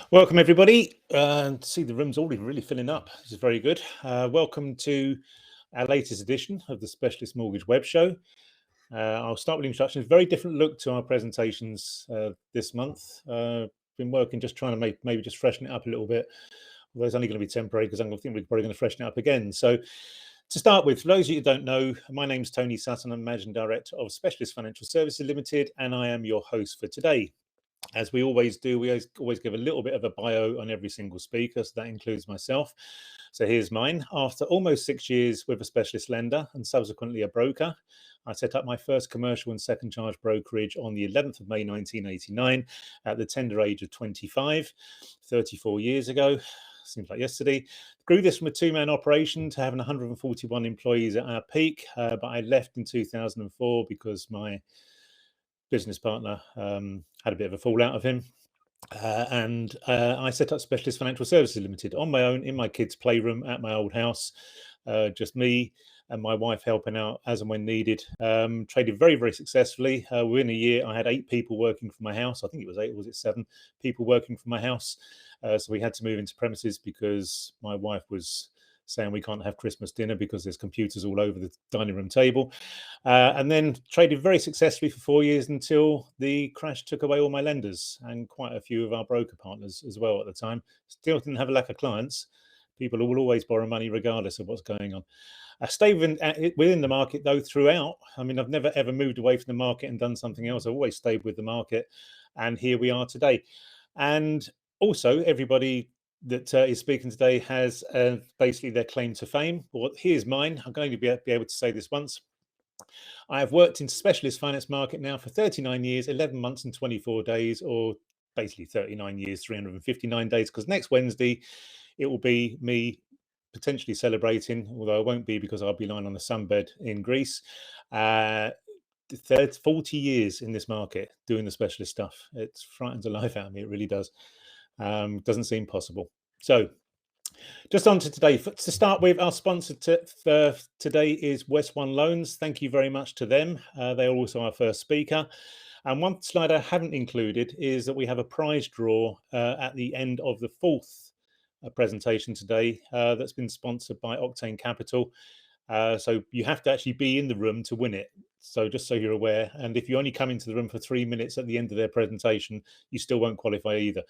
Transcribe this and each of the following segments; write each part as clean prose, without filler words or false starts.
Welcome, everybody. See, the room's already really filling up. This is very good. Welcome to our latest edition of the Specialist Mortgage Web Show. I'll start with introductions. Very different look to our presentations this month. Been working just trying to maybe just freshen it up a little bit. Although it's only going to be temporary because I think we're probably going to freshen it up again. So to start with, for those of you who don't know, my name's Tony Sutton. I'm Managing Director of Specialist Financial Services Limited, and I am your host for today. As we always do, we always give a little bit of a bio on every single speaker, so that includes myself. So here's mine. After almost 6 years with a specialist lender and subsequently a broker, I set up my first commercial and second charge brokerage on the 11th of May 1989 at the tender age of 25, 34 years ago. Seems like yesterday. Grew this from a two-man operation to having 141 employees at our peak, but I left in 2004 because my business partner had a bit of a fallout of him. And I set up Specialist Financial Services Limited on my own in my kids' playroom at my old house. Just me and my wife helping out as and when needed. Traded very, very successfully. Within a year, I had 8 people working from my house. I think it was 8, or was it 7 people working from my house? So we had to move into premises because my wife was saying we can't have Christmas dinner because there's computers all over the dining room table. And then traded very successfully for 4 years until the crash took away all my lenders and quite a few of our broker partners as well at the time. Still didn't have a lack of clients. People will always borrow money regardless of what's going on. I stayed within the market though throughout. I mean, I've never ever moved away from the market and done something else. I've always stayed with the market, and here we are today. And also, everybody that is speaking today has basically their claim to fame. Well, here's mine. I'm going to be able to say this once. I have worked in specialist finance market now for 39 years, 11 months and 24 days, or basically 39 years, 359 days, because next Wednesday it will be me potentially celebrating, although I won't be because I'll be lying on a sunbed in Greece. 40 years in this market doing the specialist stuff. It frightens the life out of me. It really does. Doesn't seem possible. So just on to today. To start with, our sponsor today is West One Loans. Thank you very much to them. They are also our first speaker. And one slide I haven't included is that we have a prize draw at the end of the fourth presentation today that's been sponsored by Octane Capital. So you have to actually be in the room to win it. So just so you're aware, and if you only come into the room for 3 minutes at the end of their presentation, you still won't qualify either.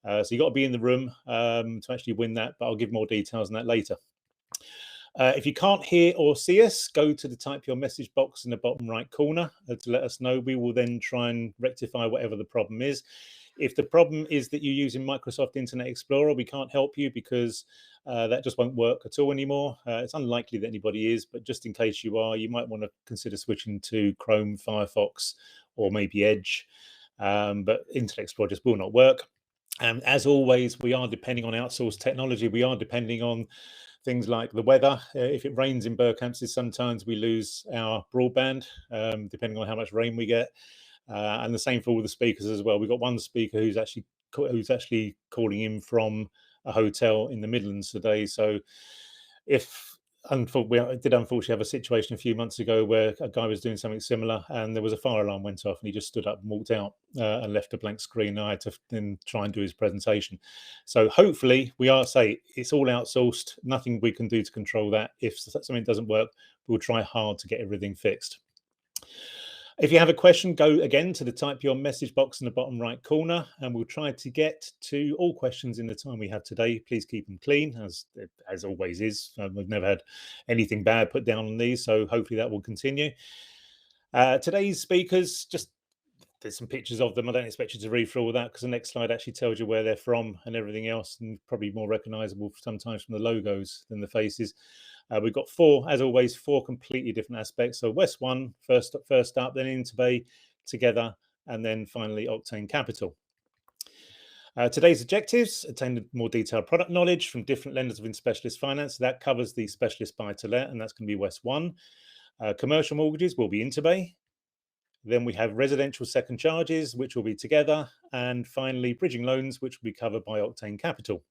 So you've got to be in the room to actually win that, but I'll give more details on that later. If you can't hear or see us, go to the type your message box in the bottom right corner to let us know. We will then try and rectify whatever the problem is. If the problem is that you're using Microsoft Internet Explorer, we can't help you because that just won't work at all anymore. It's unlikely that anybody is, but just in case you are, you might want to consider switching to Chrome, Firefox, or maybe Edge. But Internet Explorer just will not work. And as always, we are depending on outsourced technology. We are depending on things like the weather. If it rains in Berkhamsted, sometimes we lose our broadband, depending on how much rain we get. And the same for all the speakers as well. We've got one speaker who's actually calling in from a hotel in the Midlands today. So we did unfortunately have a situation a few months ago where a guy was doing something similar and there was a fire alarm went off and he just stood up and walked out and left a blank screen. I had to then try and do his presentation. So hopefully it's all outsourced. Nothing we can do to control that. If something doesn't work, we'll try hard to get everything fixed. If you have a question, go again to the type your message box in the bottom right corner, and we'll try to get to all questions in the time we have today. Please keep them clean, as always is. We've never had anything bad put down on these, so hopefully that will continue. Today's speakers, there's some pictures of them. I don't expect you to read through all that because the next slide actually tells you where they're from and everything else, and probably more recognizable sometimes from the logos than the faces. We've got four completely different aspects. So West One first up, then InterBay together, and then finally Octane Capital. Today's objectives: attain more detailed product knowledge from different lenders within specialist finance. That covers the specialist buy-to-let, and that's going to be West One. Commercial mortgages will be InterBay. Then we have residential second charges, which will be together, and finally bridging loans, which will be covered by Octane Capital.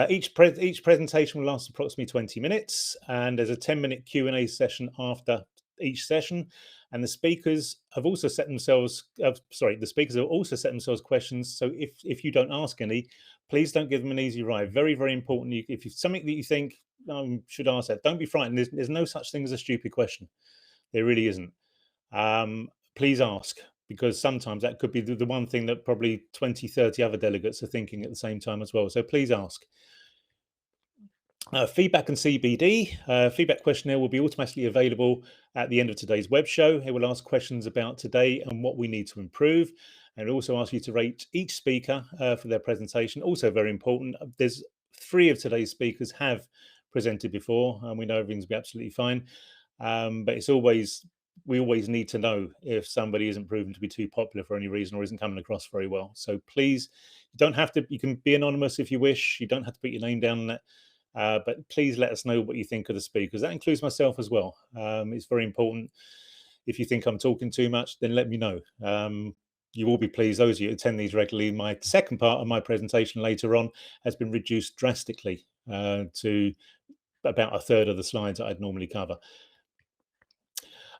Each presentation will last approximately 20 minutes, and there's a 10-minute Q&A session after each session, and the speakers have also set themselves. The speakers have also set themselves questions. So if you don't ask any, please don't give them an easy ride. Very, very important. If it's something that you think should ask that, don't be frightened. There's no such thing as a stupid question. There really isn't. Please ask, because sometimes that could be the one thing that probably 20, 30 other delegates are thinking at the same time as well. So please ask. Feedback and CBD. Feedback questionnaire will be automatically available at the end of today's web show. It will ask questions about today and what we need to improve. And it will also ask you to rate each speaker for their presentation. Also very important, there's 3 of today's speakers have presented before, and we know everything's be absolutely fine. But we always need to know if somebody isn't proven to be too popular for any reason or isn't coming across very well. So please, you don't have to, you can be anonymous if you wish. You don't have to put your name down on that. But please let us know what you think of the speakers. That includes myself as well. It's very important. If you think I'm talking too much, then let me know. You will be pleased, those of you who attend these regularly. My second part of my presentation later on has been reduced drastically to about 1/3 of the slides that I'd normally cover.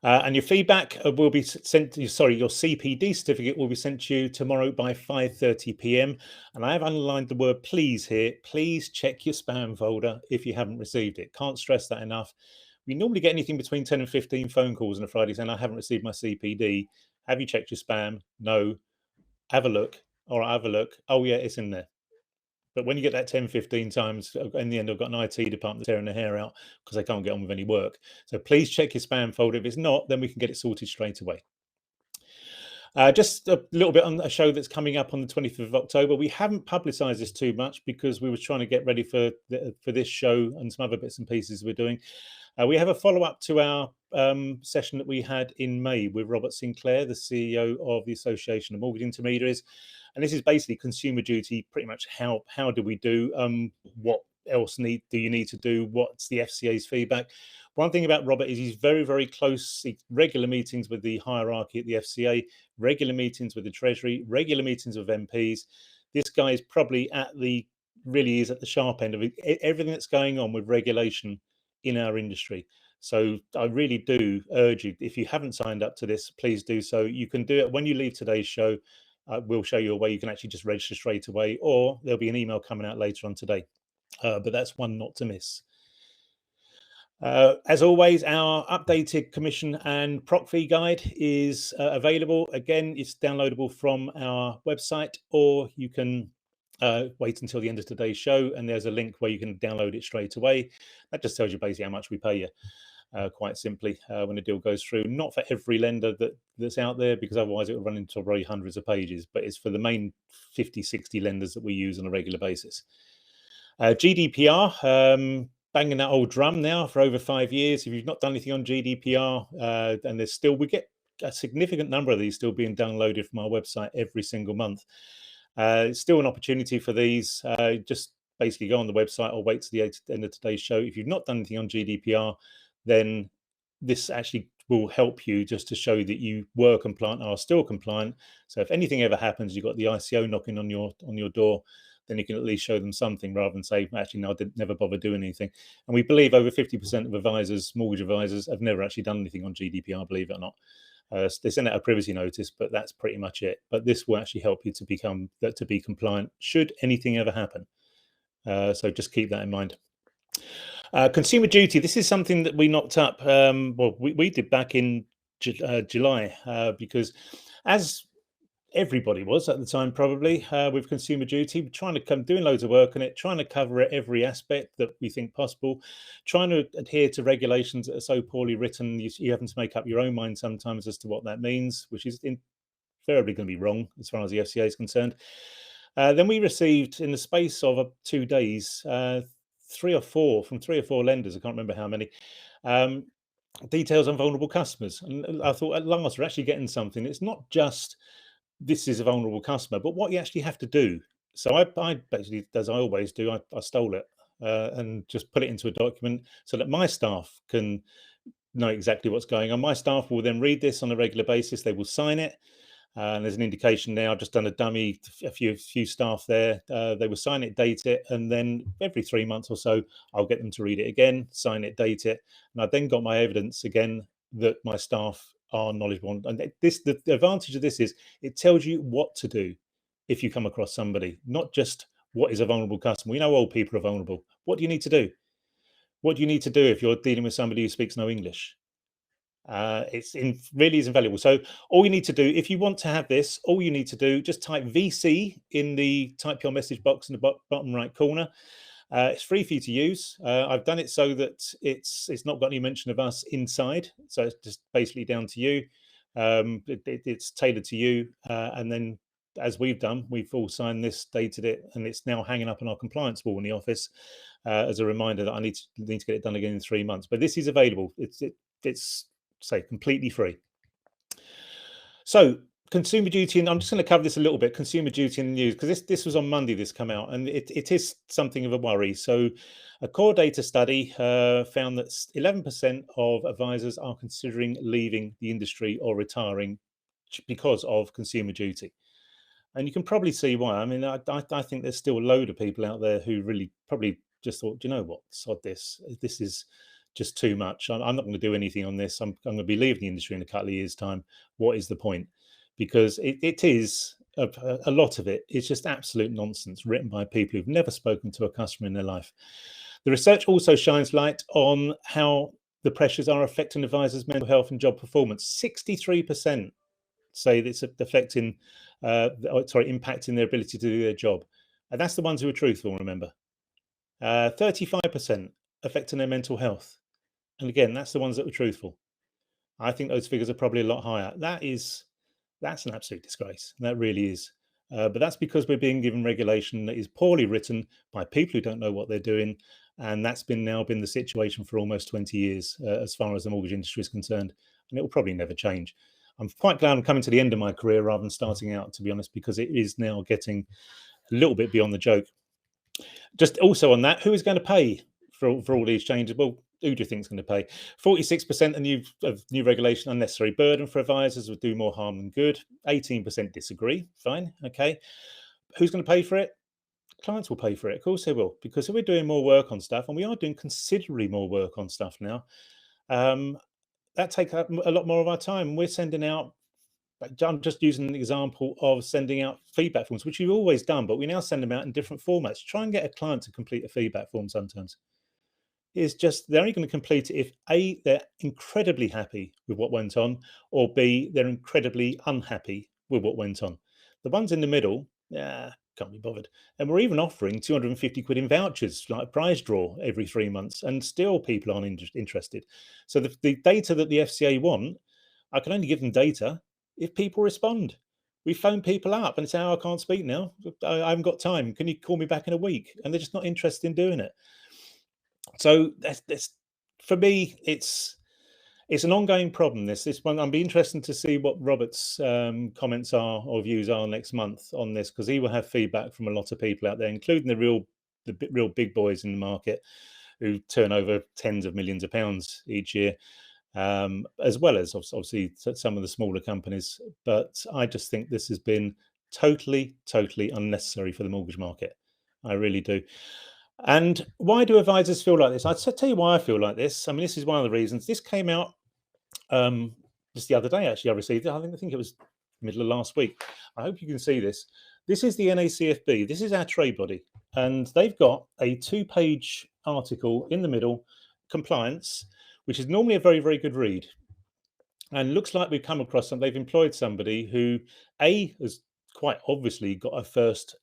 And your feedback will be sent to you, your CPD certificate will be sent to you tomorrow by 5:30 p.m. And I have underlined the word please here. Please check your spam folder if you haven't received it. Can't stress that enough. We normally get anything between 10 and 15 phone calls on a Friday saying, I haven't received my CPD. Have you checked your spam? No. Have a look. All right, have a look. Oh, yeah, it's in there. But when you get that 10, 15 times, in the end, I've got an IT department tearing their hair out because they can't get on with any work. So please check your spam folder. If it's not, then we can get it sorted straight away. Just a little bit on a show that's coming up on the 25th of October. We haven't publicised this too much because we were trying to get ready for this show and some other bits and pieces we're doing. We have a follow-up to our session that we had in May with Robert Sinclair, the CEO of the Association of Mortgage Intermediaries. And this is basically consumer duty, pretty much how do we do, what else do you need to do, what's the FCA's feedback. One thing about Robert is he's very, very close, regular meetings with the hierarchy at the FCA, regular meetings with the Treasury, regular meetings with MPs. This guy is probably really is at the sharp end of everything that's going on with regulation in our industry. So I really do urge you, if you haven't signed up to this, please do so. You can do it when you leave today's show. We'll show you a way you can actually just register straight away, or there'll be an email coming out later on today. But that's one not to miss. As always, our updated commission and proc fee guide is available. Again, it's downloadable from our website, or you can wait until the end of today's show, and there's a link where you can download it straight away. That just tells you basically how much we pay you. Quite simply, when a deal goes through. Not for every lender that's out there, because otherwise it will run into probably hundreds of pages, but it's for the main 50, 60 lenders that we use on a regular basis. GDPR, banging that old drum now for over 5 years. If you've not done anything on GDPR, and we get a significant number of these still being downloaded from our website every single month. It's still an opportunity for these. Just basically go on the website or wait to the end of today's show. If you've not done anything on GDPR, then this actually will help you just to show that you were compliant, are still compliant. So if anything ever happens, you've got the ICO knocking on your door, then you can at least show them something rather than say, actually, no, I never bother doing anything. And we believe over 50% of mortgage advisors, have never actually done anything on GDPR, believe it or not. They send out a privacy notice, but that's pretty much it. But this will actually help you to be compliant should anything ever happen. So just keep that in mind. Consumer duty. This is something that we knocked up. We did back in July because, as everybody was at the time, probably with consumer duty, trying to doing loads of work on it, trying to cover every aspect that we think possible, trying to adhere to regulations that are so poorly written, you having to make up your own mind sometimes as to what that means, which is invariably going to be wrong as far as the FCA is concerned. Then we received, in the space of 2 days, 3 or 4 lenders, I can't remember how many, details on vulnerable customers. And I thought, at last, we're actually getting something. It's not just this is a vulnerable customer, but what you actually have to do. So I basically, as I always do, I stole it and just put it into a document so that my staff can know exactly what's going on. My staff will then read this on a regular basis. They will sign it. And there's an indication there. I've just done a dummy, a few staff there. They will sign it, date it, and then every 3 months or so, I'll get them to read it again, sign it, date it. And I've then got my evidence again that my staff are knowledgeable on. And the advantage of this is it tells you what to do if you come across somebody, not just what is a vulnerable customer. We know all people are vulnerable. What do you need to do? What do you need to do if you're dealing with somebody who speaks no English? Really is invaluable. So all you need to do, if you want to have this, all you need to do, just type VC in the type your message box in the bottom right corner. It's free for you to use. I've done it so that it's not got any mention of us inside. So it's just basically down to you. It's tailored to you. And then as we've done, we've all signed this, dated it, and it's now hanging up on our compliance wall in the office as a reminder that I need to get it done again in 3 months. But this is available. It's say completely free. So consumer duty, and I'm just going to cover this a little bit. Consumer duty in the news, because this was on Monday. This come out, and it is something of a worry. So, a core data study found that 11% of advisors are considering leaving the industry or retiring because of consumer duty, and you can probably see why. I mean, I think there's still a load of people out there who really probably just thought, do you know what, sod this. This is just too much. I'm not going to do anything on this. I'm going to be leaving the industry in a couple of years' time. What is the point? Because it is a lot of it is just absolute nonsense written by people who've never spoken to a customer in their life. The research also shines light on how the pressures are affecting advisors' mental health and job performance. 63% say that it's affecting, impacting their ability to do their job. And that's the ones who are truthful, remember. 35% affecting their mental health. And again, that's the ones that were truthful. I think those figures are probably a lot higher. That's an absolute disgrace. That really is. But that's because we're being given regulation that is poorly written by people who don't know what they're doing. And that's now been the situation for almost 20 years as far as the mortgage industry is concerned. And it will probably never change. I'm quite glad I'm coming to the end of my career rather than starting out, to be honest, because it is now getting a little bit beyond the joke. Just also on that, who is going to pay for all these changes? Well, who do you think is going to pay? 46% of new regulation, unnecessary burden for advisors, would do more harm than good. 18% disagree. Fine, okay. Who's going to pay for it? Clients will pay for it. Of course they will, because if we're doing more work on stuff, and we are doing considerably more work on stuff now, that takes up a lot more of our time. We're sending out, I'm just using an example of sending out feedback forms, which we've always done, but we now send them out in different formats. Try and get a client to complete a feedback form sometimes. It's just they're only going to complete it if A, they're incredibly happy with what went on, or B, they're incredibly unhappy with what went on. The ones in the middle, can't be bothered. And we're even offering 250 quid in vouchers, like a prize draw every 3 months, and still people aren't interested. So the data that the FCA want, I can only give them data if people respond. We phone people up and say, I can't speak now. I haven't got time. Can you call me back in a week? And they're just not interested in doing it. So that's for me, it's an ongoing problem. This one, I'll be interested to see what Robert's comments are or views are next month on this, because he will have feedback from a lot of people out there, including the real big boys in the market who turn over tens of millions of pounds each year, as well as obviously some of the smaller companies. But I just think this has been totally unnecessary for the mortgage market. I really do. And why do advisors feel like this? I'd tell you why I feel like this. I mean, this is one of the reasons. This came out just the other day, actually. I received it. I think it was middle of last week. I hope you can see this. This is the NACFB. This is our trade body. And they've got a 2-page article in the middle, compliance, which is normally a very, very good read. And looks like we've come across some, they've employed somebody who, A, has quite obviously got a first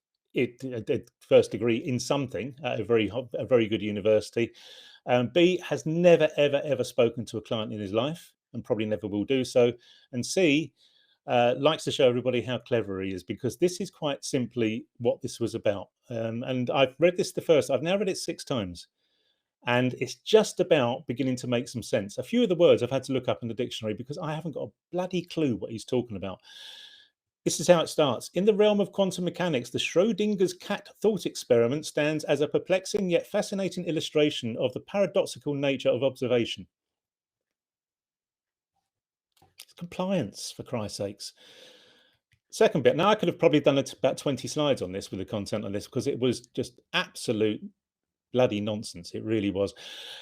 degree in something at a very good university. B, has never ever spoken to a client in his life and probably never will do so. And C, likes to show everybody how clever he is, because this is quite simply what this was about. And I've read this I've now read it 6 times. And it's just about beginning to make some sense. A few of the words I've had to look up in the dictionary because I haven't got a bloody clue what he's talking about. This is how it starts. In the realm of quantum mechanics, the Schrodinger's cat thought experiment stands as a perplexing yet fascinating illustration of the paradoxical nature of observation. It's compliance, for Christ's sakes. Second bit. Now, I could have probably done about 20 slides on this with the content on this, because it was just absolute bloody nonsense. It really was.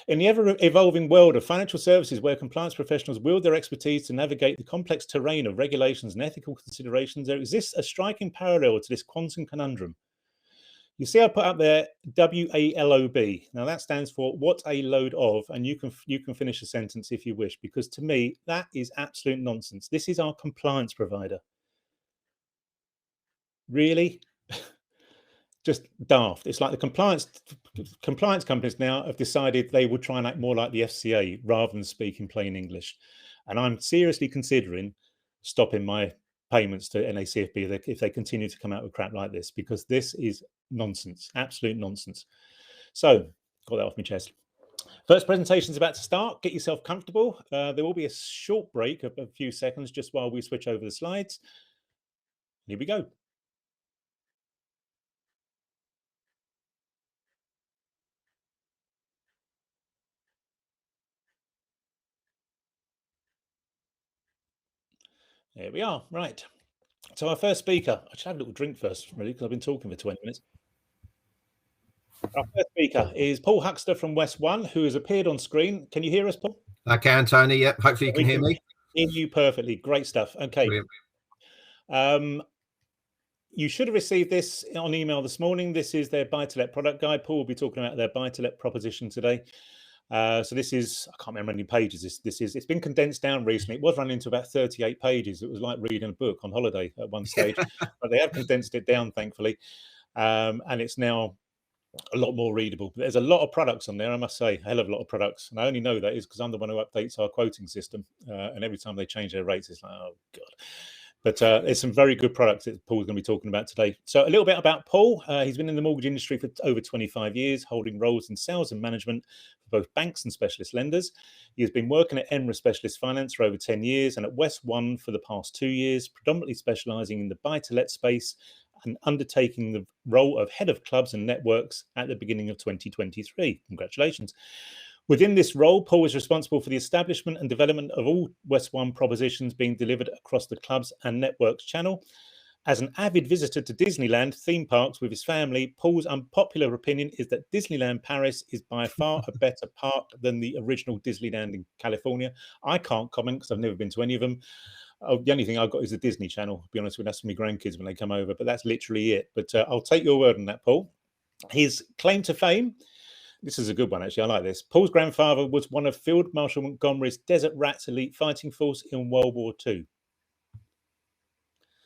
In the ever-evolving world of financial services, where compliance professionals wield their expertise to navigate the complex terrain of regulations and ethical considerations, there exists a striking parallel to this quantum conundrum. You see, I put up there WALOB. Now that stands for what a load of, and you can finish a sentence if you wish, because to me that is absolute nonsense. This is our compliance provider. Really? Just daft. It's like the compliance companies now have decided they will try and act more like the FCA rather than speak in plain English. And I'm seriously considering stopping my payments to NACFB if they continue to come out with crap like this, because this is nonsense, absolute nonsense. So, got that off my chest. First presentation is about to start. Get yourself comfortable. There will be a short break of a few seconds just while we switch over the slides. Here we go. There we are. Right. So our first speaker, I should have a little drink first, really, because I've been talking for 20 minutes. Our first speaker is Paul Huxter from West One, who has appeared on screen. Can you hear us, Paul? I can, Tony. Yep. Hopefully you can hear me. Hear you perfectly. Great stuff. Okay. Brilliant. You should have received this on email this morning. This is their buy-to-let product guide. Paul will be talking about their buy-to-let proposition today. So this is, I can't remember how many pages this is. It's been condensed down recently. It was running to about 38 pages. It was like reading a book on holiday at one stage, but they have condensed it down, thankfully. And it's now a lot more readable. There's a lot of products on there, I must say, a hell of a lot of products. And I only know that is because I'm the one who updates our quoting system. And every time they change their rates, it's like, oh, God. But there's some very good products that Paul's going to be talking about today. So a little bit about Paul. He's been in the mortgage industry for over 25 years, holding roles in sales and management for both banks and specialist lenders. He has been working at Enra Specialist Finance for over 10 years and at West One for the past 2 years, predominantly specialising in the buy-to-let space and undertaking the role of head of clubs and networks at the beginning of 2023. Congratulations. Within this role, Paul is responsible for the establishment and development of all West One propositions being delivered across the clubs and networks channel. As an avid visitor to Disneyland theme parks with his family, Paul's unpopular opinion is that Disneyland Paris is by far a better park than the original Disneyland in California. I can't comment because I've never been to any of them. The only thing I've got is the Disney Channel, to be honest with you. That's for my grandkids when they come over, but that's literally it. But I'll take your word on that, Paul. His claim to fame. This is a good one, actually. I like this. Paul's grandfather was one of Field Marshal Montgomery's Desert Rats elite fighting force in World War II.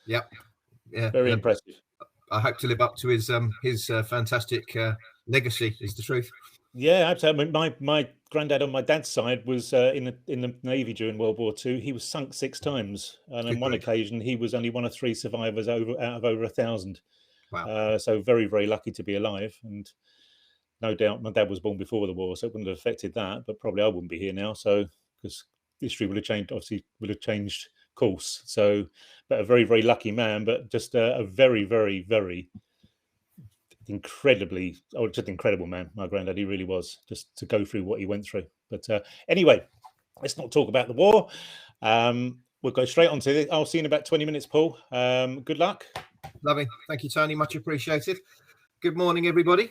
Yep. Yeah. Very impressive. I hope to live up to his fantastic legacy, is the truth. Yeah, absolutely. My granddad on my dad's side was in the Navy during World War II. He was sunk 6 times. And on one occasion, he was only one of 3 survivors out of over 1,000. Wow. So very, very lucky to be alive. And no doubt my dad was born before the war, so it wouldn't have affected that, but probably I wouldn't be here now. So, because history would have changed, obviously would have changed course. So, but a very, very lucky man, but just a very, very, very just incredible man. My granddad, he really was, just to go through what he went through. But anyway, let's not talk about the war. We'll go straight on to it. I'll see you in about 20 minutes, Paul. Good luck. Lovely. Thank you, Tony. Much appreciated. Good morning, everybody.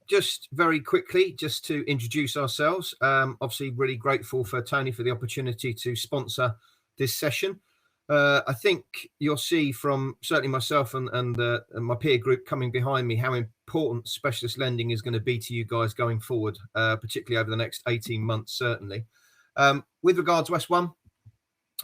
Just very quickly, just to introduce ourselves, obviously really grateful for Tony for the opportunity to sponsor this session. I think you'll see from certainly myself and my peer group coming behind me how important specialist lending is going to be to you guys going forward, particularly over the next 18 months, certainly. With regards to West One,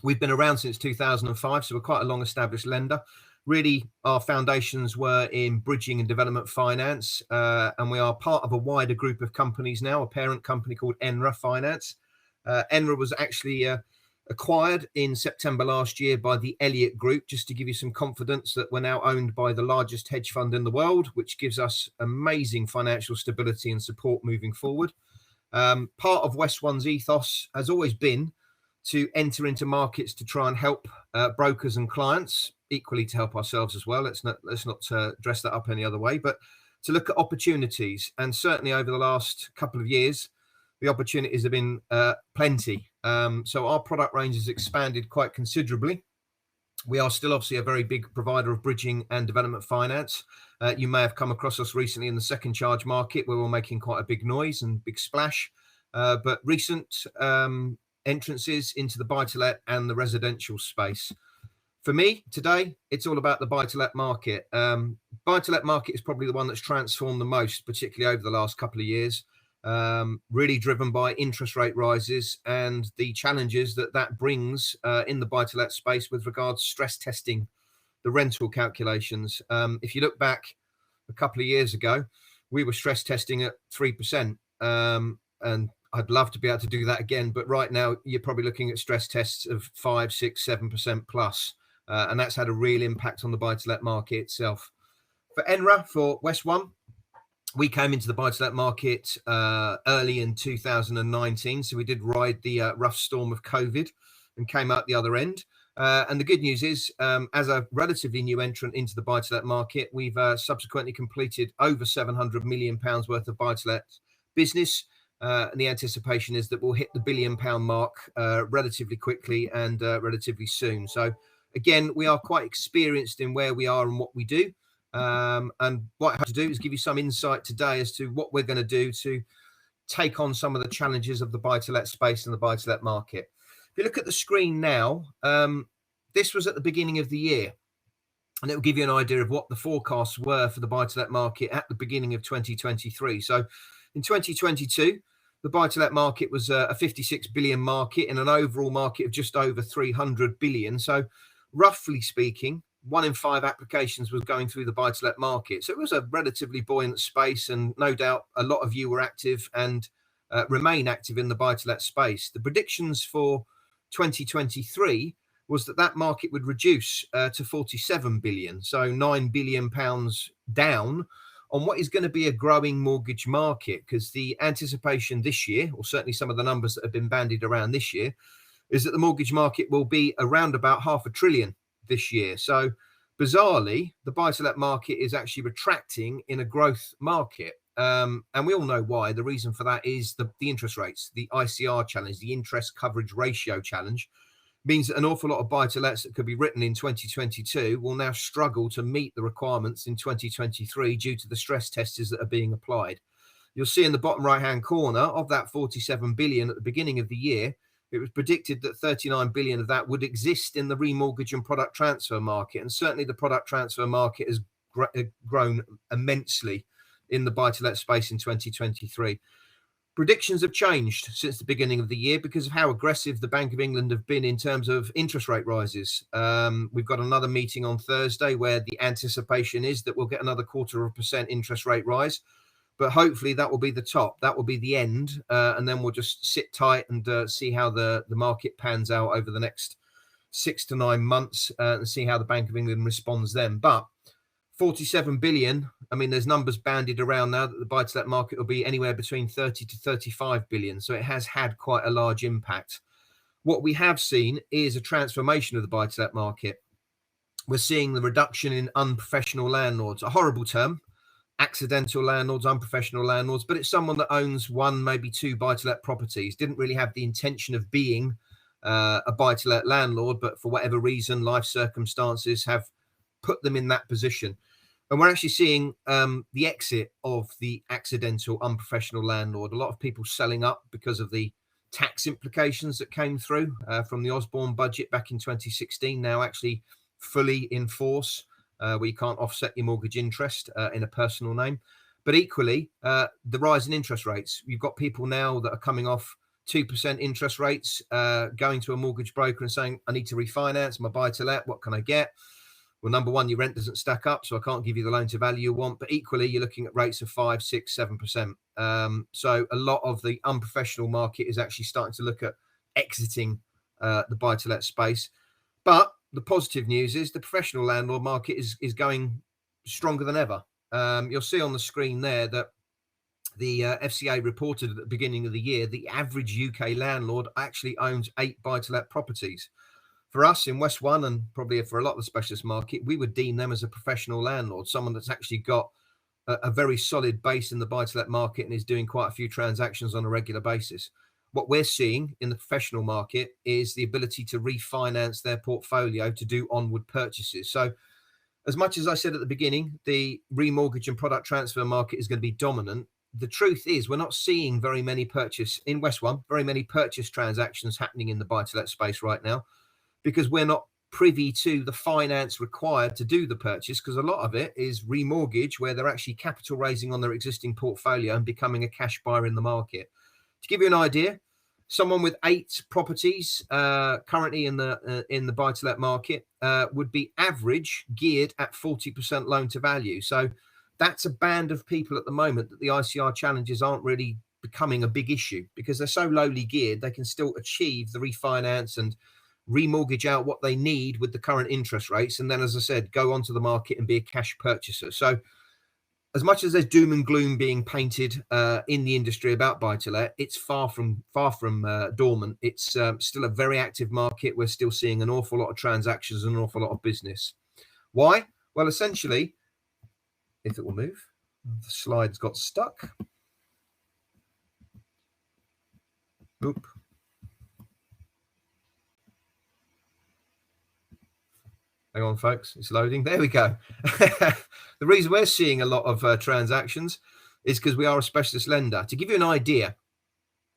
we've been around since 2005, so we're quite a long established lender. Really, our foundations were in bridging and development finance, and we are part of a wider group of companies now, a parent company called Enra Finance. Enra was actually acquired in September last year by the Elliott Group, just to give you some confidence that we're now owned by the largest hedge fund in the world, which gives us amazing financial stability and support moving forward. Part of West One's ethos has always been to enter into markets to try and help brokers and clients, equally to help ourselves as well. Let's not dress that up any other way, but to look at opportunities. And certainly over the last couple of years, the opportunities have been plenty. So our product range has expanded quite considerably. We are still obviously a very big provider of bridging and development finance. You may have come across us recently in the second charge market, where we're making quite a big noise and big splash. But recent entrances into the buy-to-let and the residential space. For me today, it's all about the buy-to-let market. Buy-to-let market is probably the one that's transformed the most, particularly over the last couple of years. Really driven by interest rate rises and the challenges that brings in the buy-to-let space with regards to stress testing the rental calculations. If you look back a couple of years ago, we were stress testing at 3%, and I'd love to be able to do that again, but right now you're probably looking at stress tests of 5, 6, 7% plus, and that's had a real impact on the buy-to-let market itself. For ENRA, for West One, we came into the buy-to-let market early in 2019, so we did ride the rough storm of COVID and came out the other end. And the good news is, as a relatively new entrant into the buy-to-let market, we've subsequently completed over £700 million worth of buy-to-let business. And the anticipation is that we'll hit the £1 billion mark relatively quickly and relatively soon. So again, we are quite experienced in where we are and what we do. And what I have to do is give you some insight today as to what we're going to do to take on some of the challenges of the buy-to-let space and the buy-to-let market. If you look at the screen now, this was at the beginning of the year, and it will give you an idea of what the forecasts were for the buy-to-let market at the beginning of 2023. So in 2022, the buy-to-let market was a 56 billion market in an overall market of just over 300 billion. So roughly speaking, 1 in 5 applications was going through the buy-to-let market. So it was a relatively buoyant space, and no doubt a lot of you were active and remain active in the buy-to-let space. The predictions for 2023 was that market would reduce to 47 billion, so £9 billion down on what is going to be a growing mortgage market, because the anticipation this year, or certainly some of the numbers that have been bandied around this year, is that the mortgage market will be around about £500 billion this year. So bizarrely, the buy-to-let market is actually retracting in a growth market. And we all know why. The reason for that is the interest rates, the ICR challenge, the interest coverage ratio challenge, means that an awful lot of buy-to-lets that could be written in 2022 will now struggle to meet the requirements in 2023 due to the stress tests that are being applied. You'll see in the bottom right-hand corner of that 47 billion at the beginning of the year, it was predicted that 39 billion of that would exist in the remortgage and product transfer market. And certainly the product transfer market has grown immensely in the buy-to-let space in 2023. Predictions have changed since the beginning of the year because of how aggressive the Bank of England have been in terms of interest rate rises. We've got another meeting on Thursday where the anticipation is that we'll get another 0.25% interest rate rise. But hopefully that will be the top. That will be the end. And then we'll just sit tight and see how the market pans out over the next 6 to 9 months and see how the Bank of England responds then. But 47 billion, I mean, there's numbers bandied around now that the buy-to-let market will be anywhere between 30 to 35 billion. So it has had quite a large impact. What we have seen is a transformation of the buy-to-let market. We're seeing the reduction in unprofessional landlords, a horrible term. Accidental landlords, unprofessional landlords, but it's someone that owns 1, maybe 2 buy-to-let properties, didn't really have the intention of being a buy-to-let landlord, but for whatever reason, life circumstances have put them in that position. And we're actually seeing the exit of the accidental, unprofessional landlord. A lot of people selling up because of the tax implications that came through from the Osborne budget back in 2016, now actually fully in force. Where you can't offset your mortgage interest in a personal name. But equally, the rise in interest rates. You've got people now that are coming off 2% interest rates, going to a mortgage broker and saying, I need to refinance my buy-to-let. What can I get? Well, number one, your rent doesn't stack up, so I can't give you the loan to value you want. But equally, you're looking at rates of 5, 6, 7%. So a lot of the unprofessional market is actually starting to look at exiting the buy-to-let space. But the positive news is the professional landlord market is going stronger than ever. You'll see on the screen there that the FCA reported at the beginning of the year, the average UK landlord actually owns 8 buy-to-let properties. For us in West One, and probably for a lot of the specialist market, we would deem them as a professional landlord, someone that's actually got a very solid base in the buy-to-let market and is doing quite a few transactions on a regular basis. what we're seeing in the professional market is the ability to refinance their portfolio to do onward purchases. So as much as I said at the beginning, the remortgage and product transfer market is going to be dominant, the truth is we're not seeing very many purchase transactions happening in the buy-to-let space right now, because we're not privy to the finance required to do the purchase, because a lot of it is remortgage, where they're actually capital raising on their existing portfolio and becoming a cash buyer in the market. To give you an idea, someone with 8 properties currently in the buy-to-let market would be average geared at 40% loan to value. So that's a band of people at the moment that the ICR challenges aren't really becoming a big issue, because they're so lowly geared, they can still achieve the refinance and remortgage out what they need with the current interest rates, and then, as I said, go onto the market and be a cash purchaser. So as much as there's doom and gloom being painted in the industry about buy-to-let, it's far from dormant. It's still a very active market. We're still seeing an awful lot of transactions and an awful lot of business. Why? Well, essentially, if it will move, the slides got stuck. Oop. Hang on, folks. It's loading. There we go. The reason we're seeing a lot of transactions is because we are a specialist lender. To give you an idea,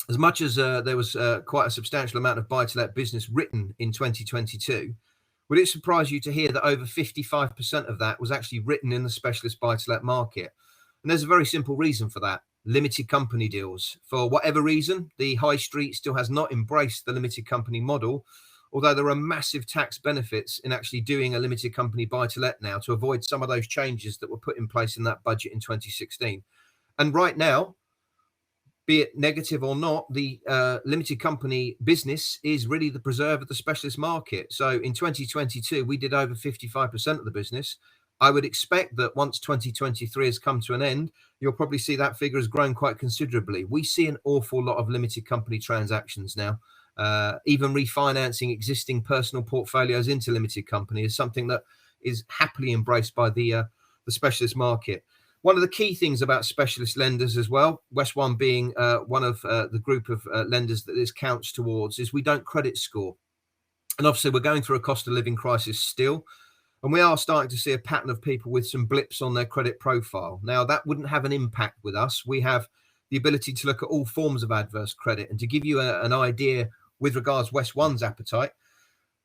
as much as there was quite a substantial amount of buy-to-let business written in 2022, would it surprise you to hear that over 55% of that was actually written in the specialist buy-to-let market? And there's a very simple reason for that. Limited company deals. For whatever reason, the high street still has not embraced the limited company model, although there are massive tax benefits in actually doing a limited company buy-to-let now to avoid some of those changes that were put in place in that budget in 2016. And right now, be it negative or not, the limited company business is really the preserve of the specialist market. So in 2022, we did over 55% of the business. I would expect that once 2023 has come to an end, you'll probably see that figure has grown quite considerably. We see an awful lot of limited company transactions now. Even refinancing existing personal portfolios into limited company is something that is happily embraced by the specialist market. One of the key things about specialist lenders as well, West One being one of the group of lenders that this counts towards, is we don't credit score. And obviously we're going through a cost of living crisis still, and we are starting to see a pattern of people with some blips on their credit profile. Now, that wouldn't have an impact with us. We have the ability to look at all forms of adverse credit. And to give you an idea with regards to West One's appetite,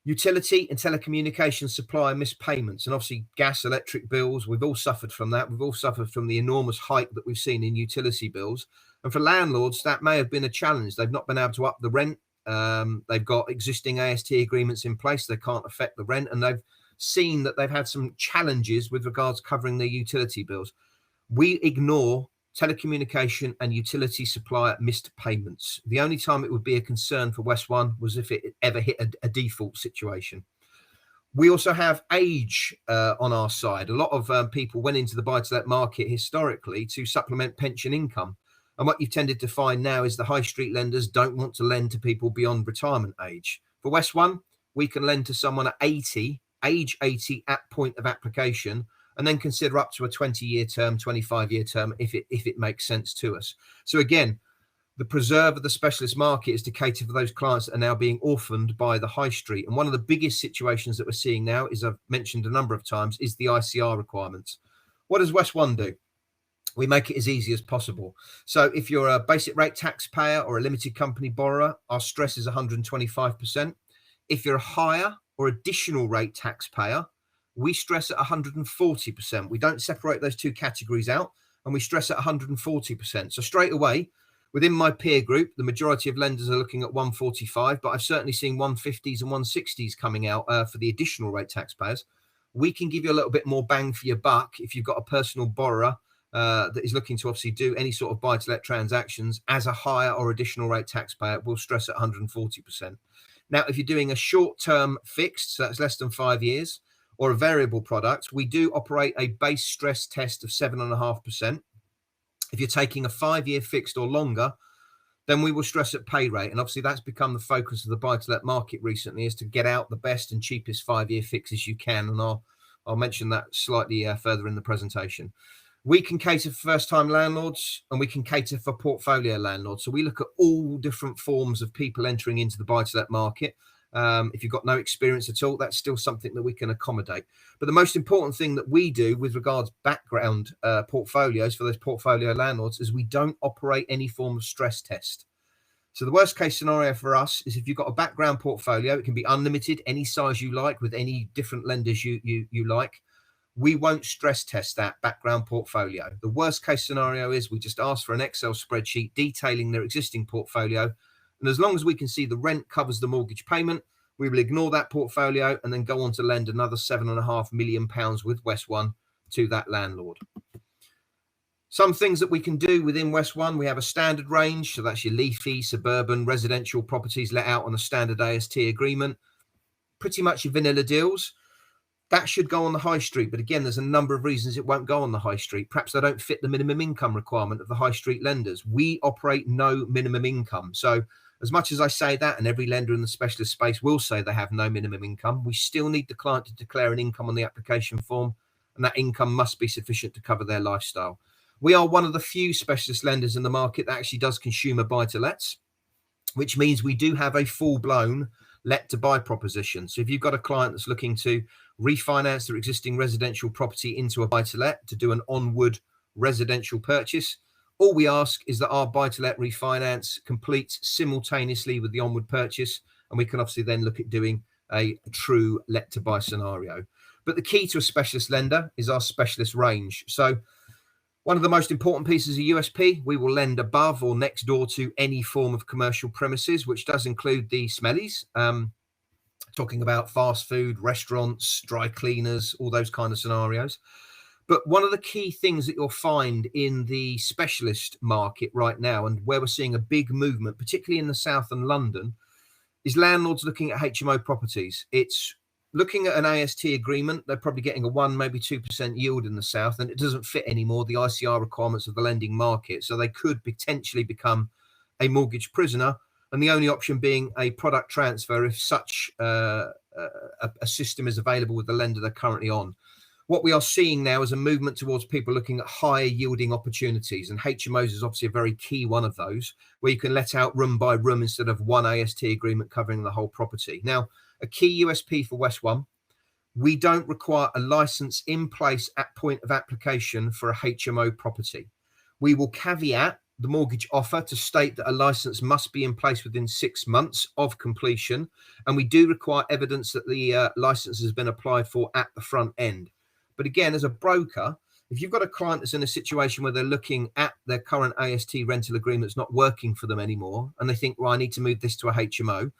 utility and telecommunication supply missed payments, and obviously gas, electric bills, we've all suffered from that. We've all suffered from the enormous hike that we've seen in utility bills. And for landlords, that may have been a challenge. They've not been able to up the rent. They've got existing AST agreements in place. They can't affect the rent, and they've seen that they've had some challenges with regards to covering their utility bills. We ignore telecommunication and utility supplier missed payments. The only time it would be a concern for West One was if it ever hit a default situation. We also have age on our side. A lot of people went into the buy-to-let market historically to supplement pension income. And what you've tended to find now is the high street lenders don't want to lend to people beyond retirement age. For West One, we can lend to someone at age 80 at point of application, and then consider up to a 20-year term, 25-year term if it makes sense to us. So again, the preserve of the specialist market is to cater for those clients that are now being orphaned by the high street. And one of the biggest situations that we're seeing now, as I've mentioned a number of times, is the ICR requirements. What does West One do? We make it as easy as possible. So if you're a basic rate taxpayer or a limited company borrower, our stress is 125%. If you're a higher or additional rate taxpayer, we stress at 140%. We don't separate those two categories out, and we stress at 140%. So straight away, within my peer group, the majority of lenders are looking at 145, but I've certainly seen 150s and 160s coming out for the additional rate taxpayers. We can give you a little bit more bang for your buck if you've got a personal borrower that is looking to obviously do any sort of buy-to-let transactions as a higher or additional rate taxpayer. We'll stress at 140%. Now, if you're doing a short-term fixed, so that's less than 5 years, or a variable product, we do operate a base stress test of 7.5%. If you're taking a 5-year fixed or longer, then we will stress at pay rate. And obviously that's become the focus of the buy-to-let market recently, is to get out the best and cheapest 5-year fixes you can. And I'll mention that slightly further in the presentation. We can cater for first-time landlords and we can cater for portfolio landlords. So we look at all different forms of people entering into the buy-to-let market. If you've got no experience at all, that's still something that we can accommodate. But the most important thing that we do with regards background portfolios for those portfolio landlords is we don't operate any form of stress test. So the worst case scenario for us is if you've got a background portfolio, it can be unlimited, any size you like, with any different lenders you like. We won't stress test that background portfolio. The worst case scenario is we just ask for an Excel spreadsheet detailing their existing portfolio. And as long as we can see the rent covers the mortgage payment, we will ignore that portfolio and then go on to lend another £7.5 million with West One to that landlord. Some things that we can do within West One, we have a standard range. So that's your leafy, suburban, residential properties let out on a standard AST agreement. Pretty much your vanilla deals. That should go on the high street. But again, there's a number of reasons it won't go on the high street. Perhaps they don't fit the minimum income requirement of the high street lenders. We operate no minimum income. So as much as I say that, and every lender in the specialist space will say they have no minimum income, we still need the client to declare an income on the application form. And that income must be sufficient to cover their lifestyle. We are one of the few specialist lenders in the market that actually does consumer buy-to-lets, which means we do have a full-blown let-to-buy proposition. So if you've got a client that's looking to refinance their existing residential property into a buy-to-let to do an onward residential purchase, all we ask is that our buy-to-let refinance completes simultaneously with the onward purchase, and we can obviously then look at doing a true let-to-buy scenario. But the key to a specialist lender is our specialist range. So one of the most important pieces of USP, we will lend above or next door to any form of commercial premises, which does include the smellies, talking about fast food, restaurants, dry cleaners, all those kind of scenarios. But one of the key things that you'll find in the specialist market right now, and where we're seeing a big movement, particularly in the South and London, is landlords looking at HMO properties. It's looking at an AST agreement. They're probably getting a 1, maybe 2% yield in the South, and it doesn't fit anymore the ICR requirements of the lending market. So they could potentially become a mortgage prisoner, and the only option being a product transfer if such a system is available with the lender they're currently on. What we are seeing now is a movement towards people looking at higher yielding opportunities, and HMOs is obviously a very key one of those, where you can let out room by room instead of one AST agreement covering the whole property. Now, a key USP for West One, we don't require a license in place at point of application for a HMO property. We will caveat the mortgage offer to state that a license must be in place within 6 months of completion, and we do require evidence that the license has been applied for at the front end. But again, as a broker, if you've got a client that's in a situation where they're looking at their current AST rental agreement that's not working for them anymore, and they think, well, I need to move this to a HMO,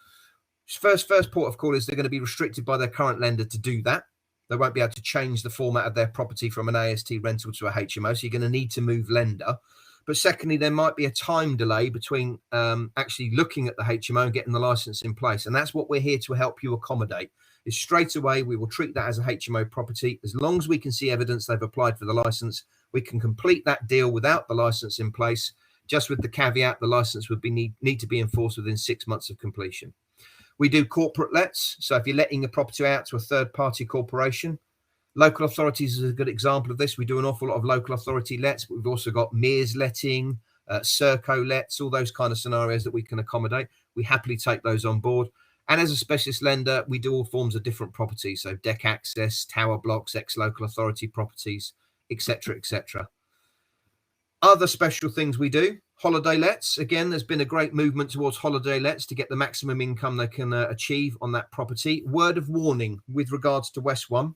first port of call is they're going to be restricted by their current lender to do that. They won't be able to change the format of their property from an AST rental to a HMO, so you're going to need to move lender. But secondly, there might be a time delay between actually looking at the HMO and getting the license in place. And that's what we're here to help you accommodate. Is straight away, we will treat that as a HMO property. As long as we can see evidence they've applied for the license, we can complete that deal without the license in place, just with the caveat the license would be need to be enforced within 6 months of completion. We do corporate lets. So if you're letting a property out to a third-party corporation, local authorities is a good example of this. We do an awful lot of local authority lets, but we've also got Mears letting, Serco lets, all those kind of scenarios that we can accommodate. We happily take those on board. And as a specialist lender, we do all forms of different properties. So deck access, tower blocks, ex-local authority properties, etc., etc. Other special things we do, holiday lets. Again, there's been a great movement towards holiday lets to get the maximum income they can achieve on that property. Word of warning with regards to West One.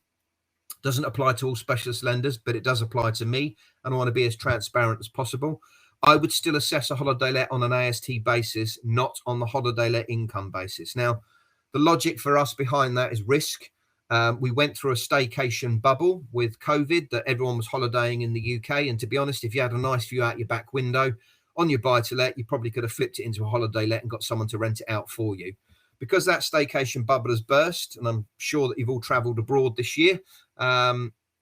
Doesn't apply to all specialist lenders, but it does apply to me, and I want to be as transparent as possible. I would still assess a holiday let on an AST basis, not on the holiday let income basis. Now, the logic for us behind that is risk. We went through a staycation bubble with COVID that everyone was holidaying in the UK. And to be honest, if you had a nice view out your back window on your buy-to-let, you probably could have flipped it into a holiday let and got someone to rent it out for you. Because that staycation bubble has burst, and I'm sure that you've all travelled abroad this year,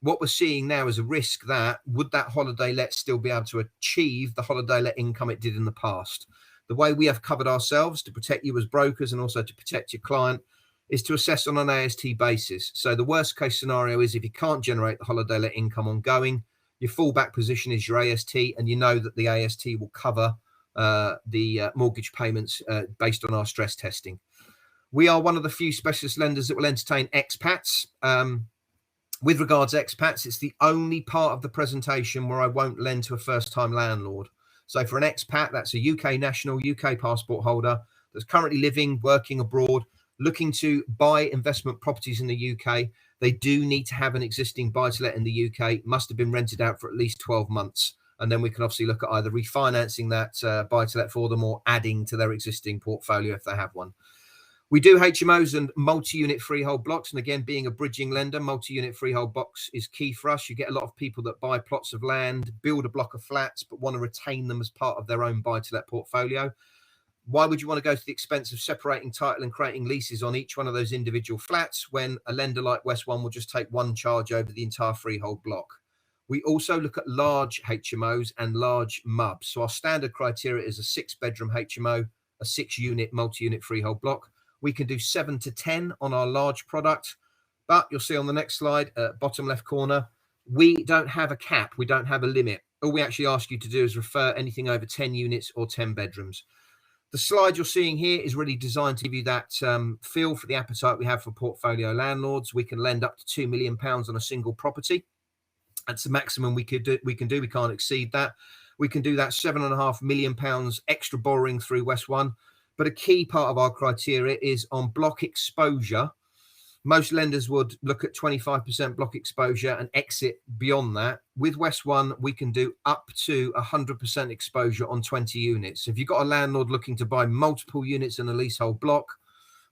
what we're seeing now is a risk that would that holiday let still be able to achieve the holiday let income it did in the past. The way we have covered ourselves to protect you as brokers and also to protect your client is to assess on an AST basis. So the worst case scenario is if you can't generate the holiday let income ongoing, Your fallback position is your AST, and you know that the AST will cover the mortgage payments based on our stress testing. We are one of the few specialist lenders that will entertain expats. With regards to expats, it's the only part of the presentation where I won't lend to a first-time landlord. So for an expat, that's a UK national, UK passport holder that's currently living, working abroad, looking to buy investment properties in the UK. They do need to have an existing buy-to-let in the UK, must have been rented out for at least 12 months. And then we can obviously look at either refinancing that buy-to-let for them or adding to their existing portfolio if they have one. We do HMOs and multi-unit freehold blocks. And again, being a bridging lender, multi-unit freehold blocks is key for us. You get a lot of people that buy plots of land, build a block of flats, but want to retain them as part of their own buy-to-let portfolio. Why would you want to go to the expense of separating title and creating leases on each one of those individual flats when a lender like West One will just take one charge over the entire freehold block? We also look at large HMOs and large MUBs. So our standard criteria is a 6-bedroom HMO, a 6-unit multi-unit freehold block. We can do 7 to 10 on our large product, but you'll see on the next slide, bottom left corner, we don't have a cap. We don't have a limit. All we actually ask you to do is refer anything over 10 units or 10 bedrooms. The slide you're seeing here is really designed to give you that feel for the appetite we have for portfolio landlords. We can lend up to £2 million on a single property. That's the maximum we can do. We can't exceed that. We can do that £7.5 million extra borrowing through West One. But a key part of our criteria is on block exposure. Most lenders would look at 25% block exposure and exit beyond that. With West One, we can do up to 100% exposure on 20 units. If you've got a landlord looking to buy multiple units in a leasehold block,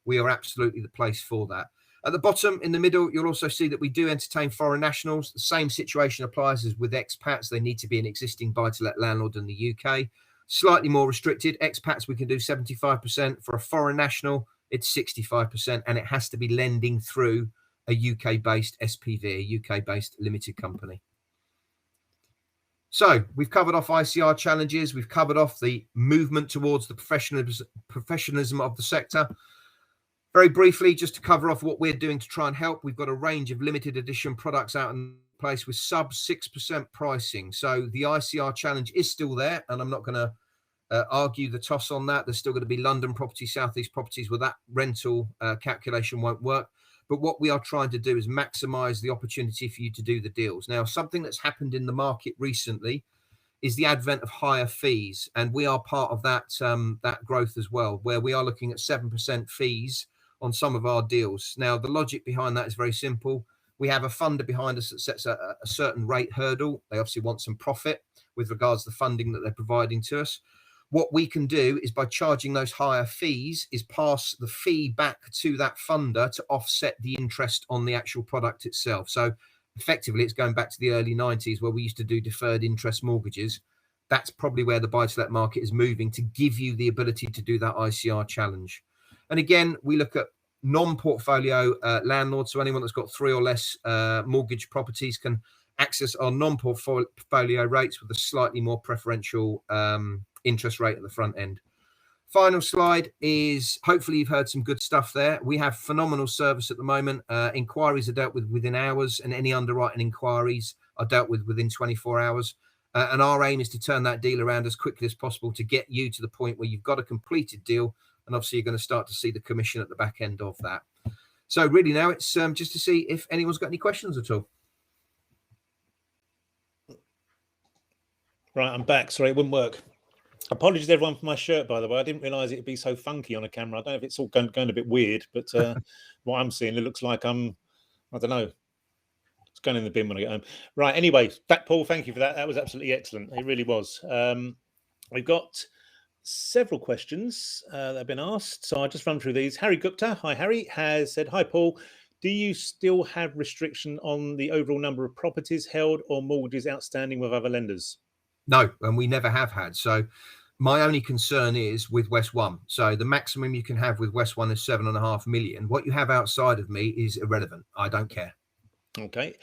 we are absolutely the place for that. At the bottom, in the middle, you'll also see that we do entertain foreign nationals. The same situation applies as with expats. They need to be an existing buy-to-let landlord in the UK. Slightly more restricted. Expats, we can do 75%. For a foreign national, it's 65%, and it has to be lending through a UK-based SPV, a UK-based limited company. So we've covered off ICR challenges. We've covered off the movement towards the professionalism of the sector. Very briefly, just to cover off what we're doing to try and help, we've got a range of limited edition products out in place with sub 6% pricing. So the ICR challenge is still there, and I'm not going to argue the toss on that. There's still going to be London properties, Southeast properties where that rental calculation won't work. But what we are trying to do is maximize the opportunity for you to do the deals. Now, something that's happened in the market recently is the advent of higher fees, and we are part of that that growth as well, where we are looking at 7% fees on some of our deals. Now, the logic behind that is very simple. We have a funder behind us that sets a certain rate hurdle. They obviously want some profit with regards to the funding that they're providing to us. What we can do is, by charging those higher fees, is pass the fee back to that funder to offset the interest on the actual product itself. So effectively, it's going back to the early 90s where we used to do deferred interest mortgages. That's probably where the buy-to-let market is moving, to give you the ability to do that ICR challenge. And again, we look at non-portfolio landlords. So anyone that's got 3 or less mortgage properties can access our non-portfolio rates with a slightly more preferential interest rate at the front end. Final slide is, hopefully you've heard some good stuff there. We have phenomenal service at the moment. Inquiries are dealt with within hours, and any underwriting inquiries are dealt with within 24 hours. And our aim is to turn that deal around as quickly as possible to get you to the point where you've got a completed deal. And obviously you're going to start to see the commission at the back end of that. So really now it's just to see if anyone's got any questions at all. Right, I'm back. Sorry, it wouldn't work. Apologies everyone for my shirt, by the way. I didn't realise it'd be so funky on a camera. I don't know if it's all going a bit weird, but what I'm seeing, it looks like I don't know. It's going in the bin when I get home. Right, anyway, Paul, thank you for that. That was absolutely excellent. It really was. We've got several questions that have been asked, so I'll just run through these. Harry Gupta, hi Harry, has said, hi Paul, do you still have restriction on the overall number of properties held or mortgages outstanding with other lenders? No, and we never have had. So my only concern is with West One. So the maximum you can have with West One is 7.5 million. What you have outside of me is irrelevant. I don't care. Okay.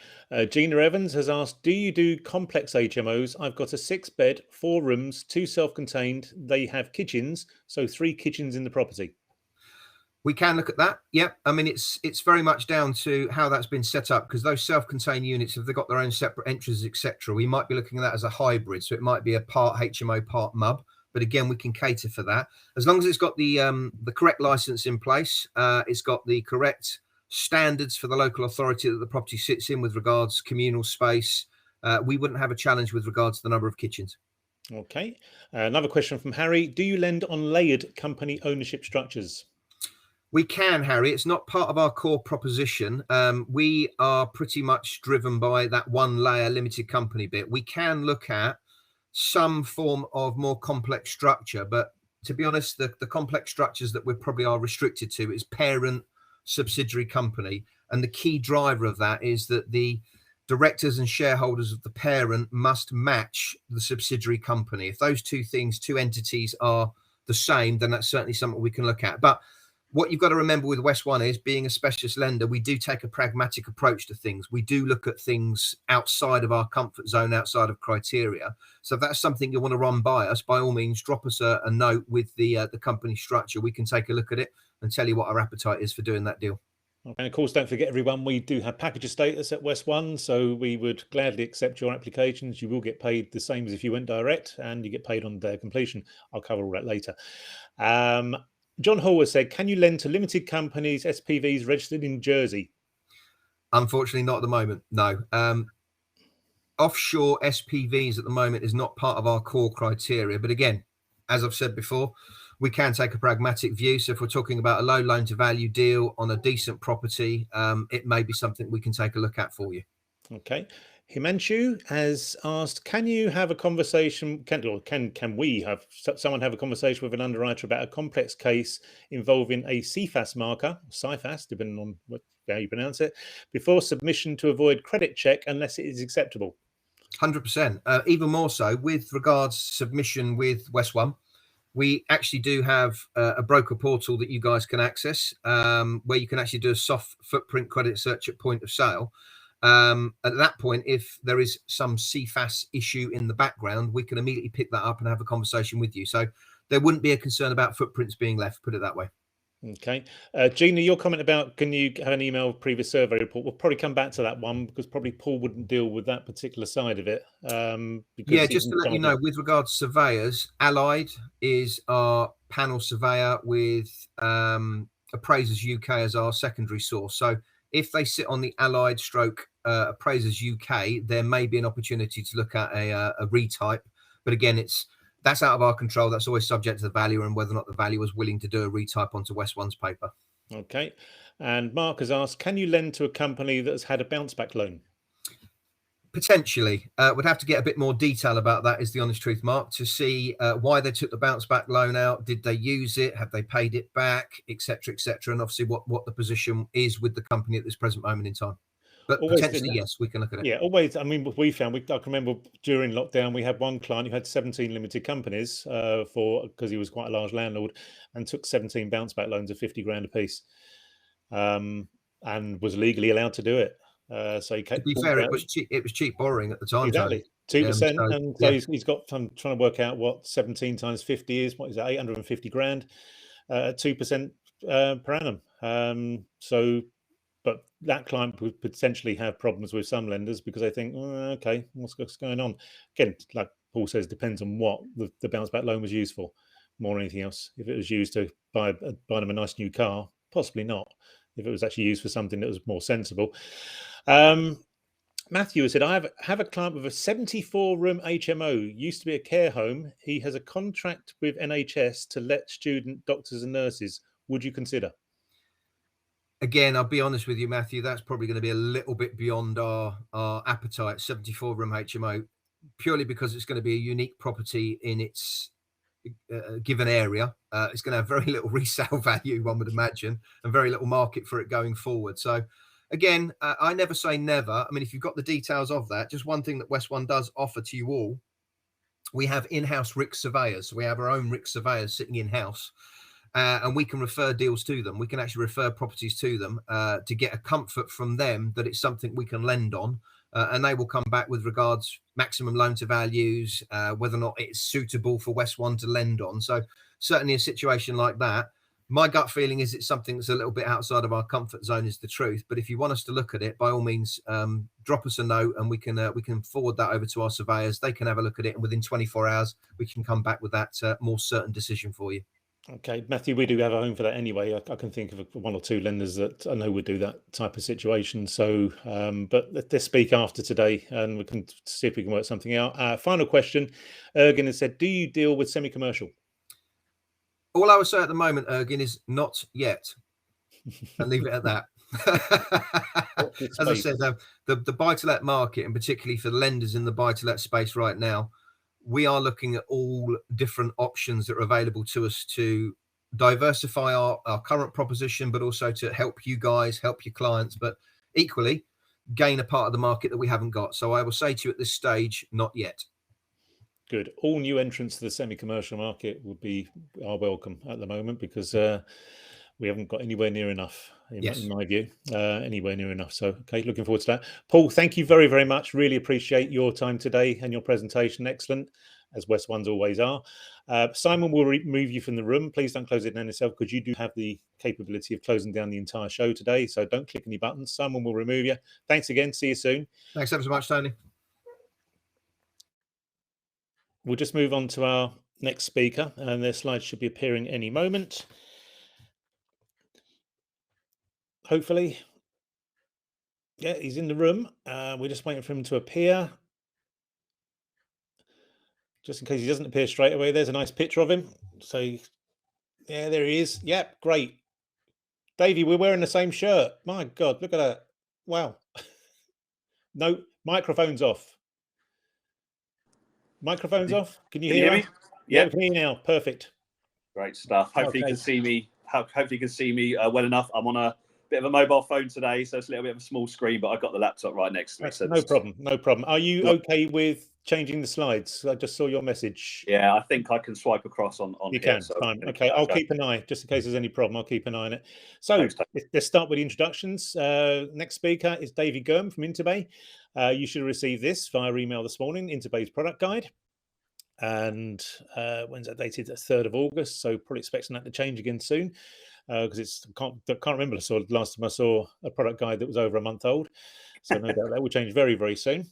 Gina Evans has asked, do you do complex HMOs? I've got a 6-bed, 4 rooms, 2 self-contained. They have kitchens, so 3 kitchens in the property. We can look at that. Yeah. I mean, it's very much down to how that's been set up, because those self-contained units, if they've got their own separate entrances, etc., we might be looking at that as a hybrid. So it might be a part HMO, part MUB. But again, we can cater for that as long as it's got the correct license in place. It's got the correct standards for the local authority that the property sits in with regards to communal space. We wouldn't have a challenge with regards to the number of kitchens. Okay. Another question from Harry. Do you lend on layered company ownership structures? We can, Harry. It's not part of our core proposition. We are pretty much driven by that one layer limited company bit. We can look at some form of more complex structure, but to be honest, the complex structures that we probably are restricted to is parent subsidiary company. And the key driver of that is that the directors and shareholders of the parent must match the subsidiary company. If those two entities are the same, then that's certainly something we can look at. But what you've got to remember with West One is, being a specialist lender, we do take a pragmatic approach to things. We do look at things outside of our comfort zone, outside of criteria. So if that's something you want to run by us, by all means, drop us a note with the company structure. We can take a look at it and tell you what our appetite is for doing that deal. And of course, don't forget, everyone, we do have packager status at West One, so we would gladly accept your applications. You will get paid the same as if you went direct, and you get paid on their completion. I'll cover all that later. John Hall has said, can you lend to limited companies, SPVs registered in Jersey? Unfortunately, not at the moment, no. Offshore SPVs at the moment is not part of our core criteria. But again, as I've said before, we can take a pragmatic view. So if we're talking about a low loan to value deal on a decent property, it may be something we can take a look at for you. Okay. Himanshu has asked, can you have a conversation, can we have someone have a conversation with an underwriter about a complex case involving a CFAS marker, CFAS, depending on how you pronounce it, before submission to avoid credit check unless it is acceptable? 100%. Even more so with regards to submission with West One. We actually do have a broker portal that you guys can access, where you can actually do a soft footprint credit search at point of sale. At that point, if there is some CFAS issue in the background, we can immediately pick that up and have a conversation with you. So there wouldn't be a concern about footprints being left, put it that way. Okay. Gina, your comment about can you have an email previous survey report, we'll probably come back to that one, because probably Paul wouldn't deal with that particular side of it. Yeah, just to let you know, with regards to surveyors, Allied is our panel surveyor with Appraisers UK as our secondary source. So if they sit on the Allied stroke Appraisers UK, there may be an opportunity to look at a retype. But again, that's out of our control. That's always subject to the valuer and whether or not the valuer is willing to do a retype onto West One's paper. Okay. And Mark has asked, can you lend to a company that has had a bounce back loan? Potentially. Would have to get a bit more detail about that, is the honest truth, Mark, to see why they took the bounce back loan out. Did they use it? Have they paid it back, etc., etc.? And obviously what the position is with the company at this present moment in time. But always potentially, yes, we can look at it. Yeah, always. I mean, what we found, I can remember during lockdown, we had one client who had 17 limited companies because he was quite a large landlord, and took 17 bounce back loans of 50 grand a piece, and was legally allowed to do it. So he to be fair, it was cheap borrowing at the time. Exactly, 2%, and so he's got. I'm trying to work out what 17 times 50 is. What is that? 850 grand at 2% per annum. But that client would potentially have problems with some lenders because they think, okay, what's going on? Again, like Paul says, depends on what the bounce back loan was used for, more than anything else. If it was used to buy them a nice new car, possibly not. If it was actually used for something that was more sensible. Matthew has said, I have a client with a 74-room HMO, used to be a care home. He has a contract with NHS to let student doctors and nurses. Would you consider? Again, I'll be honest with you, Matthew, that's probably going to be a little bit beyond our appetite. 74-room HMO, purely because it's going to be a unique property in its given area. It's going to have very little resale value, one would imagine, and very little market for it going forward. So again, I never say never. I mean, if you've got the details of that, just one thing that West One does offer to you all, we have in-house RIC surveyors. We have our own RIC surveyors sitting in-house. And we can refer deals to them. We can actually refer properties to them to get a comfort from them that it's something we can lend on. And they will come back with regards maximum loan to values, whether or not it's suitable for West One to lend on. So certainly a situation like that. My gut feeling is it's something that's a little bit outside of our comfort zone, is the truth. But if you want us to look at it, by all means, drop us a note and we can forward that over to our surveyors. They can have a look at it, and within 24 hours, we can come back with that more certain decision for you. Okay, Matthew, we do have a home for that anyway. I can think of one or two lenders that I know would do that type of situation. So, but let's speak after today, and we can see if we can work something out. Final question. Ergin has said, do you deal with semi-commercial? All I would say at the moment, Ergin, is not yet, and leave it at that. As I said, the buy-to-let market, and particularly for lenders in the buy-to-let space right now, we are looking at all different options that are available to us to diversify our current proposition, but also to help you guys, help your clients, but equally gain a part of the market that we haven't got. So I will say to you at this stage, not yet. Good. All new entrants to the semi-commercial market are welcome at the moment, because we haven't got anywhere near enough, in my view, anywhere near enough. So, okay, looking forward to that. Paul, thank you very, very much. Really appreciate your time today and your presentation. Excellent, as West Ones always are. Simon will remove you from the room. Please don't close it down yourself, because you do have the capability of closing down the entire show today. So don't click any buttons. Simon will remove you. Thanks again. See you soon. Thanks ever so much, Tony. We'll just move on to our next speaker, and their slides should be appearing any moment. Hopefully. Yeah, he's in the room. We're just waiting for him to appear. Just in case he doesn't appear straight away, there's a nice picture of him. So, yeah, there he is. Yep, great. Davey, we're wearing the same shirt. My God, look at that. Wow. No, microphone's off. Microphone's off. Can you hear me? Yeah, we can hear you now. Perfect. Great stuff. Hopefully you can see me. Hopefully you can see me well enough. I'm on a bit of a mobile phone today, so it's a little bit of a small screen, but I've got the laptop right next to me. So no problem. No problem. Are you okay with changing the slides? I just saw your message. Yeah, I think I can swipe across on you here. can. So fine. Okay, I'll keep an eye, just in case there's any problem. I'll keep an eye on it. So let's start with the introductions. Next speaker is Davey Gurm from InterBay. You should have received this via email this morning, InterBay's product guide. And when's that dated? The 3rd of August. So probably expecting that to change again soon, because I can't remember the last time I saw a product guide that was over a month old. So no doubt that will change very, very soon.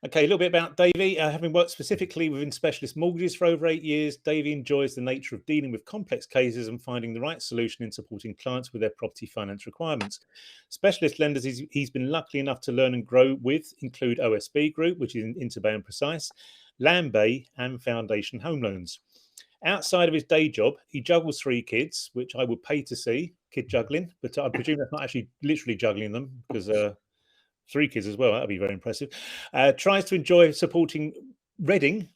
Okay, a little bit about Davey. Having worked specifically within specialist mortgages for over 8 years, Davey enjoys the nature of dealing with complex cases and finding the right solution in supporting clients with their property finance requirements. Specialist lenders he's been lucky enough to learn and grow with include OSB Group, which is InterBay and Precise, Landbay, and Foundation Home Loans. Outside of his day job, he juggles 3 kids, which I would pay to see, kid juggling, but I presume that's not actually literally juggling them, because 3 kids as well. That'd be very impressive. Tries to enjoy supporting Reading.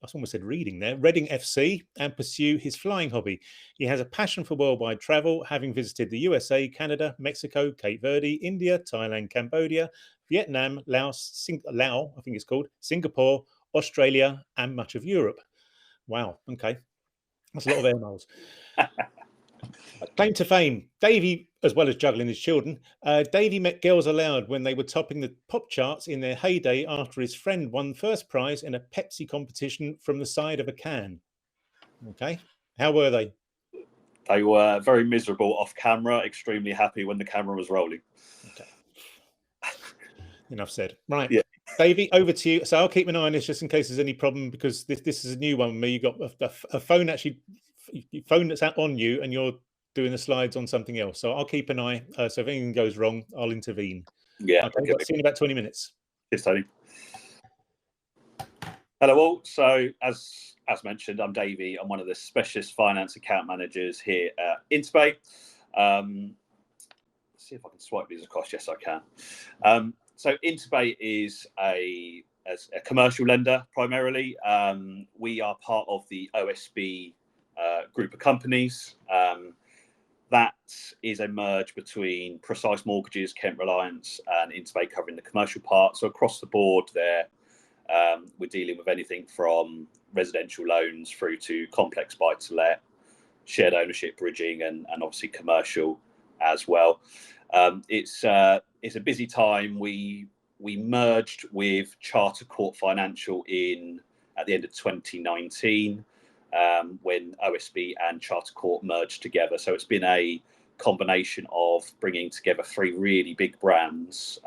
I almost said reading there. Reading FC, and pursue his flying hobby. He has a passion for worldwide travel, having visited the USA, Canada, Mexico, Cape Verde, India, Thailand, Cambodia, Vietnam, Laos, Laos, I think it's called, Singapore, Australia, and much of Europe. Wow. Okay. That's a lot of air miles. Claim to fame. Davey, as well as juggling his children, Davey met Girls Aloud when they were topping the pop charts in their heyday after his friend won first prize in a Pepsi competition from the side of a can. Okay. How were they? They were very miserable off camera, extremely happy when the camera was rolling. Okay. Enough said. Right. Yeah. Davey, over to you. So I'll keep an eye on this just in case there's any problem, because this is a new one with me. You've got a phone phone that's out on you, and you're doing the slides on something else. So I'll keep an eye. So if anything goes wrong, I'll intervene. Yeah. Okay. See you in about 20 minutes. Cheers, Tony. Hello all. So as mentioned, I'm Davey. I'm one of the specialist finance account managers here at InterBay. Let's see if I can swipe these across. Yes, I can. So InterBay is a commercial lender primarily. We are part of the OSB group of companies. That is a merge between Precise Mortgages, Kent Reliance, and InterBay covering the commercial part. So across the board there, we're dealing with anything from residential loans through to complex buy-to-let, shared ownership bridging, and obviously commercial as well. It's a busy time. We merged with Charter Court Financial at the end of 2019. when OSB and Charter Court merged together. So it's been a combination of bringing together three really big brands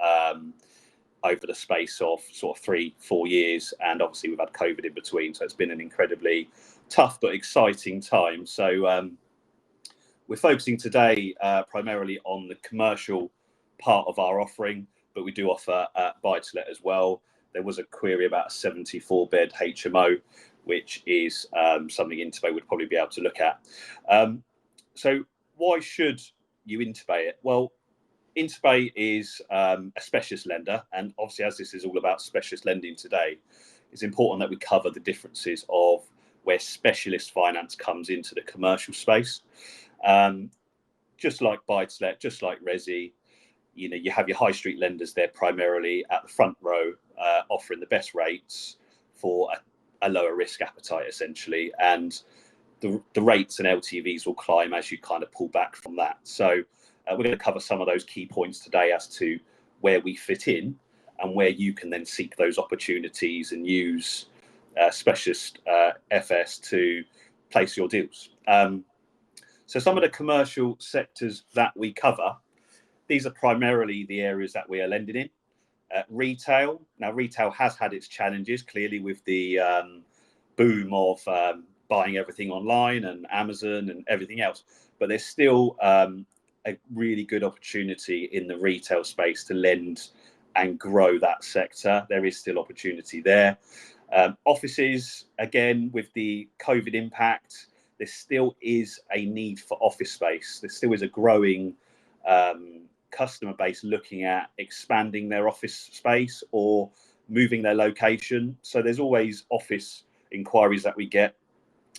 over the space of sort of 3-4 years, and obviously we've had COVID in between, so it's been an incredibly tough but exciting time. So we're focusing today primarily on the commercial part of our offering, but we do offer buy-to-let as well. There was a query about a 74-bed HMO, which is something InterBay would probably be able to look at. So why should you InterBay it? Well, InterBay is a specialist lender, and obviously as this is all about specialist lending today, it's important that we cover the differences of where specialist finance comes into the commercial space. Just like buy-to-let, just like resi, you know, you have your high street lenders there primarily at the front row, offering the best rates for a lower risk appetite essentially, and the rates and LTVs will climb as you kind of pull back from that. So we're going to cover some of those key points today as to where we fit in and where you can then seek those opportunities and use specialist FS to place your deals. So some of the commercial sectors that we cover, these are primarily the areas that we are lending in. Retail. Now, retail has had its challenges, clearly, with the boom of buying everything online and Amazon and everything else. But there's still a really good opportunity in the retail space to lend and grow that sector. There is still opportunity there. Offices, again, with the COVID impact, there still is a need for office space. There still is a growing customer base looking at expanding their office space or moving their location. So there's always office inquiries that we get,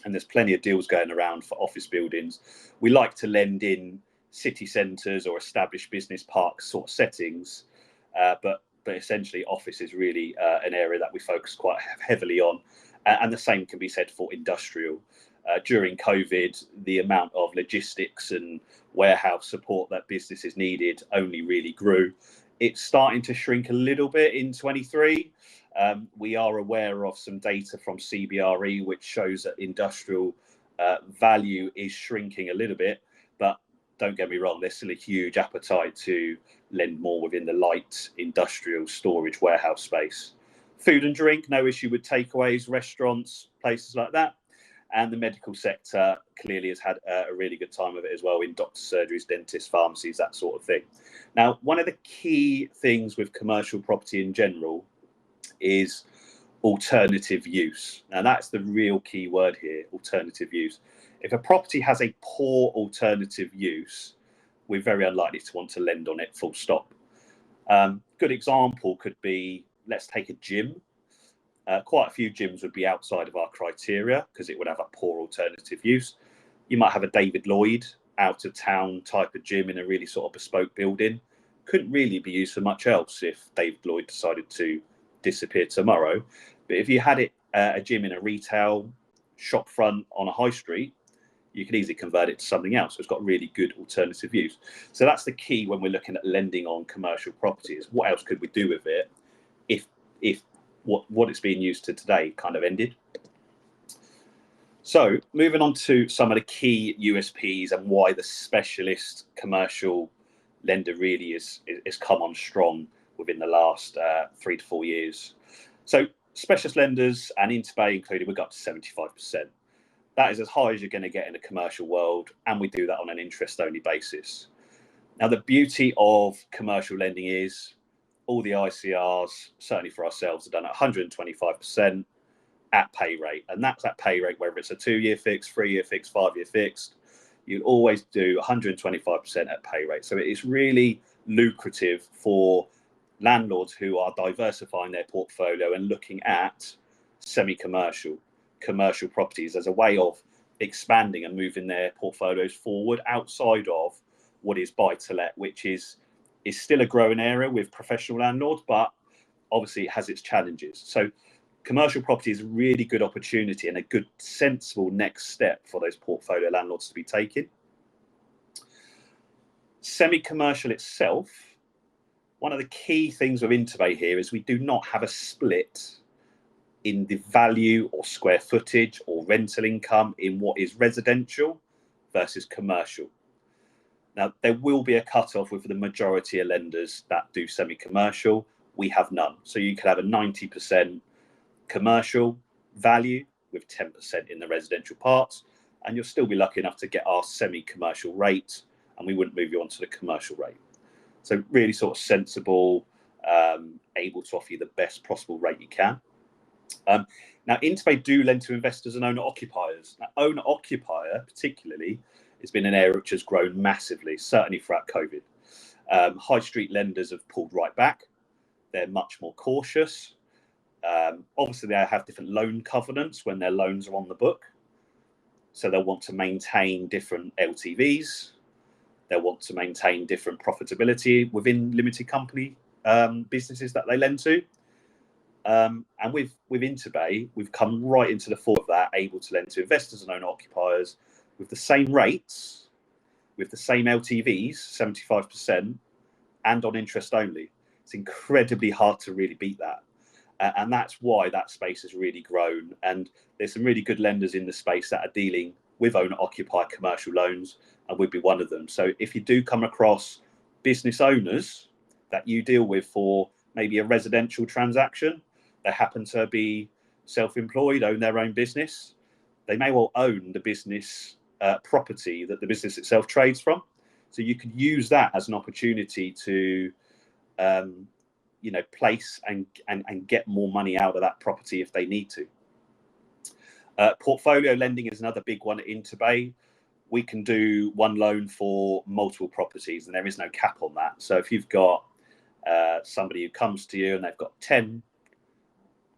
and there's plenty of deals going around for office buildings. We like to lend in city centres or established business park sort of settings, but essentially office is really an area that we focus quite heavily on, and the same can be said for industrial. During COVID, the amount of logistics and warehouse support that businesses needed only really grew. It's starting to shrink a little bit in 23. We are aware of some data from CBRE which shows that industrial value is shrinking a little bit, but don't get me wrong, there's still a huge appetite to lend more within the light industrial storage warehouse space. Food and drink, no issue with takeaways, restaurants, places like that. And the medical sector clearly has had a really good time of it as well, in doctor surgeries, dentists, pharmacies, that sort of thing. Now, one of the key things with commercial property in general is alternative use. Now, that's the real key word here, alternative use. If a property has a poor alternative use, we're very unlikely to want to lend on it, full stop. Good example could be, let's take a gym. Quite a few gyms would be outside of our criteria because it would have a poor alternative use. You might have a David Lloyd out of town type of gym in a really sort of bespoke building. Couldn't really be used for much else if David Lloyd decided to disappear tomorrow. But if you had it a gym in a retail shop front on a high street, you can easily convert it to something else. So it's got really good alternative use. So that's the key when we're looking at lending on commercial properties. What else could we do with it if what it's being used to today kind of ended? So moving on to some of the key USPs and why the specialist commercial lender really is come on strong within the last 3 to 4 years. So specialist lenders and InterBay included, we got up to 75%. That is as high as you're going to get in the commercial world, and we do that on an interest-only basis. Now, the beauty of commercial lending is all the ICRs, certainly for ourselves, are done at 125% at pay rate. And that's at pay rate, whether it's a 2-year fix, 3-year fix, 5-year fixed, you'll always do 125% at pay rate. So it is really lucrative for landlords who are diversifying their portfolio and looking at semi-commercial, commercial properties as a way of expanding and moving their portfolios forward outside of what is buy-to-let, which is still a growing area with professional landlords, but obviously it has its challenges. So commercial property is a really good opportunity and a good sensible next step for those portfolio landlords to be taking. Semi-commercial itself, one of the key things with InterBay here is we do not have a split in the value or square footage or rental income in what is residential versus commercial. Now, there will be a cut-off with the majority of lenders that do semi-commercial. We have none. So you could have a 90% commercial value with 10% in the residential parts, and you'll still be lucky enough to get our semi-commercial rate, and we wouldn't move you on to the commercial rate. So really sort of sensible, able to offer you the best possible rate you can. Now, InterBay do lend to investors and owner-occupiers. Now, owner-occupier particularly has been an area which has grown massively, certainly throughout COVID. High street lenders have pulled right back. They're much more cautious. Obviously, they have different loan covenants when their loans are on the book. So they'll want to maintain different LTVs. They'll want to maintain different profitability within limited company businesses that they lend to. And with InterBay, we've come right into the fore of that, able to lend to investors and owner-occupiers with the same rates, with the same LTVs, 75%, and on interest only. It's incredibly hard to really beat that. And that's why that space has really grown. And there's some really good lenders in the space that are dealing with owner-occupier commercial loans, and we'd be one of them. So if you do come across business owners that you deal with for maybe a residential transaction, they happen to be self-employed, own their own business, they may well own the business property that the business itself trades from. So you could use that as an opportunity to place and get more money out of that property if they need to. Portfolio lending is another big one at InterBay. We can do one loan for multiple properties, and there is no cap on that. So if you've got somebody who comes to you and they've got 10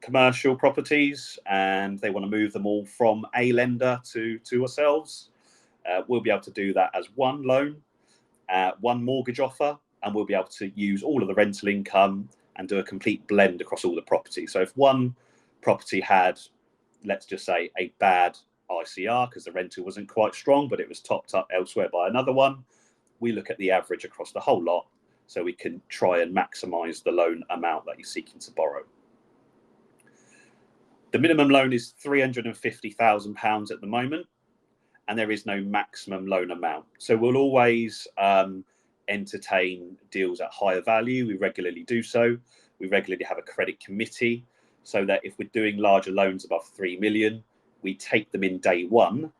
commercial properties and they want to move them all from a lender to ourselves, we'll be able to do that as one loan, one mortgage offer, and we'll be able to use all of the rental income and do a complete blend across all the properties. So if one property had, let's just say, a bad ICR because the rental wasn't quite strong, but it was topped up elsewhere by another one, we look at the average across the whole lot so we can try and maximise the loan amount that you're seeking to borrow. The minimum loan is £350,000 at the moment, and there is no maximum loan amount. So we'll always entertain deals at higher value. We regularly do so. We regularly have a credit committee so that if we're doing larger loans above 3 million, we take them in day one,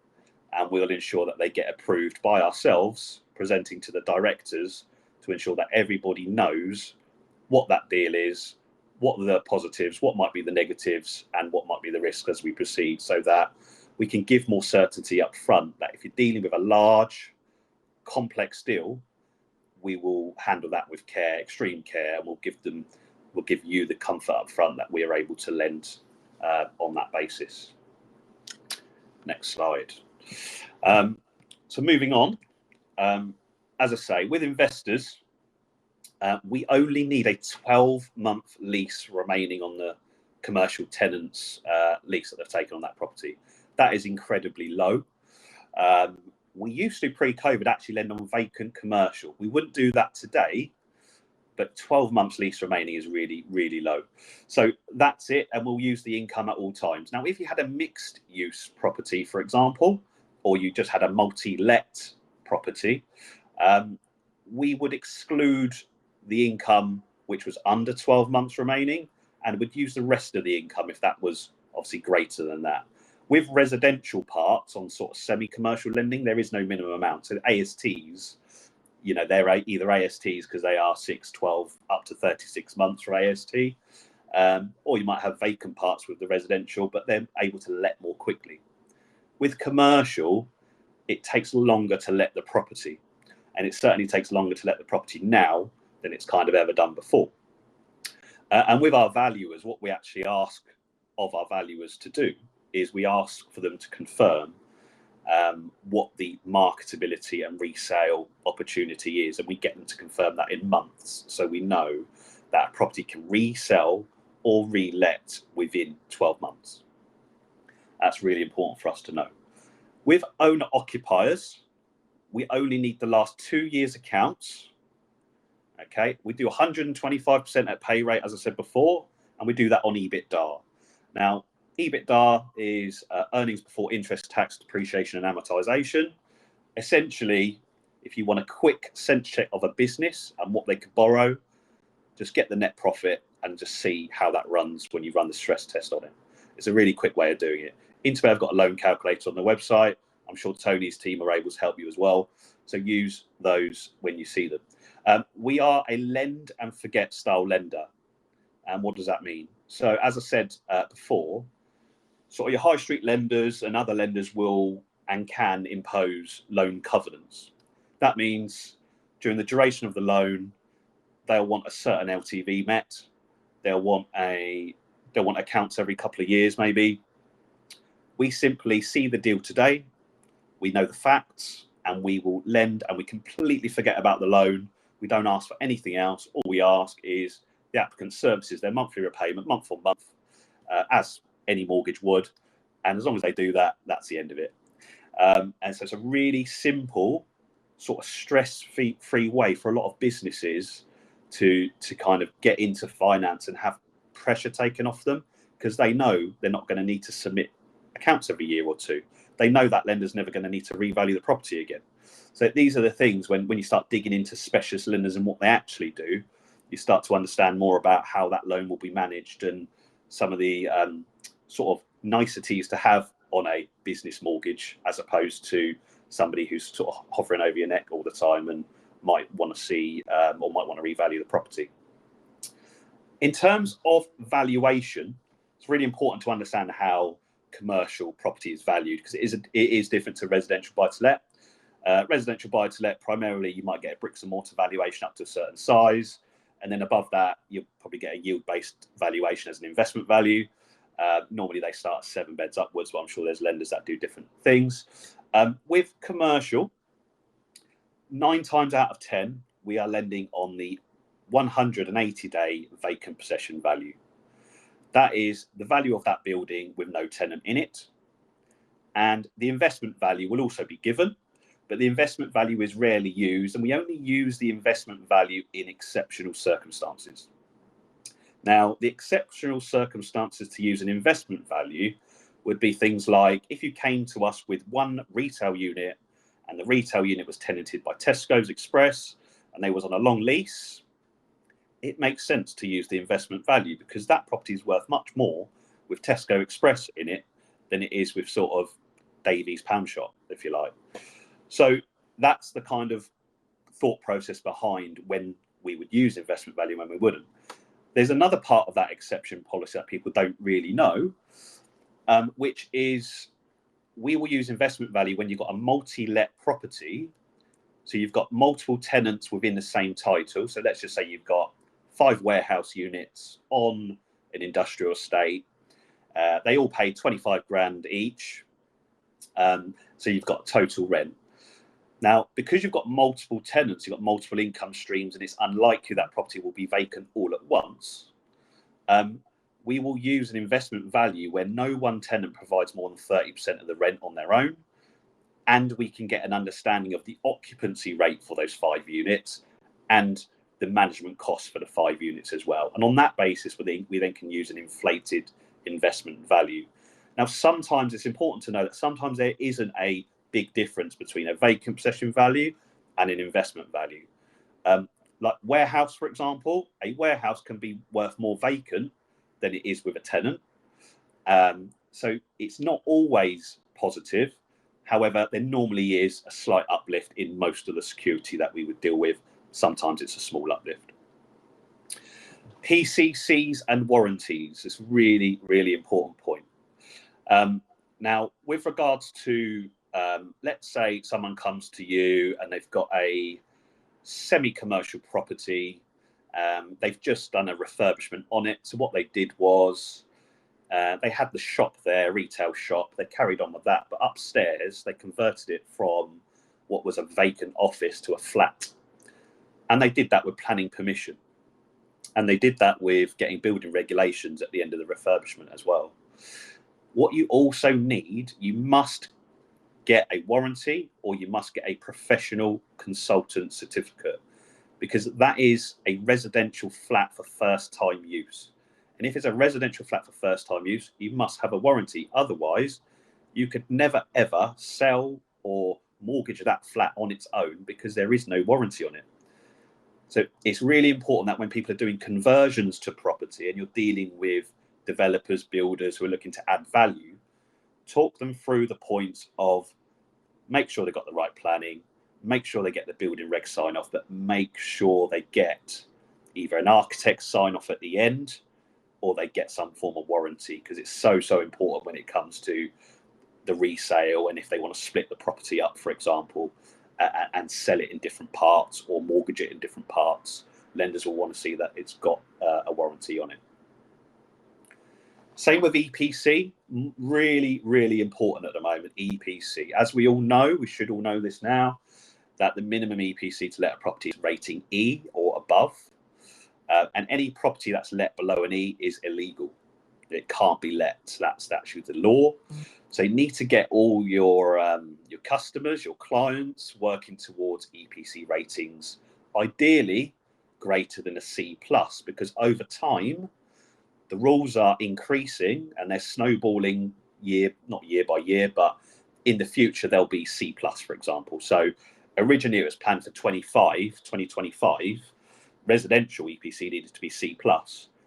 and we'll ensure that they get approved by ourselves, presenting to the directors to ensure that everybody knows what that deal is, what are the positives, what might be the negatives, and what might be the risk as we proceed, so that we can give more certainty up front that if you're dealing with a large, complex deal, we will handle that with care, extreme care, and we'll give you the comfort up front that we are able to lend on that basis. Next slide. So moving on, as I say, with investors, we only need a 12-month lease remaining on the commercial tenants' lease that they've taken on that property. That is incredibly low. We used to, pre-COVID, actually lend on vacant commercial. We wouldn't do that today, but 12 months lease remaining is really, really low. So that's it, and we'll use the income at all times. Now, if you had a mixed-use property, for example, or you just had a multi-let property, we would exclude the income which was under 12 months remaining, and would use the rest of the income if that was obviously greater than that. With residential parts on sort of semi-commercial lending, there is no minimum amount. So ASTs, they're either ASTs because they are 6, 12, up to 36 months for AST, or you might have vacant parts with the residential, but they're able to let more quickly. With commercial, it takes longer to let the property, and it certainly takes longer to let the property now than it's kind of ever done before. And with our valuers, what we actually ask of our valuers to do is we ask for them to confirm what the marketability and resale opportunity is, and we get them to confirm that in months, so we know that a property can resell or relet within 12 months. That's really important for us to know. With owner occupiers, we only need the last 2 years' accounts. Okay, we do 125% at pay rate, as I said before, and we do that on EBITDA. Now, EBITDA is earnings before interest, tax, depreciation, and amortization. Essentially, if you want a quick sense check of a business and what they could borrow, just get the net profit and just see how that runs when you run the stress test on it. It's a really quick way of doing it. InterBay have got a loan calculator on their website. I'm sure Tony's team are able to help you as well. So use those when you see them. We are a lend and forget style lender. And what does that mean? So as I said before, sort of your high street lenders and other lenders will and can impose loan covenants. That means during the duration of the loan, they'll want a certain LTV met. They'll want accounts every couple of years, maybe. We simply see the deal today. We know the facts, and we will lend, and we completely forget about the loan. We don't ask for anything else. All we ask is the applicant's services, their monthly repayment, month on month, as any mortgage would. And as long as they do that, that's the end of it. And so it's a really simple, sort of stress-free way for a lot of businesses to kind of get into finance and have pressure taken off them, because they know they're not going to need to submit accounts every year or two. They know that lender's never going to need to revalue the property again. So these are the things when you start digging into specialist lenders and what they actually do, you start to understand more about how that loan will be managed and some of the sort of niceties to have on a business mortgage, as opposed to somebody who's sort of hovering over your neck all the time and might want to see or might want to revalue the property. In terms of valuation, it's really important to understand how commercial property is valued, because it is different to residential buy-to-let. Residential buy-to-let, primarily you might get a bricks and mortar valuation up to a certain size, and then above that you'll probably get a yield-based valuation as an investment value. Normally they start at 7 beds upwards, but I'm sure there's lenders that do different things. With commercial, 9 times out of 10 we are lending on the 180-day vacant possession value. That is the value of that building with no tenant in it. And the investment value will also be given, but the investment value is rarely used, and we only use the investment value in exceptional circumstances. Now, the exceptional circumstances to use an investment value would be things like if you came to us with one retail unit and the retail unit was tenanted by Tesco's Express and they was on a long lease, it makes sense to use the investment value, because that property is worth much more with Tesco Express in it than it is with sort of Davey's Pound Shop, if you like. So that's the kind of thought process behind when we would use investment value, when we wouldn't. There's another part of that exception policy that people don't really know, which is we will use investment value when you've got a multi-let property. So you've got multiple tenants within the same title. So let's just say you've got 5 warehouse units on an industrial estate. They all pay 25 grand each. So you've got total rent. Now, because you've got multiple tenants, you've got multiple income streams, and it's unlikely that property will be vacant all at once, we will use an investment value where no one tenant provides more than 30% of the rent on their own, and we can get an understanding of the occupancy rate for those 5 units and the management costs for the 5 units as well. And on that basis, we then can use an inflated investment value. Now, sometimes it's important to know that sometimes there isn't a big difference between a vacant possession value and an investment value. Like warehouse, for example, a warehouse can be worth more vacant than it is with a tenant. So it's not always positive. However, there normally is a slight uplift in most of the security that we would deal with. Sometimes it's a small uplift. PCCs and warranties is really, really important point. Now, with regards to, let's say someone comes to you and they've got a semi-commercial property. They've just done a refurbishment on it. So what they did was they had the shop there, retail shop. They carried on with that. But upstairs, they converted it from what was a vacant office to a flat. And they did that with planning permission. And they did that with getting building regulations at the end of the refurbishment as well. What you also need, you must get a warranty, or you must get a professional consultant certificate, because that is a residential flat for first time use. And if it's a residential flat for first time use, you must have a warranty. Otherwise, you could never, ever sell or mortgage that flat on its own because there is no warranty on it. So it's really important that when people are doing conversions to property and you're dealing with developers, builders who are looking to add value, talk them through the points of make sure they've got the right planning, make sure they get the building reg sign off, but make sure they get either an architect sign off at the end or they get some form of warranty, because it's so important when it comes to the resale and if they want to split the property up, for example, and sell it in different parts or mortgage it in different parts. Lenders will want to see that it's got a warranty on it. Same with EPC, really important at the moment, EPC. As we all know, we should all know this now, that the minimum EPC to let a property is rating E or above. And any property that's let below an E is illegal. It can't be let. That's actually the law. So you need to get all your customers, your clients working towards EPC ratings, ideally greater than a C+, because over time, the rules are increasing and they're snowballing not year by year, but in the future, there'll be C+, for example. So originally it was planned for 2025, residential EPC needed to be C+.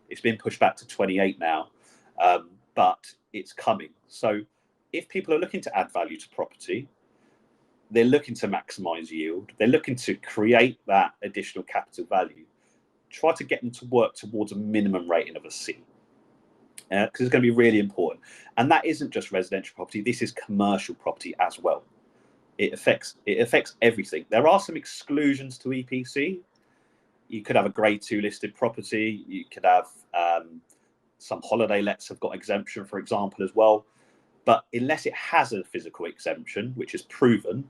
It's been pushed back to 28 now, but it's coming. So if people are looking to add value to property, they're looking to maximize yield, they're looking to create that additional capital value, try to get them to work towards a minimum rating of a C, because it's going to be really important. And that isn't just residential property, this is commercial property as well. It affects everything. There are some exclusions to EPC. You could have a grade 2 listed property, you could have some holiday lets have got exemption, for example, as well. But unless it has a physical exemption, which is proven,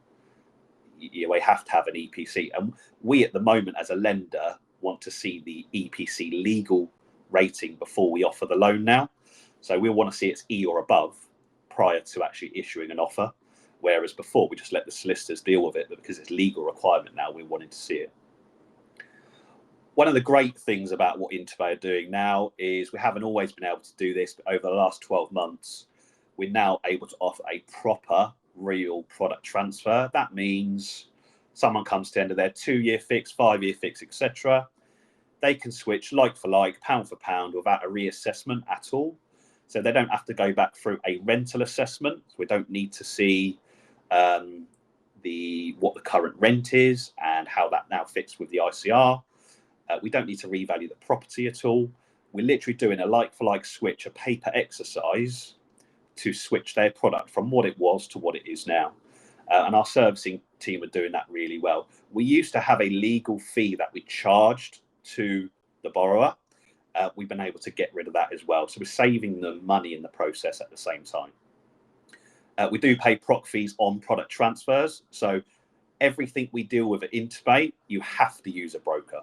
you have to have an EPC. And we at the moment as a lender want to see the EPC legal rating before we offer the loan now. So we want to see it's E or above prior to actually issuing an offer. Whereas before we just let the solicitors deal with it, but because it's legal requirement now, we're wanting to see it. One of the great things about what InterBay are doing now is we haven't always been able to do this, but over the last 12 months, we're now able to offer a proper, real product transfer. That means someone comes to the end of their 2-year fix, 5-year fix, etc. They can switch like for like, pound for pound, without a reassessment at all. So they don't have to go back through a rental assessment. We don't need to see what the current rent is and how that now fits with the ICR. We don't need to revalue the property at all. We're literally doing a like-for-like switch, a paper exercise to switch their product from what it was to what it is now. And our servicing team are doing that really well. We used to have a legal fee that we charged to the borrower. We've been able to get rid of that as well. So we're saving them money in the process at the same time. We do pay proc fees on product transfers. So everything we deal with at InterBay, you have to use a broker.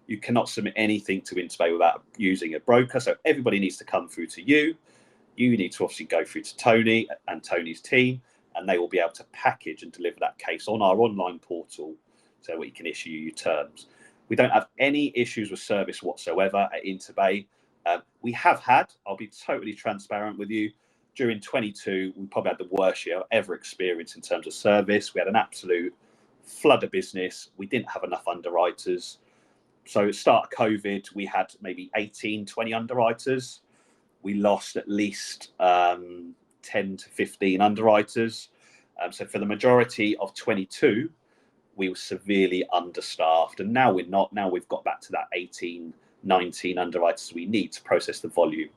You cannot submit anything to InterBay without using a broker. So everybody needs to come through to you. You need to obviously go through to Tony and Tony's team, and they will be able to package and deliver that case on our online portal so we can issue you terms. We don't have any issues with service whatsoever at InterBay. We have had, I'll be totally transparent with you, during 22, we probably had the worst year I've ever experienced in terms of service. We had an absolute flood of business. We didn't have enough underwriters. So at the start of COVID, we had maybe 18, 20 underwriters. We lost at least 10 to 15 underwriters. So for the majority of 22, we were severely understaffed. And now we're not. Now we've got back to that 18, 19 underwriters we need to process the volume.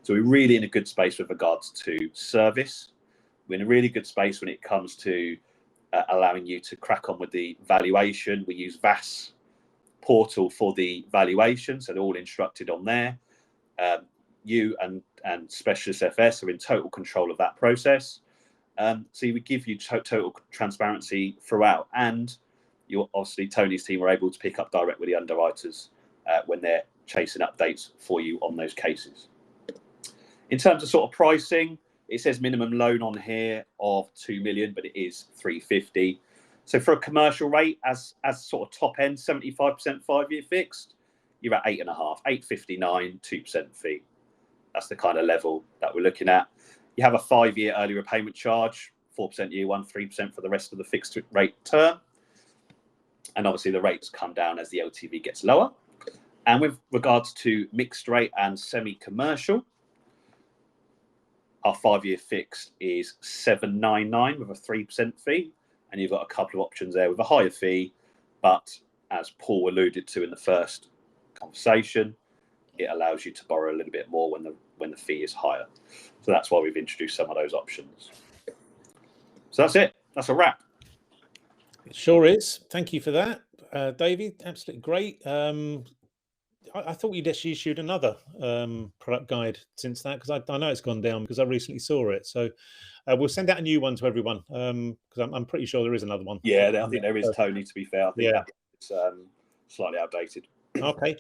So we're really in a good space with regards to service. We're in a really good space when it comes to allowing you to crack on with the valuation. We use VAS portal for the valuation, so they're all instructed on there. You and Specialist FS are in total control of that process. So we give you total transparency throughout, and obviously Tony's team are able to pick up direct with the underwriters when they're chasing updates for you on those cases. In terms of sort of pricing, it says minimum loan on here of 2 million, but it is 350. So for a commercial rate, as sort of top end, 75% 5-year fixed, you're at 8.5, 8.59, 2% fee. That's the kind of level that we're looking at. You have a 5-year early repayment charge, 4% year one, 3% for the rest of the fixed rate term. And obviously the rates come down as the LTV gets lower. And with regards to mixed rate and semi-commercial, our 5-year fixed is 7.99 with a 3% fee. And you've got a couple of options there with a higher fee. But as Paul alluded to in the first conversation, it allows you to borrow a little bit more when the fee is higher. So that's why we've introduced some of those options. So that's it. That's a wrap. It sure is. Thank you for that, Davey. Absolutely great. I thought you'd actually issued another product guide since that, because I know it's gone down because I recently saw it. So we'll send out a new one to everyone, because I'm pretty sure there is another one. Yeah, I think there is, Tony, to be fair. I think it's slightly outdated. Okay.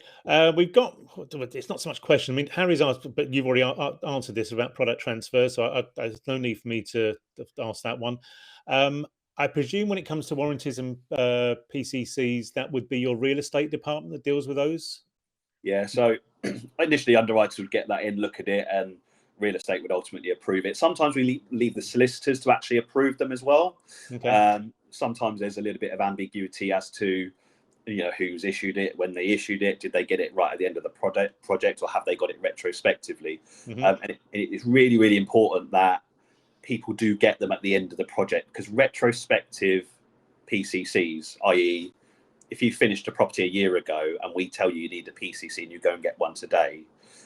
We've got, it's not so much question. I mean, Harry's asked, but you've already answered this about product transfer, so there's no need for me to ask that one. I presume when it comes to warranties and PCCs, that would be your real estate department that deals with those? Yeah, so initially underwriters would get that in, look at it, and real estate would ultimately approve it. Sometimes we leave the solicitors to actually approve them as well. Okay. Sometimes there's a little bit of ambiguity as to who's issued it, when they issued it, did they get it right at the end of the project, or have they got it retrospectively? And it is really, really important that people do get them at the end of the project, because retrospective PCCs, i.e. if you finished a property a year ago and we tell you need a PCC and you go and get one today,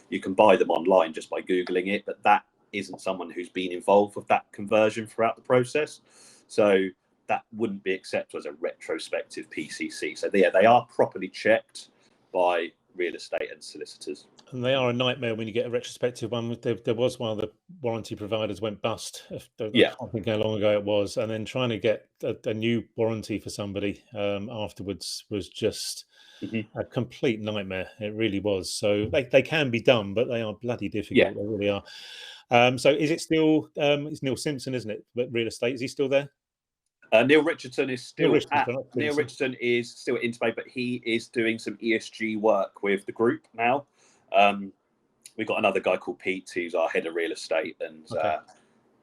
you can buy them online just by Googling it, but that isn't someone who's been involved with that conversion throughout the process. So that wouldn't be accepted as a retrospective PCC. So they are properly checked by real estate and solicitors. And they are a nightmare when you get a retrospective one. There was one of the warranty providers went bust. I can't think how long ago it was. And then trying to get a new warranty for somebody afterwards was just a complete nightmare. It really was. So they can be done, but they are bloody difficult. Yeah. They really are. So is it still, it's Neil Simpson, isn't it? But real estate, is he still there? Neil Richardson is still Neil Richardson is still at InterBay, but he is doing some ESG work with the group now. We've got another guy called Pete, who's our head of real estate, and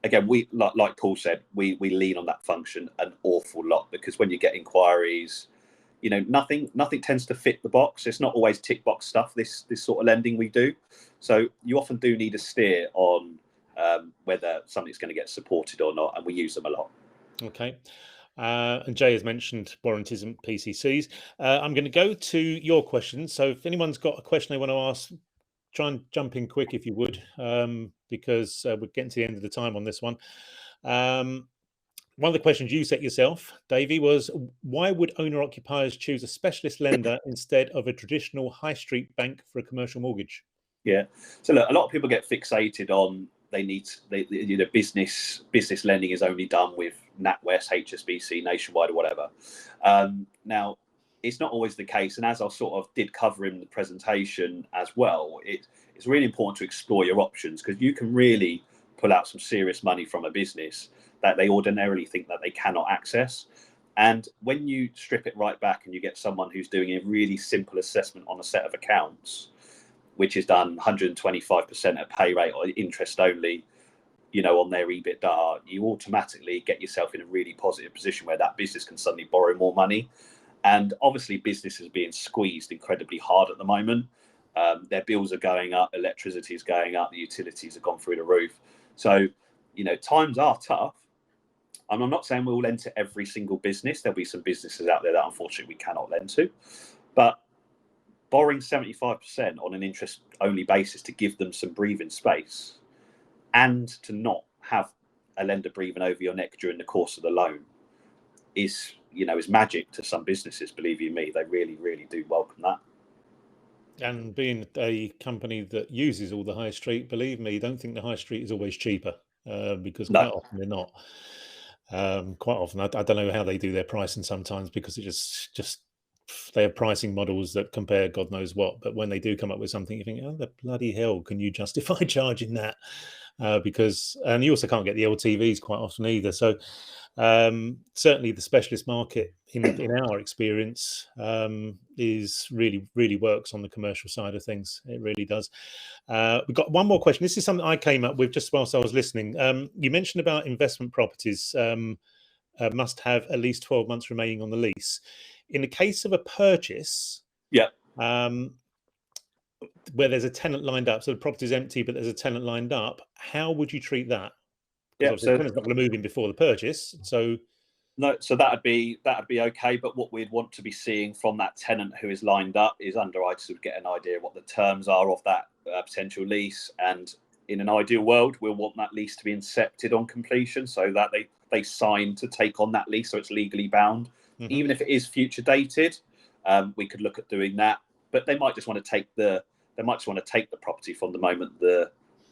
again, we like Paul said, we lean on that function an awful lot, because when you get inquiries, nothing tends to fit the box. It's not always tick box stuff, this sort of lending we do. So you often do need a steer on whether something's going to get supported or not, and we use them a lot. Okay. And Jay has mentioned warranties and PCCs. I'm going to go to your questions. So if anyone's got a question they want to ask, try and jump in quick if you would, because we're getting to the end of the time on this one. One of the questions you set yourself, Davey, was why would owner-occupiers choose a specialist lender instead of a traditional high street bank for a commercial mortgage? Yeah. So look, a lot of people get fixated on business lending is only done with NatWest, HSBC, Nationwide, or whatever. Now, it's not always the case, and as I sort of did cover in the presentation as well, it's really important to explore your options, because you can really pull out some serious money from a business that they ordinarily think that they cannot access. And when you strip it right back and you get someone who's doing a really simple assessment on a set of accounts, which is done 125% at pay rate or interest only, on their EBITDA, you automatically get yourself in a really positive position where that business can suddenly borrow more money. And obviously business is being squeezed incredibly hard at the moment. Their bills are going up, electricity is going up, the utilities have gone through the roof. So, times are tough. And I'm not saying we'll lend to every single business. There'll be some businesses out there that unfortunately we cannot lend to. But borrowing 75% on an interest-only basis to give them some breathing space, and to not have a lender breathing over your neck during the course of the loan is magic to some businesses. Believe you me, they really, really do welcome that. And being a company that uses all the high street, believe me, don't think the high street is always cheaper, because quite often they're not. Quite often, I don't know how they do their pricing sometimes, because it just they have pricing models that compare God knows what. But when they do come up with something, you think, oh, the bloody hell, can you justify charging that? because, and you also can't get the LTVs quite often either. So certainly the specialist market in our experience is really works on the commercial side of things. It really does. We've got one more question. This is something I came up with just whilst I was listening. You mentioned about investment properties must have at least 12 months remaining on the lease. In the case of a purchase, Yeah. Where there's a tenant lined up, so the property's empty, but there's a tenant lined up, how would you treat that? Because obviously the tenant's not going to move in before the purchase, so no, so that'd be okay. But what we'd want to be seeing from that tenant who is lined up is underwriters would get an idea of what the terms are of that potential lease, and in an ideal world, we'll want that lease to be incepted on completion, so that they sign to take on that lease, so it's legally bound. Mm-hmm. Even if it is future dated, we could look at doing that. But they might just want to take the property from the moment the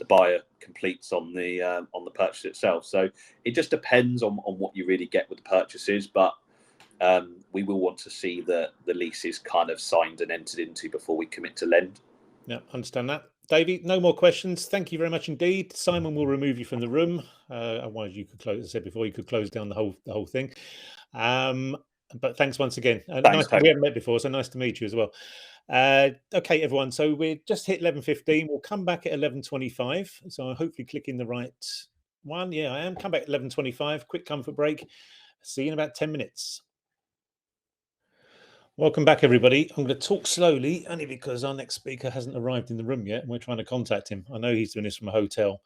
buyer completes on the purchase itself. So it just depends on what you really get with the purchases, but we will want to see the leases kind of signed and entered into before we commit to lend. Yeah, understand that. Davey, no more questions. Thank you very much indeed. Simon will remove you from the room. Otherwise, you could close. As I said before, you could close down the whole thing. But thanks once again. Thanks, we haven't met before, so nice to meet you as well. Okay, everyone. So we're just hit 11:15. We'll come back at 11:25. So I'll hopefully click in the right one. Yeah, I am. Come back at 11:25. Quick comfort break. See you in about 10 minutes. Welcome back, everybody. I'm going to talk slowly, only because our next speaker hasn't arrived in the room yet, and we're trying to contact him. I know he's doing this from a hotel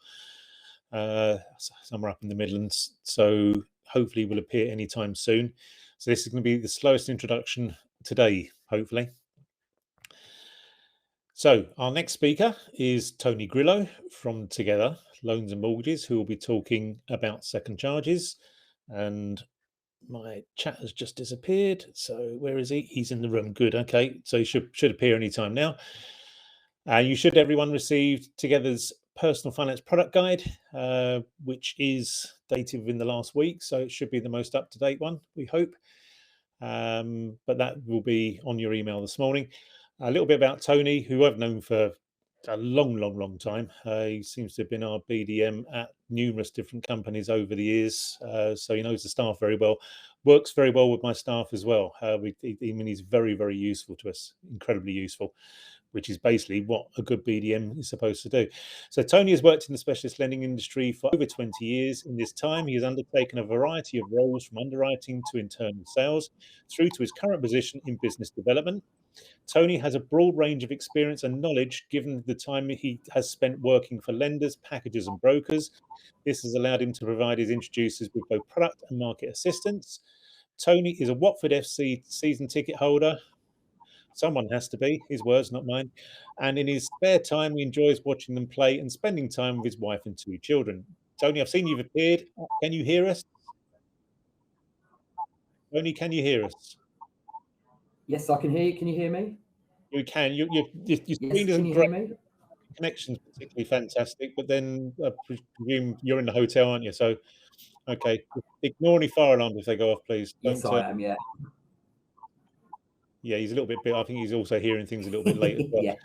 somewhere up in the Midlands, so hopefully he will appear anytime soon. So this is going to be the slowest introduction today, hopefully. So our next speaker is Tony Grillo from Together Loans and Mortgages, who will be talking about second charges. And my chat has just disappeared. So where is he? He's in the room. Good. Okay. So he should appear anytime now. You should, everyone, receive Together's personal finance product guide, which is dated within the last week. So it should be the most up-to-date one, we hope. But that will be on your email this morning. A little bit about Tony, who I've known for a long time. He seems to have been our BDM at numerous different companies over the years. So he knows the staff very well, works very well with my staff as well. He's very useful to us, incredibly useful, which is basically what a good BDM is supposed to do. So Tony has worked in the specialist lending industry for over 20 years. In this time, he has undertaken a variety of roles from underwriting to internal sales through to his current position in business development. Tony has a broad range of experience and knowledge given the time he has spent working for lenders, packagers and brokers. This has allowed him to provide his introducers with both product and market assistance. Tony is a Watford FC season ticket holder. Someone has to be, his words, not mine. And in his spare time, he enjoys watching them play and spending time with his wife and 2 children. Tony, I've seen you've appeared. Can you hear us? Tony, can you hear us? Yes, I can hear you. Can you hear me? You can. Your screen isn't great. Connection's particularly fantastic, but then I presume you're in the hotel, aren't you? So, okay. Ignore any fire alarms if they go off, please. Yes, I am, yeah. Yeah, he's a little bit. I think he's also hearing things a little bit late as well. Yeah.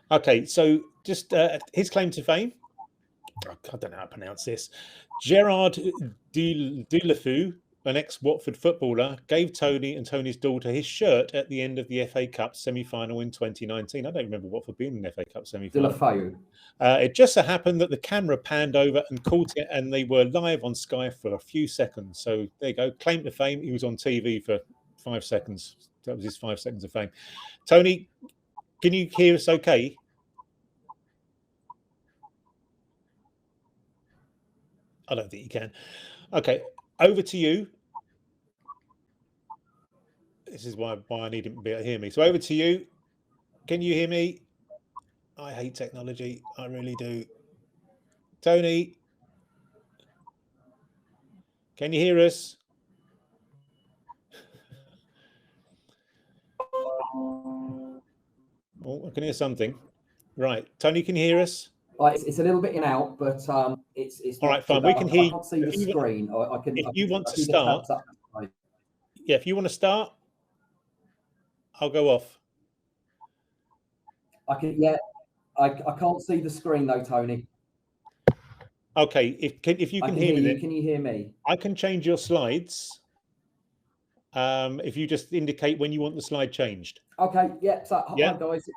Okay, so just his claim to fame. I don't know how to pronounce this. Gerard Deulofeu, an ex-Watford footballer, gave Tony and Tony's daughter his shirt at the end of the FA Cup semi-final in 2019. I don't remember Watford being in the FA Cup semi-final. Deulofeu. It just so happened that the camera panned over and caught it, and they were live on Sky for a few seconds. So there you go. Claim to fame. He was on TV for 5 seconds. That was his 5 seconds of fame. Tony, can you hear us okay? I don't think you can. Okay, over to you. This is why I need him to be able to hear me. So over to you. Can you hear me? I hate technology. I really do. Tony, can you hear us? Oh, I can hear something. Right, Tony, can you hear us? It's a little bit in out, but it's all right. Fine, we can hear. I can't see the screen. If you want to start, yeah. If you want to start, I'll go off. I can. Yeah, I can't see the screen though, Tony. Okay, if you can hear me, then can you hear me? I can change your slides. If you just indicate when you want the slide changed. Okay, yeah. So Yeah. hi guys,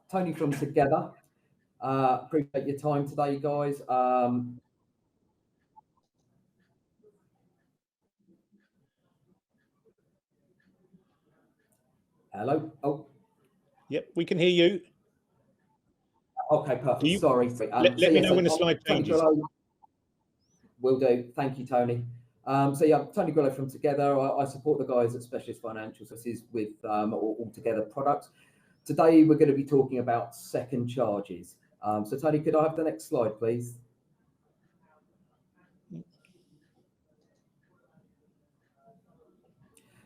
Tony from Together. Appreciate your time today, guys. Hello. Oh, Yep, we can hear you. okay, perfect. Sorry. Let me know when the slide Tony changes. Grillo. Will do. Thank you, Tony. So yeah, I'm Tony Grillo from Together. I support the guys at Specialist Financial Services with all Together products. Today we're going to be talking about second charges. So Tony, could I have the next slide, please?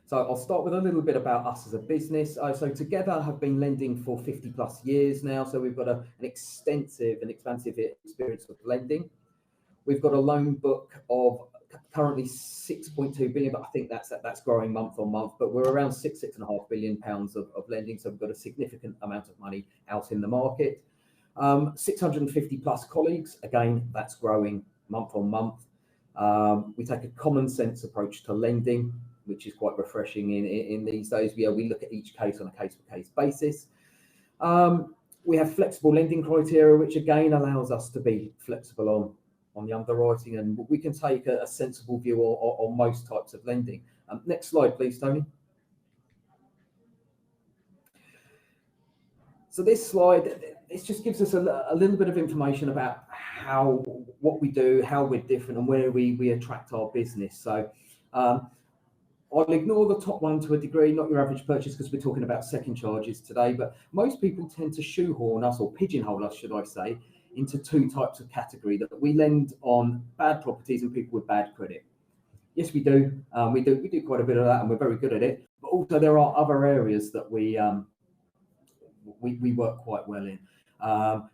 So I'll start with a little bit about us as a business. So Together have been lending for 50 plus years now. So we've got an extensive and expansive experience of lending. We've got a loan book of currently 6.2 billion, but I think that's growing month on month. But we're around £6.5 billion of lending, so we've got a significant amount of money out in the market. 650 plus colleagues, again, that's growing month on month. We take a common sense approach to lending, which is quite refreshing in these days. We look at each case on a case-by-case basis. We have flexible lending criteria, which again allows us to be flexible on the underwriting, and we can take a sensible view on most types of lending. Next slide, please, Tony. So this slide, this just gives us a little bit of information about what we do, how we're different, and where we attract our business. So I'll ignore the top one to a degree, not your average purchase, because we're talking about second charges today, but most people tend to shoehorn us, or pigeonhole us, should I say, into two types of category, that we lend on bad properties and people with bad credit. Yes, we do. We do quite a bit of that, and we're very good at it. But also there are other areas that we work quite well in.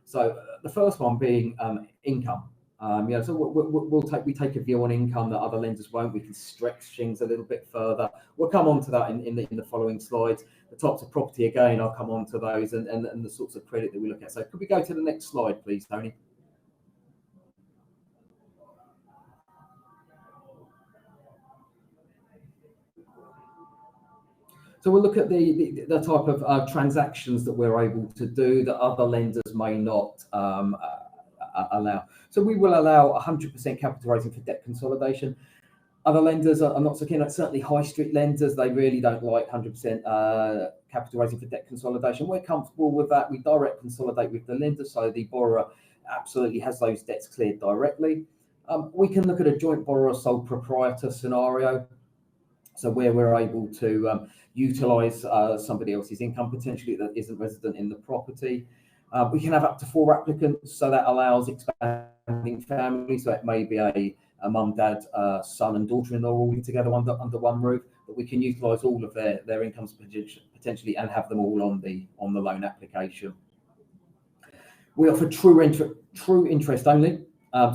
So the first one being income. So we take a view on income that other lenders won't. We can stretch things a little bit further. We'll come on to that in the following slides. The types of property, again, I'll come on to those, and the sorts of credit that we look at. So could we go to the next slide, please, Tony? So we'll look at the type of transactions that we're able to do that other lenders may not allow. So we will allow 100% capital raising for debt consolidation. Other lenders are not so keen. Certainly high street lenders, they really don't like 100% capital raising for debt consolidation. We're comfortable with that. We direct consolidate with the lender, so the borrower absolutely has those debts cleared directly. We can look at a joint borrower sole proprietor scenario, so where we're able to utilise somebody else's income potentially that isn't resident in the property. We can have up to 4 applicants, so that allows expanding families. So it may be a mum, dad, son and daughter-in-law all together under one roof, but we can utilise all of their incomes potentially and have them all on the loan application. We offer true interest only.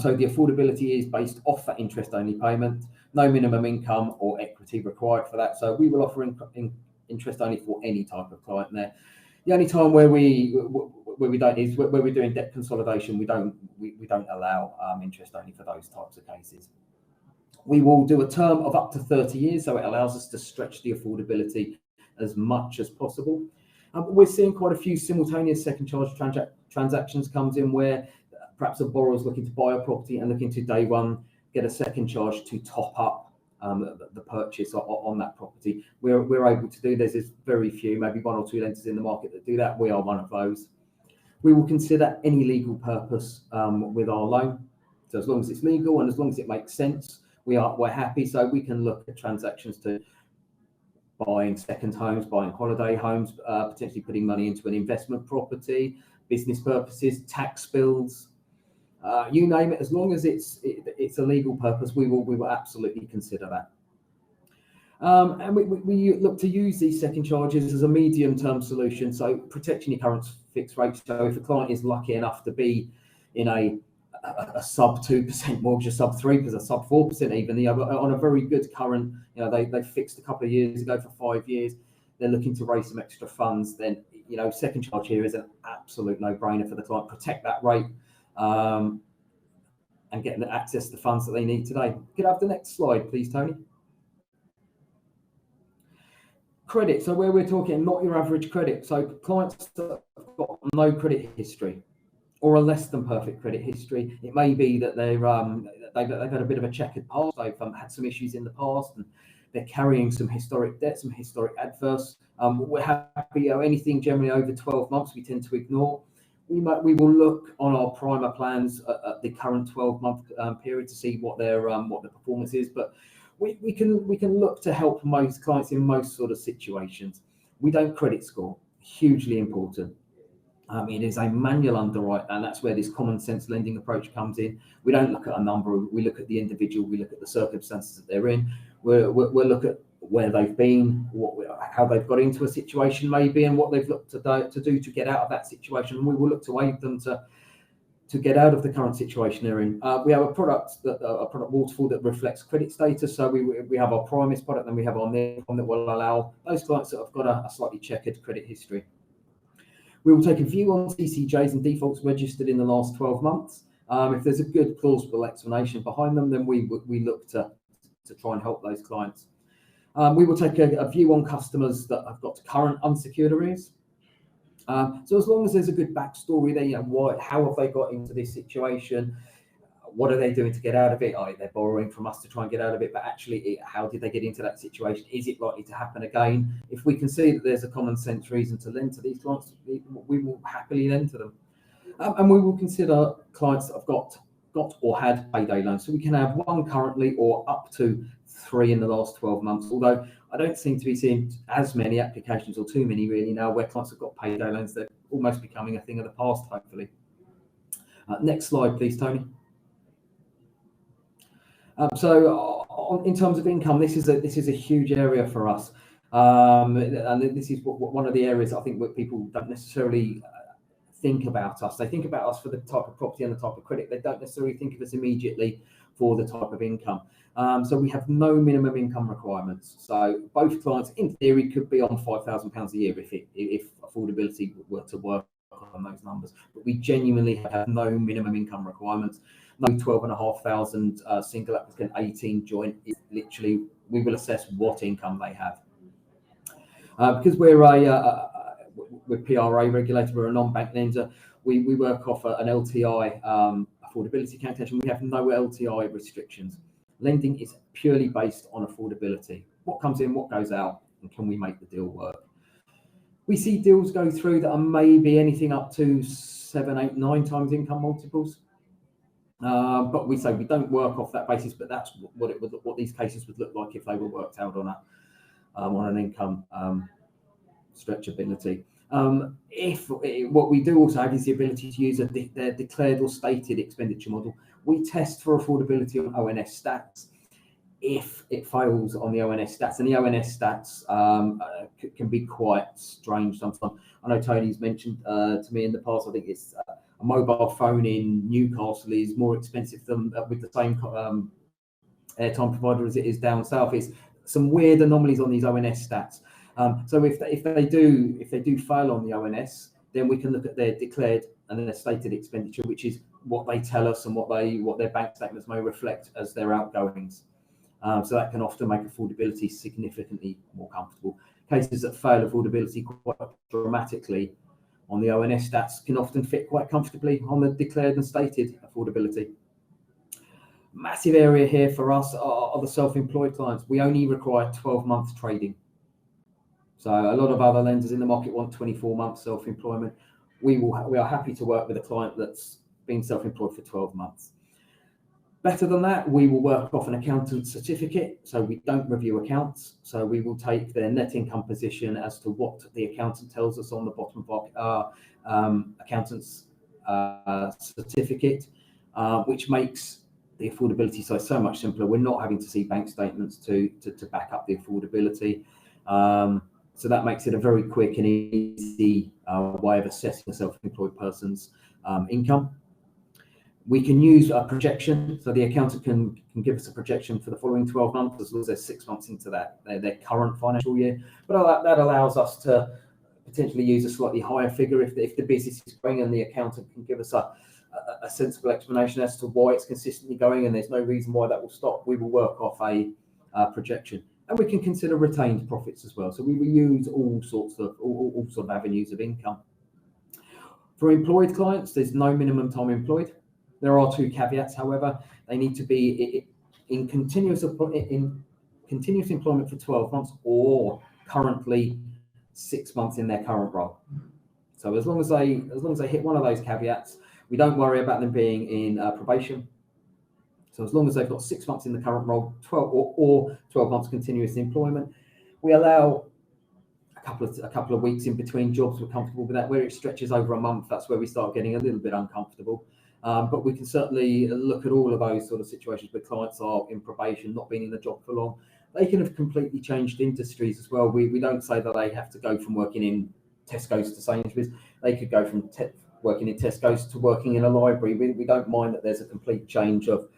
So the affordability is based off that interest only payment. No minimum income or equity required for that. So we will offer interest only for any type of client there. The only time where we don't is where we're doing debt consolidation. We don't allow interest only for those types of cases. We will do a term of up to 30 years, so it allows us to stretch the affordability as much as possible. We're seeing quite a few simultaneous second charge transactions comes in where perhaps a borrower is looking to buy a property and looking to day one get a second charge to top up the purchase on that property. We're able to do this. There's very few, maybe 1 or 2 lenders in the market that do that. We are one of those. We will consider any legal purpose with our loan. So as long as it's legal and as long as it makes sense, we're happy. So we can look at transactions to buying second homes, buying holiday homes, potentially putting money into an investment property, business purposes, tax bills, you name it. As long as it's a legal purpose, we will absolutely consider that. And we look to use these second charges as a medium-term solution, so protecting your current fixed rate. So if a client is lucky enough to be in a sub 2% mortgage, a sub 3%, a sub 4% even, on a very good current, they fixed a couple of years ago for 5 years, they're looking to raise some extra funds, then second charge here is an absolute no-brainer for the client. Protect that rate. and getting access to the funds that they need today. Could I have the next slide, please, Tony? Credit. So where we're talking, not your average credit. So clients that have got no credit history or a less than perfect credit history. It may be that they've had a bit of a checkered past. They've had some issues in the past, and they're carrying some historic debt, some historic adverse. We're happy. Anything generally over 12 months, we tend to ignore. We will look on our primer plans at the current 12-month period to see what the performance is, but we can look to help most clients in most sort of situations. We don't credit score, hugely important. It is a manual underwrite, and that's where this common sense lending approach comes in. We don't look at a number, we look at the individual, we look at the circumstances that they're in, we'll look at where they've been, how they've got into a situation maybe, and what they've looked to do to get out of that situation. And we will look to aid them to get out of the current situation they're in. We have a product waterfall that reflects credit status. So we have our Primis product, and we have our Near one that will allow those clients that have got a slightly checkered credit history. We will take a view on CCJs and defaults registered in the last 12 months. If there's a good plausible explanation behind them, then we look to try and help those clients. We will take a view on customers that have got current unsecured arrears. So as long as there's a good backstory there, how have they got into this situation? What are they doing to get out of it? They're borrowing from us to try and get out of it, but actually, how did they get into that situation? Is it likely to happen again? If we can see that there's a common sense reason to lend to these clients, we will happily lend to them. And we will consider clients that have got or had payday loans. So we can have one currently or up to 3 in the last 12 months, although I don't seem to be seeing as many applications, or too many really now, where clients have got payday loans. They're almost becoming a thing of the past, hopefully. Next slide, please, Tony. So in terms of income, this is a huge area for us, and this is one of the areas I think where people don't necessarily think about us. They think about us for the type of property and the type of credit. They don't necessarily think of us immediately for the type of income. So we have no minimum income requirements. So both clients, in theory, could be on £5,000 a year if affordability were to work on those numbers. But we genuinely have no minimum income requirements. No 12,500 single applicant, 18 joint. It's literally, we will assess what income they have. Because we're PRA regulated, we're a non-bank lender. We work off an LTI affordability calculation. We have no LTI restrictions. Lending is purely based on affordability. What comes in, what goes out, and can we make the deal work? We see deals go through that are maybe anything up to 7, 8, 9 times income multiples. But we say we don't work off that basis, but that's what these cases would look like if they were worked out on an income stretchability. What we do also have is the ability to use their declared or stated expenditure model. We test for affordability on ONS stats. If it fails on the ONS stats, and the ONS stats can be quite strange sometimes. I know Tony's mentioned to me in the past, I think it's a mobile phone in Newcastle is more expensive than with the same airtime provider as it is down south. It's some weird anomalies on these ONS stats. So if they do fail on the ONS, then we can look at their declared and their stated expenditure, which is what they tell us and what their bank statements may reflect as their outgoings. So that can often make affordability significantly more comfortable. Cases that fail affordability quite dramatically on the ONS stats can often fit quite comfortably on the declared and stated affordability. Massive area here for us are the self-employed clients. We only require 12-month trading. So a lot of other lenders in the market want 24 months self-employment. We are happy to work with a client that's been self-employed for 12 months. Better than that, we will work off an accountant's certificate. So we don't review accounts. So we will take their net income position as to what the accountant tells us on the bottom of our accountant's certificate, which makes the affordability side so much simpler. We're not having to see bank statements to back up the affordability. So that makes it a very quick and easy way of assessing a self-employed person's income. We can use a projection, so the accountant can give us a projection for the following 12 months, as long as they're 6 months into their current financial year. But that allows us to potentially use a slightly higher figure if the business is growing, and the accountant can give us a a sensible explanation as to why it's consistently going, and there's no reason why that will stop, we will work off a projection. And we can consider retained profits as well. So we will use all sorts of avenues of income. For employed clients, there's no minimum time employed. There are 2 caveats, however. They need to be in continuous employment for 12 months or currently 6 months in their current role. So as long as they hit one of those caveats, we don't worry about them being in probation. So as long as they've got 6 months in the current role, 12 months continuous employment, we allow a couple of weeks in between jobs. We're comfortable with that. Where it stretches over a month, that's where we start getting a little bit uncomfortable. But we can certainly look at all of those sort of situations where clients are in probation, not being in the job for long. They can have completely changed industries as well. We don't say that they have to go from working in Tesco's to Sainsbury's. They could go from working in Tesco's to working in a library. We don't mind that there's a complete change of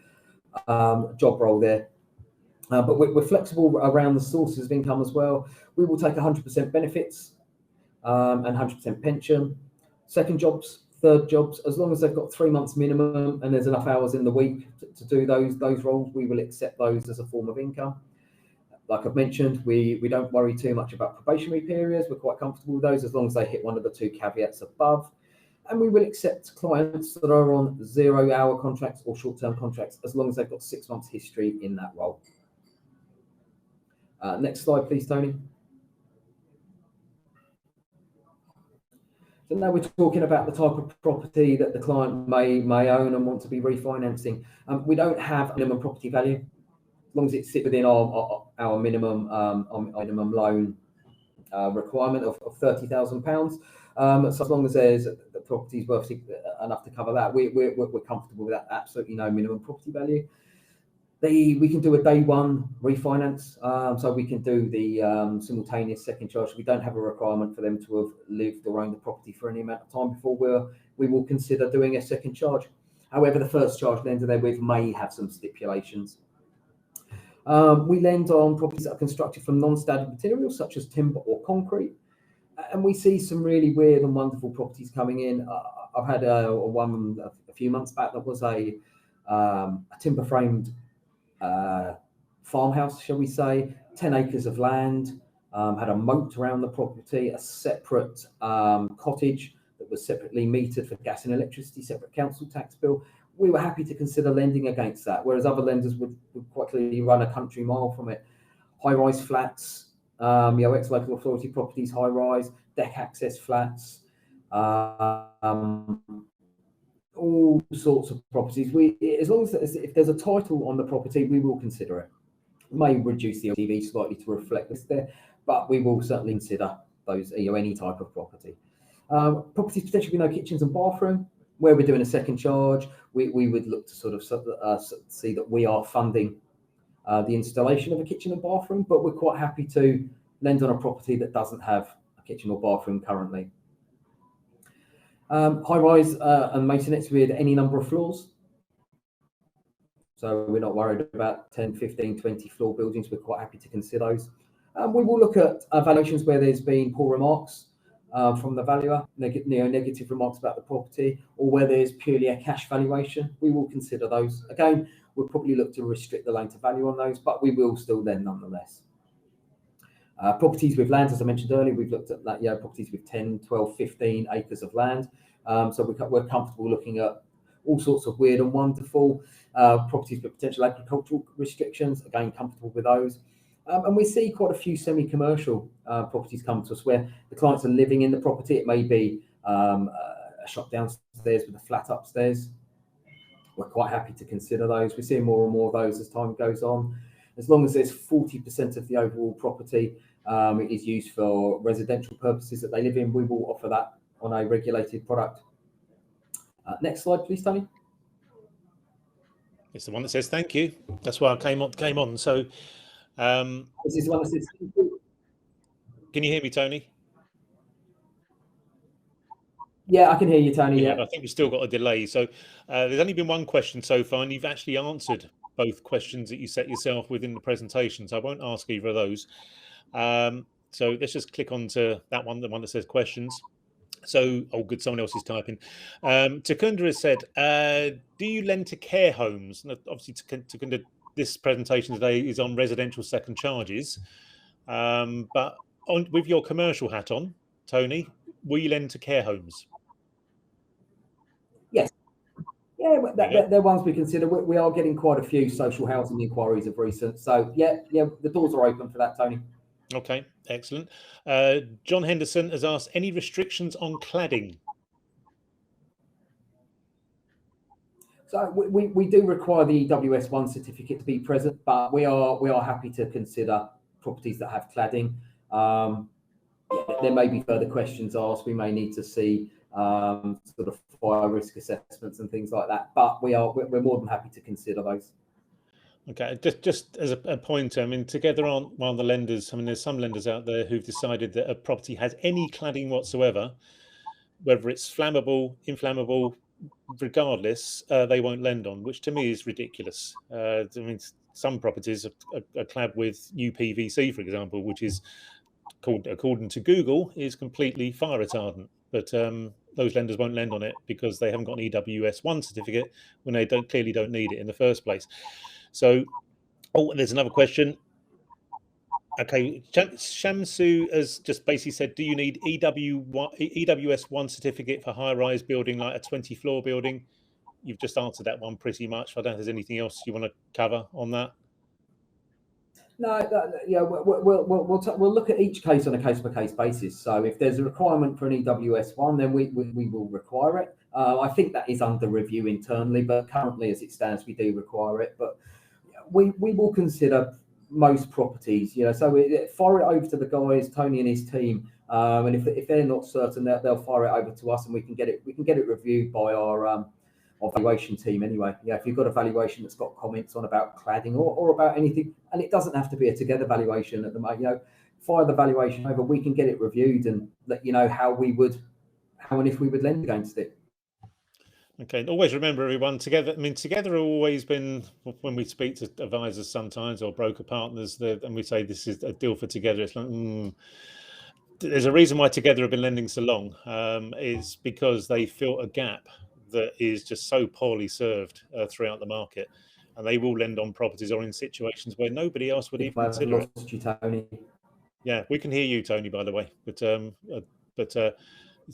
job role there. But we're flexible around the sources of income as well. We will take 100% benefits and 100% pension. Second jobs, third jobs, as long as they've got 3 months minimum and there's enough hours in the week to do those roles, we will accept those as a form of income. Like I've mentioned, we don't worry too much about probationary periods. We're quite comfortable with those as long as they hit one of the 2 caveats above. And we will accept clients that are on 0-hour contracts or short-term contracts as long as they've got 6 months history in that role. Next slide, please, Tony. So now we're talking about the type of property that the client may own and want to be refinancing. We don't have a minimum property value, as long as it sits within our minimum loan requirement of £30,000. So as long as there's the property's worth enough to cover that, we're comfortable with that. Absolutely no minimum property value. We can do a day one refinance, so we can do the simultaneous second charge. We don't have a requirement for them to have lived or owned the property for any amount of time before we will consider doing a second charge. However, the first charge lender therewith may have some stipulations. We lend on properties that are constructed from non-standard materials such as timber or concrete, and we see some really weird and wonderful properties coming in. I've had one a few months back that was a timber framed farmhouse, shall we say, 10 acres of land, had a moat around the property, a separate cottage that was separately metered for gas and electricity, separate council tax bill. We were happy to consider lending against that, whereas other lenders would quite clearly run a country mile from it. High-rise flats, ex-local authority properties, high-rise, deck access flats, all sorts of properties. As long as if there's a title on the property, we will consider it. We may reduce the LTV slightly to reflect this there, but we will certainly consider those, any type of property. Properties potentially with no kitchens and bathroom, where we're doing a second charge, we would look to sort of see that we are funding the installation of a kitchen and bathroom, but we're quite happy to lend on a property that doesn't have a kitchen or bathroom currently. High-rise and masonettes with any number of floors. So we're not worried about 10, 15, 20 floor buildings. We're quite happy to consider those. We will look at valuations where there's been poor remarks from the valuer, negative remarks about the property, or where there's purely a cash valuation. We will consider those. Again, we'll probably look to restrict the loan to value on those, but we will still lend nonetheless. Properties with land, as I mentioned earlier, we've looked at that, properties with 10, 12, 15 acres of land. So we're comfortable looking at all sorts of weird and wonderful properties with potential agricultural restrictions, again, comfortable with those. And we see quite a few semi-commercial properties come to us where the clients are living in the property. It may be a shop downstairs with a flat upstairs. We're quite happy to consider those. We're seeing more and more of those as time goes on. As long as there's 40% of the overall property is used for residential purposes that they live in, we will offer that on a regulated product. Next slide, please, Tony. It's the one that says thank you. That's why I came on. So this is the one that says thank you. Can you hear me, Tony? Yeah, I can hear you, Tony. Yeah. I think we've still got a delay. So there's only been one question so far, and you've actually answered both questions that you set yourself within the presentation. So I won't ask either of those. So let's just click on to that one, the one that says questions. So, oh, good. Someone else is typing. Takunda has said, do you lend to care homes? And obviously, Takunda, this presentation today is on residential second charges. But with your commercial hat on, Tony, will you lend to care homes? Yes. Yeah, they're ones we consider. We are getting quite a few social housing inquiries of recent. So, yeah, the doors are open for that, Tony. Okay, excellent. John Henderson has asked, any restrictions on cladding? So we do require the EWS1 certificate to be present, but we are happy to consider properties that have cladding. There may be further questions asked. We may need to see sort of fire risk assessments and things like that, but we're more than happy to consider those. Okay, just as a pointer, I mean, Together aren't one of the lenders. I mean, there's some lenders out there who've decided that a property has any cladding whatsoever, whether it's flammable, inflammable, regardless, they won't lend on, which to me is ridiculous. I mean, some properties are clad with UPVC, for example, which is called, according to Google, is completely fire retardant. But those lenders won't lend on it because they haven't got an EWS1 certificate when they clearly don't need it in the first place. So, oh, there's another question. Okay, Shamsu has just basically said, do you need EWS1 certificate for high-rise building like a 20-floor building? You've just answered that one pretty much. I don't know if there's anything else you want to cover on that. No, yeah, we'll look at each case on a case-by-case basis. So if there's a requirement for an EWS1, then we will require it. I think that is under review internally, but currently as it stands, we do require it. But we will consider most properties, so we fire it over to the guys, Tony and his team, and if they're not certain, they'll fire it over to us, and we can get it reviewed by our valuation team anyway. If you've got a valuation that's got comments on about cladding or about anything, and it doesn't have to be a together valuation at the moment, fire the valuation over, we can get it reviewed and let you know how and if we would lend against it. Okay, always remember, everyone, together. I mean, together have always been, when we speak to advisors sometimes or broker partners, and we say this is a deal for together. It's like, there's a reason why together have been lending so long. Is because they fill a gap that is just so poorly served throughout the market, and they will lend on properties or in situations where nobody else would even consider it. You, Tony. Yeah, we can hear you, Tony, by the way, but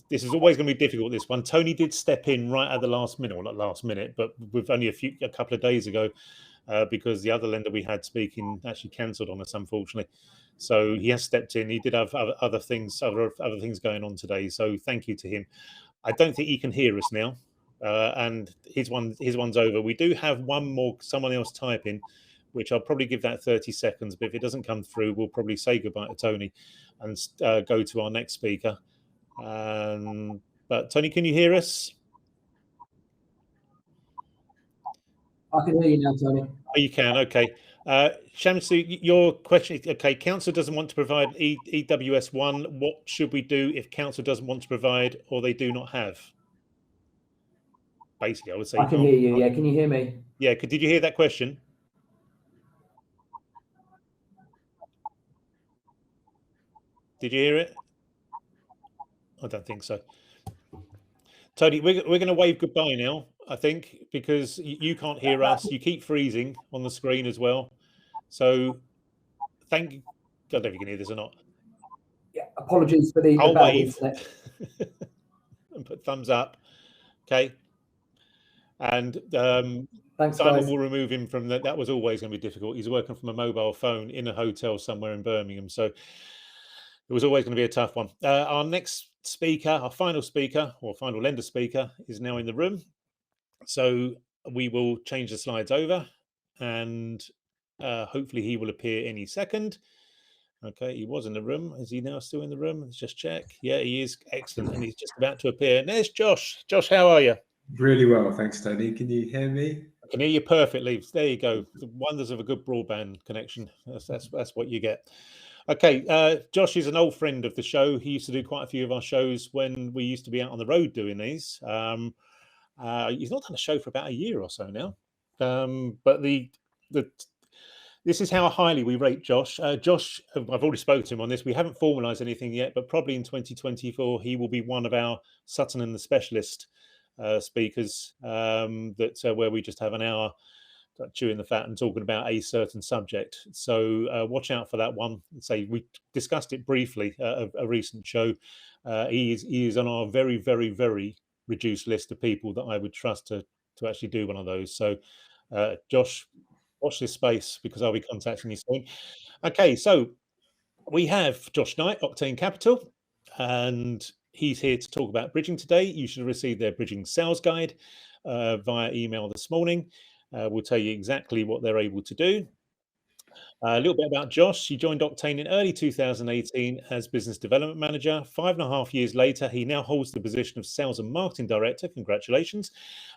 this is always going to be difficult, this one. Tony did step in right at the last minute, or not last minute, but with only a couple of days ago, because the other lender we had speaking actually cancelled on us, unfortunately. So he has stepped in. He did have other things going on today. So thank you to him. I don't think he can hear us now, and his one's over. We do have someone else typing, which I'll probably give that 30 seconds. But if it doesn't come through, we'll probably say goodbye to Tony and go to our next speaker. But Tony, can you hear us? I can hear you now, Tony. Oh, you can. Okay. Shamsu, your question is, okay, council doesn't want to provide EWS1. What should we do if council doesn't want to provide or they do not have? Basically, I would say. I can hear you. Yeah, can you hear me? Yeah. Did you hear that question? Did you hear it? I don't think so. Tony, we're going to wave goodbye now, I think, because you can't hear us. You keep freezing on the screen as well. So thank you. I don't know if you can hear this or not. Yeah, apologies for the I'll bad wave internet. and put thumbs up. Okay. And Thanks, Simon guys. will remove him from that. That was always going to be difficult. He's working from a mobile phone in a hotel somewhere in Birmingham. So it was always going to be a tough one. Our next speaker, our final speaker or final lender speaker is now in the room. So we will change the slides over and hopefully he will appear any second. Okay, he was in the room. Is he now still in the room? Let's just check. Yeah, he is. Excellent. And he's just about to appear. And there's Josh. Josh, how are you? Really well, thanks, Tony. Can you hear me? I can hear you perfectly. There you go. The wonders of a good broadband connection. That's what you get. Okay, Josh is an old friend of the show. He used to do quite a few of our shows when we used to be out on the road doing these. He's not done a show for about a year or so now. But the This is how highly we rate Josh. Josh, I've already spoken to him on this. We haven't formalised anything yet, but probably in 2024 he will be one of our Sutton and the Specialist speakers. Where we just have an hour chewing the fat and talking about a certain subject. So watch out for that one. Say we discussed it briefly at a recent show. He is on our very, very, very reduced list of people that I would trust to actually do one of those. So Josh, watch this space because I'll be contacting you soon. Okay, so we have Josh Knight, Octane Capital, and he's here to talk about bridging today. You should have received their bridging sales guide via email this morning. We'll tell you exactly what they're able to do. A little bit about Josh. He joined Octane in early 2018 as Business Development Manager. 5.5 years later, he now holds the position of Sales and Marketing Director, congratulations,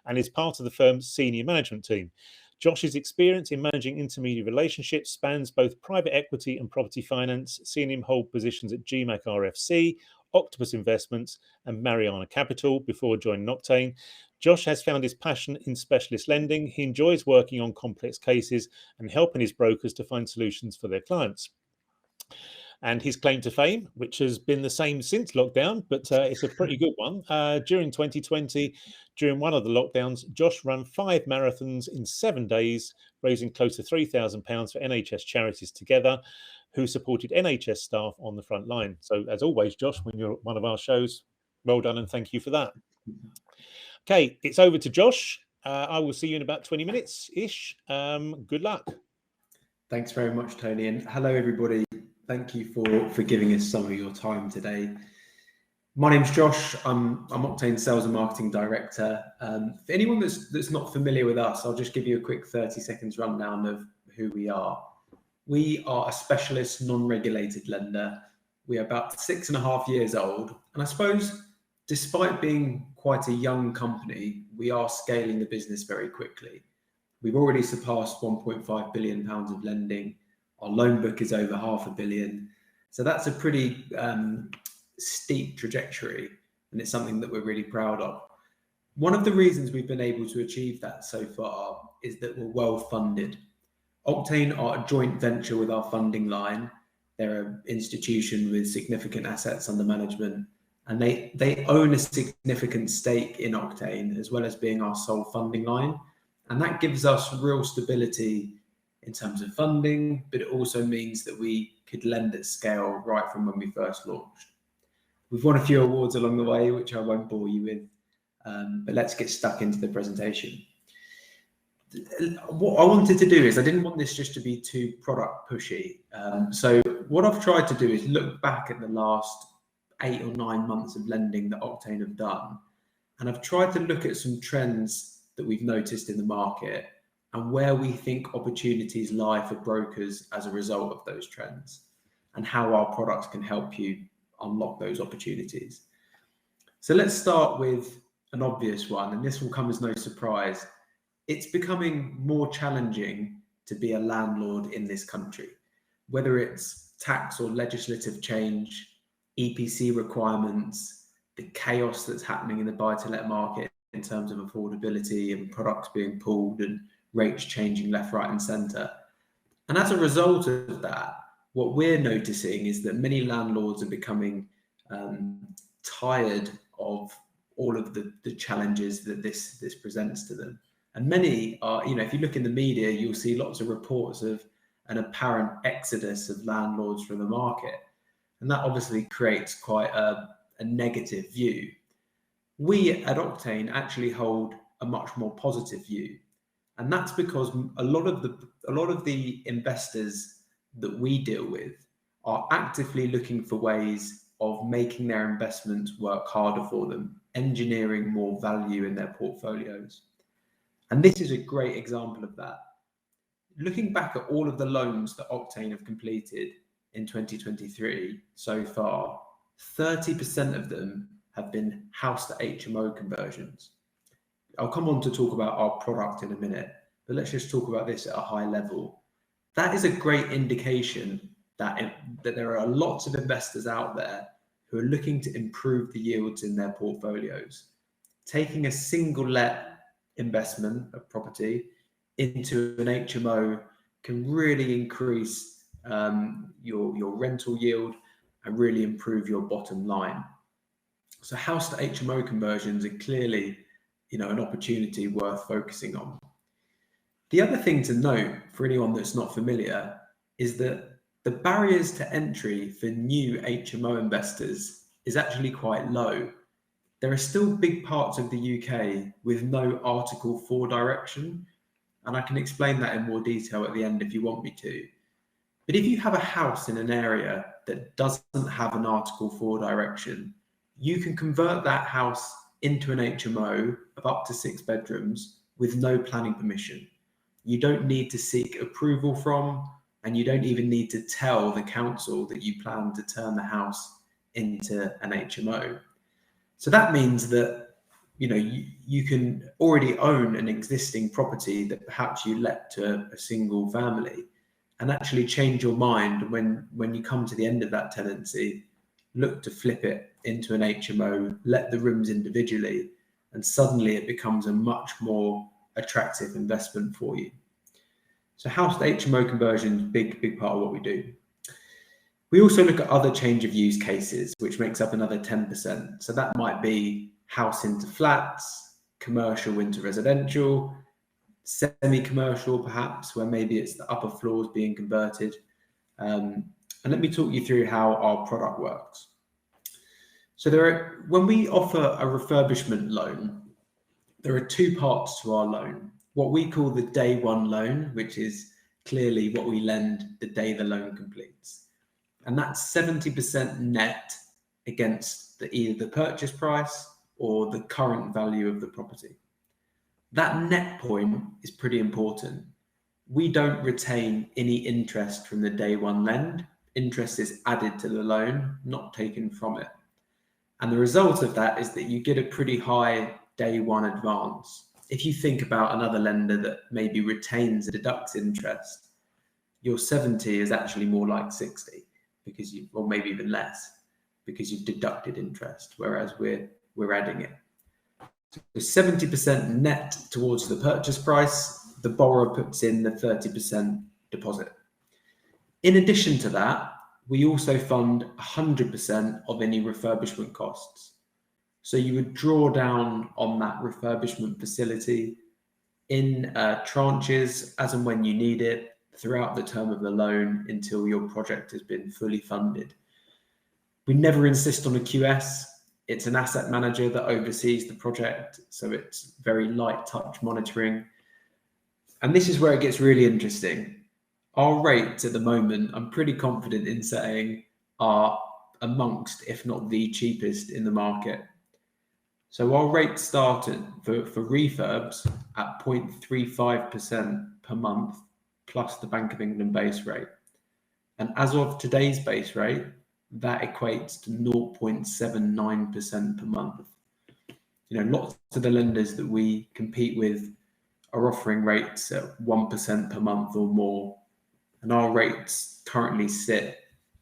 and is part of the firm's senior management team. Josh's experience in managing intermediary relationships spans both private equity and property finance, seeing him hold positions at GMAC RFC, Octopus Investments and Mariana Capital before joining Octane. Josh has found his passion in specialist lending. He enjoys working on complex cases and helping his brokers to find solutions for their clients. And his claim to fame, which has been the same since lockdown, but it's a pretty good one. During 2020, during one of the lockdowns, Josh ran 5 marathons in 7 days, raising close to £3,000 for NHS charities together, who supported NHS staff on the front line. So as always, Josh, when you're at one of our shows, well done and thank you for that. Okay, it's over to Josh. I will see you in about 20 minutes-ish. Good luck. Thanks very much, Tony. And hello, everybody. Thank you for giving us some of your time today. My name's Josh. I'm Octane Sales and Marketing Director. For anyone that's not familiar with us, I'll just give you a quick 30 seconds rundown of who we are. We are a specialist non-regulated lender. We are about 6.5 years old. And I suppose despite being quite a young company, we are scaling the business very quickly. We've already surpassed £1.5 billion of lending. Our loan book is over £500 million. So that's a pretty steep trajectory, and it's something that we're really proud of. One of the reasons we've been able to achieve that so far is that we're well funded. Octane are a joint venture with our funding line. They're an institution with significant assets under management, and they own a significant stake in Octane, as well as being our sole funding line. And that gives us real stability in terms of funding, but it also means that we could lend at scale right from when we first launched. We've won a few awards along the way, which I won't bore you with, but let's get stuck into the presentation. What I wanted to do is, I didn't want this just to be too product pushy. So what I've tried to do is look back at the last 8 or 9 months of lending that Octane have done. And I've tried to look at some trends that we've noticed in the market and where we think opportunities lie for brokers as a result of those trends, and how our products can help you unlock those opportunities. So let's start with an obvious one, and this will come as no surprise. It's becoming more challenging to be a landlord in this country, whether it's tax or legislative change, EPC requirements, the chaos that's happening in the buy-to-let market in terms of affordability and products being pulled and rates changing left, right and centre. And as a result of that, what we're noticing is that many landlords are becoming tired of all of the challenges that this presents to them. And many are, if you look in the media, you'll see lots of reports of an apparent exodus of landlords from the market. And that obviously creates quite a negative view. We at Octane actually hold a much more positive view. And that's because a lot of the investors that we deal with are actively looking for ways of making their investments work harder for them, engineering more value in their portfolios. And this is a great example of that. Looking back at all of the loans that Octane have completed in 2023 so far, 30% of them have been house to HMO conversions. I'll come on to talk about our product in a minute, but let's just talk about this at a high level. That is a great indication that there are lots of investors out there who are looking to improve the yields in their portfolios. Taking a single let investment of property into an HMO can really increase your rental yield and really improve your bottom line. So house to HMO conversions are clearly, an opportunity worth focusing on. The other thing to note for anyone that's not familiar is that the barriers to entry for new HMO investors is actually quite low. There are still big parts of the UK with no Article 4 direction, and I can explain that in more detail at the end if you want me to. But if you have a house in an area that doesn't have an Article 4 direction, you can convert that house into an HMO of up to 6 bedrooms with no planning permission. You don't need to seek approval from, and you don't even need to tell the council that you plan to turn the house into an HMO. So that means that you can already own an existing property that perhaps you let to a single family, and actually change your mind when you come to the end of that tenancy, look to flip it into an HMO, let the rooms individually, and suddenly it becomes a much more attractive investment for you. So house to HMO conversion, big part of what we do. We also look at other change of use cases, which makes up another 10%. So that might be house into flats, commercial into residential, semi-commercial perhaps, where maybe it's the upper floors being converted. And let me talk you through how our product works. So when we offer a refurbishment loan, there are 2 parts to our loan. What we call the day one loan, which is clearly what we lend the day the loan completes. And that's 70% net against either the purchase price or the current value of the property. That net point is pretty important. We don't retain any interest from the day one lend. Interest is added to the loan, not taken from it. And the result of that is that you get a pretty high day one advance. If you think about another lender that maybe retains and deducts interest, your 70 is actually more like 60 because or maybe even less, because you've deducted interest, whereas we're adding it. So 70% net towards the purchase price, the borrower puts in the 30% deposit. In addition to that, we also fund 100% of any refurbishment costs. So you would draw down on that refurbishment facility in tranches as and when you need it throughout the term of the loan until your project has been fully funded. We never insist on a QS. It's an asset manager that oversees the project, so it's very light touch monitoring. And this is where it gets really interesting. Our rates at the moment, I'm pretty confident in saying, are amongst, if not the cheapest in the market. So our rates started for refurbs at 0.35% per month, plus the Bank of England base rate. And as of today's base rate, that equates to 0.79% per month. Lots of the lenders that we compete with are offering rates at 1% per month or more. And our rates currently sit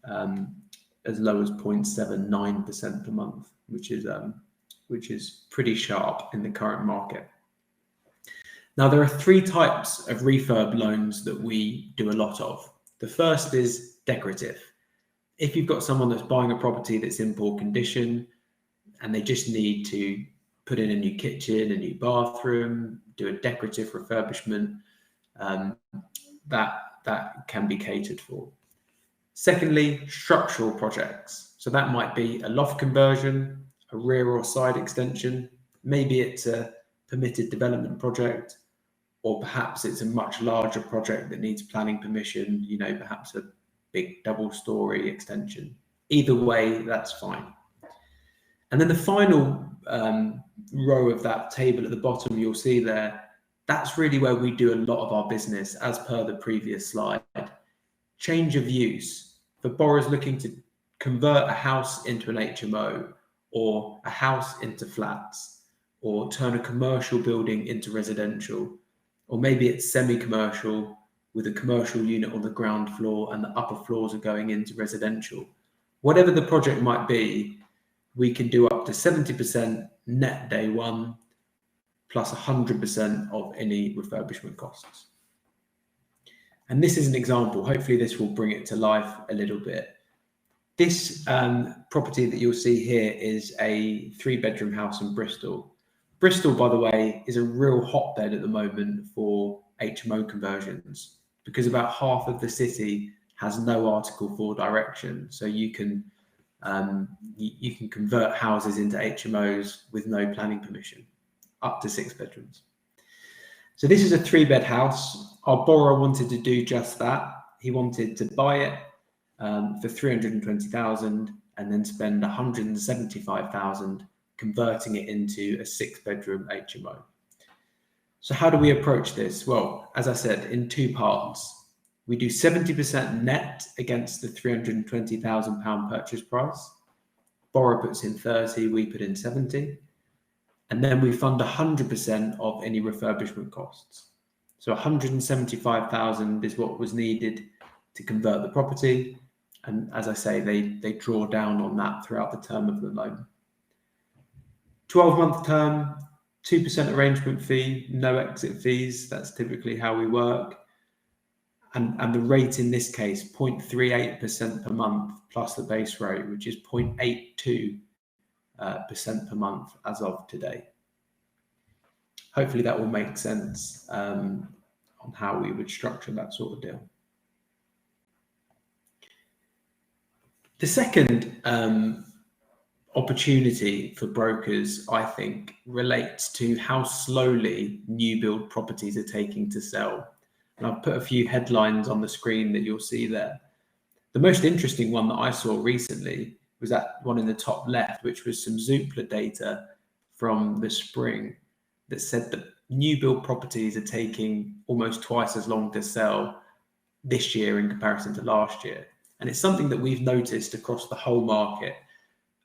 as low as 0.79% per month, which is pretty sharp in the current market. Now, there are 3 types of refurb loans that we do a lot of. The first is decorative. If you've got someone that's buying a property that's in poor condition and they just need to put in a new kitchen, a new bathroom, do a decorative refurbishment, that can be catered for. Secondly, structural projects. So that might be a loft conversion, a rear or side extension. Maybe it's a permitted development project, or perhaps it's a much larger project that needs planning permission, perhaps a big double-story extension. Either way, that's fine. And then the final row of that table at the bottom, you'll see there, that's really where we do a lot of our business, as per the previous slide. Change of use. For borrowers looking to convert a house into an HMO, or a house into flats, or turn a commercial building into residential, or maybe it's semi-commercial with a commercial unit on the ground floor and the upper floors are going into residential. Whatever the project might be, we can do up to 70% net day one, plus 100% of any refurbishment costs. And this is an example. Hopefully this will bring it to life a little bit. This property that you'll see here is a 3-bedroom house in Bristol. Bristol, by the way, is a real hotbed at the moment for HMO conversions, because about half of the city has no Article 4 direction. So you can convert houses into HMOs with no planning permission, up to 6 bedrooms. So this is a 3-bed house. Our borrower wanted to do just that. He wanted to buy it for 320,000 and then spend 175,000 converting it into a 6-bedroom HMO. So how do we approach this? Well, as I said, in 2 parts. We do 70% net against the £320,000 purchase price. Borrower puts in 30, we put in 70. And then we fund 100% of any refurbishment costs. So 175,000 is what was needed to convert the property. And as I say, they draw down on that throughout the term of the loan. 12-month term, 2% arrangement fee, no exit fees. That's typically how we work. And the rate in this case, 0.38% per month plus the base rate, which is 0.82% per month as of today. Hopefully that will make sense on how we would structure that sort of deal. The second opportunity for brokers, I think, relates to how slowly new build properties are taking to sell. And I've put a few headlines on the screen that you'll see there. The most interesting one that I saw recently was that one in the top left, which was some Zoopla data from the spring that said that new build properties are taking almost twice as long to sell this year in comparison to last year. And it's something that we've noticed across the whole market.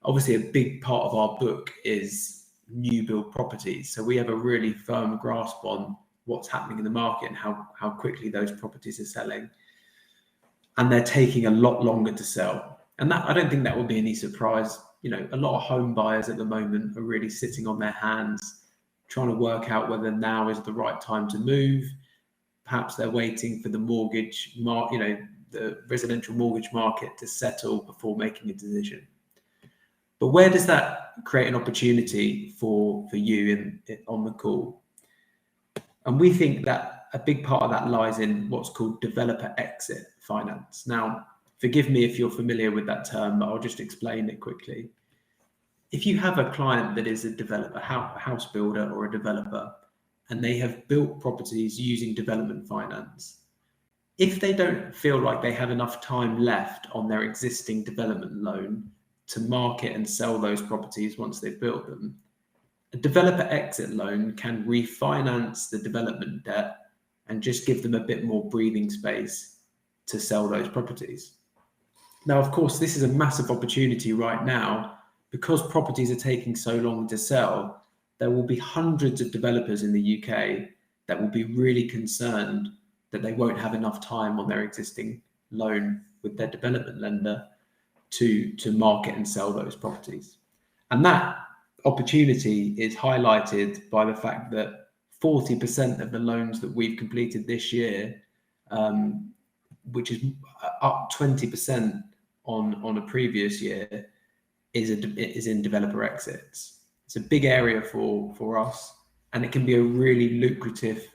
Obviously, a big part of our book is new build properties. So we have a really firm grasp on what's happening in the market and how quickly those properties are selling. And they're taking a lot longer to sell. And that, I don't think that will be any surprise. You know, a lot of home buyers at the moment are really sitting on their hands, trying to work out whether now is the right time to move. Perhaps they're waiting for the mortgage market, you know, the residential mortgage market to settle before making a decision. But where does that create an opportunity for you on the call? And we think that a big part of that lies in what's called developer exit finance. Now, forgive me if you're familiar with that term, but I'll just explain it quickly. If you have a client that is a developer, house builder or a developer, and they have built properties using development finance, if they don't feel like they have enough time left on their existing development loan to market and sell those properties once they've built them, a developer exit loan can refinance the development debt and just give them a bit more breathing space to sell those properties. Now, of course, this is a massive opportunity right now. Because properties are taking so long to sell, there will be hundreds of developers in the UK that will be really concerned that they won't have enough time on their existing loan with their development lender to market and sell those properties. And that opportunity is highlighted by the fact that 40% of the loans that we've completed this year, which is up 20% on a previous year, is in developer exits. It's a big area for us, and it can be a really lucrative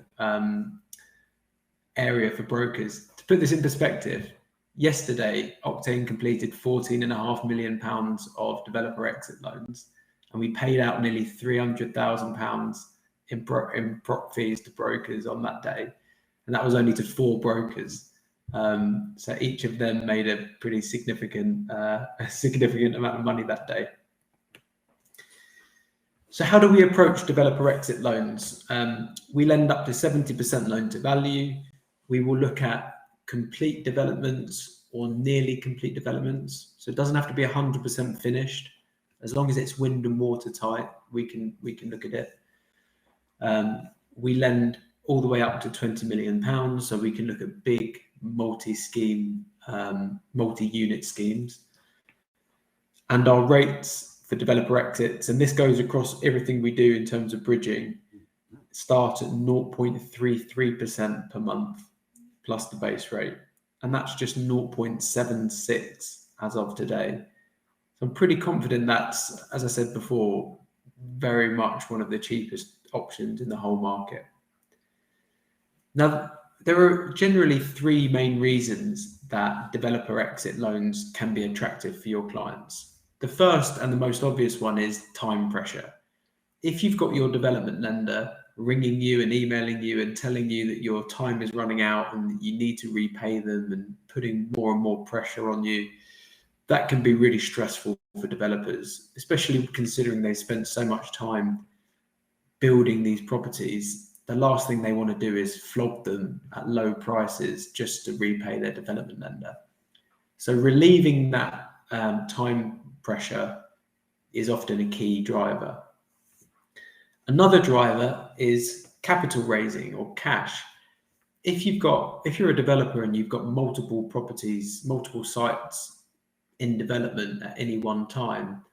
area for brokers. To put this in perspective, yesterday Octane completed £14.5 million of developer exit loans, and we paid out nearly £300,000 in prop fees to brokers on that day, and that was only to 4 brokers. So each of them made a pretty significant amount of money that day. So how do we approach developer exit loans? We lend up to 70% loan to value. We will look at complete developments or nearly complete developments. So it doesn't have to be 100% finished. As long as it's wind and water tight, we can look at it. We lend all the way up to £20 million. So we can look at big multi-scheme, multi-unit schemes. And our rates for developer exits, and this goes across everything we do in terms of bridging, start at 0.33% per month plus the base rate. And that's just 0.76 as of today. So I'm pretty confident that's, as I said before, very much one of the cheapest options in the whole market. Now, there are generally three main reasons that developer exit loans can be attractive for your clients. The first and the most obvious one is time pressure. If you've got your development lender ringing you and emailing you and telling you that your time is running out and that you need to repay them and putting more and more pressure on you, that can be really stressful for developers, especially considering they spent so much time building these properties. The last thing they want to do is flog them at low prices just to repay their development lender. So relieving that time pressure is often a key driver. Another driver is capital raising or cash. If you're a developer and you've got multiple properties, multiple sites in development at any one time,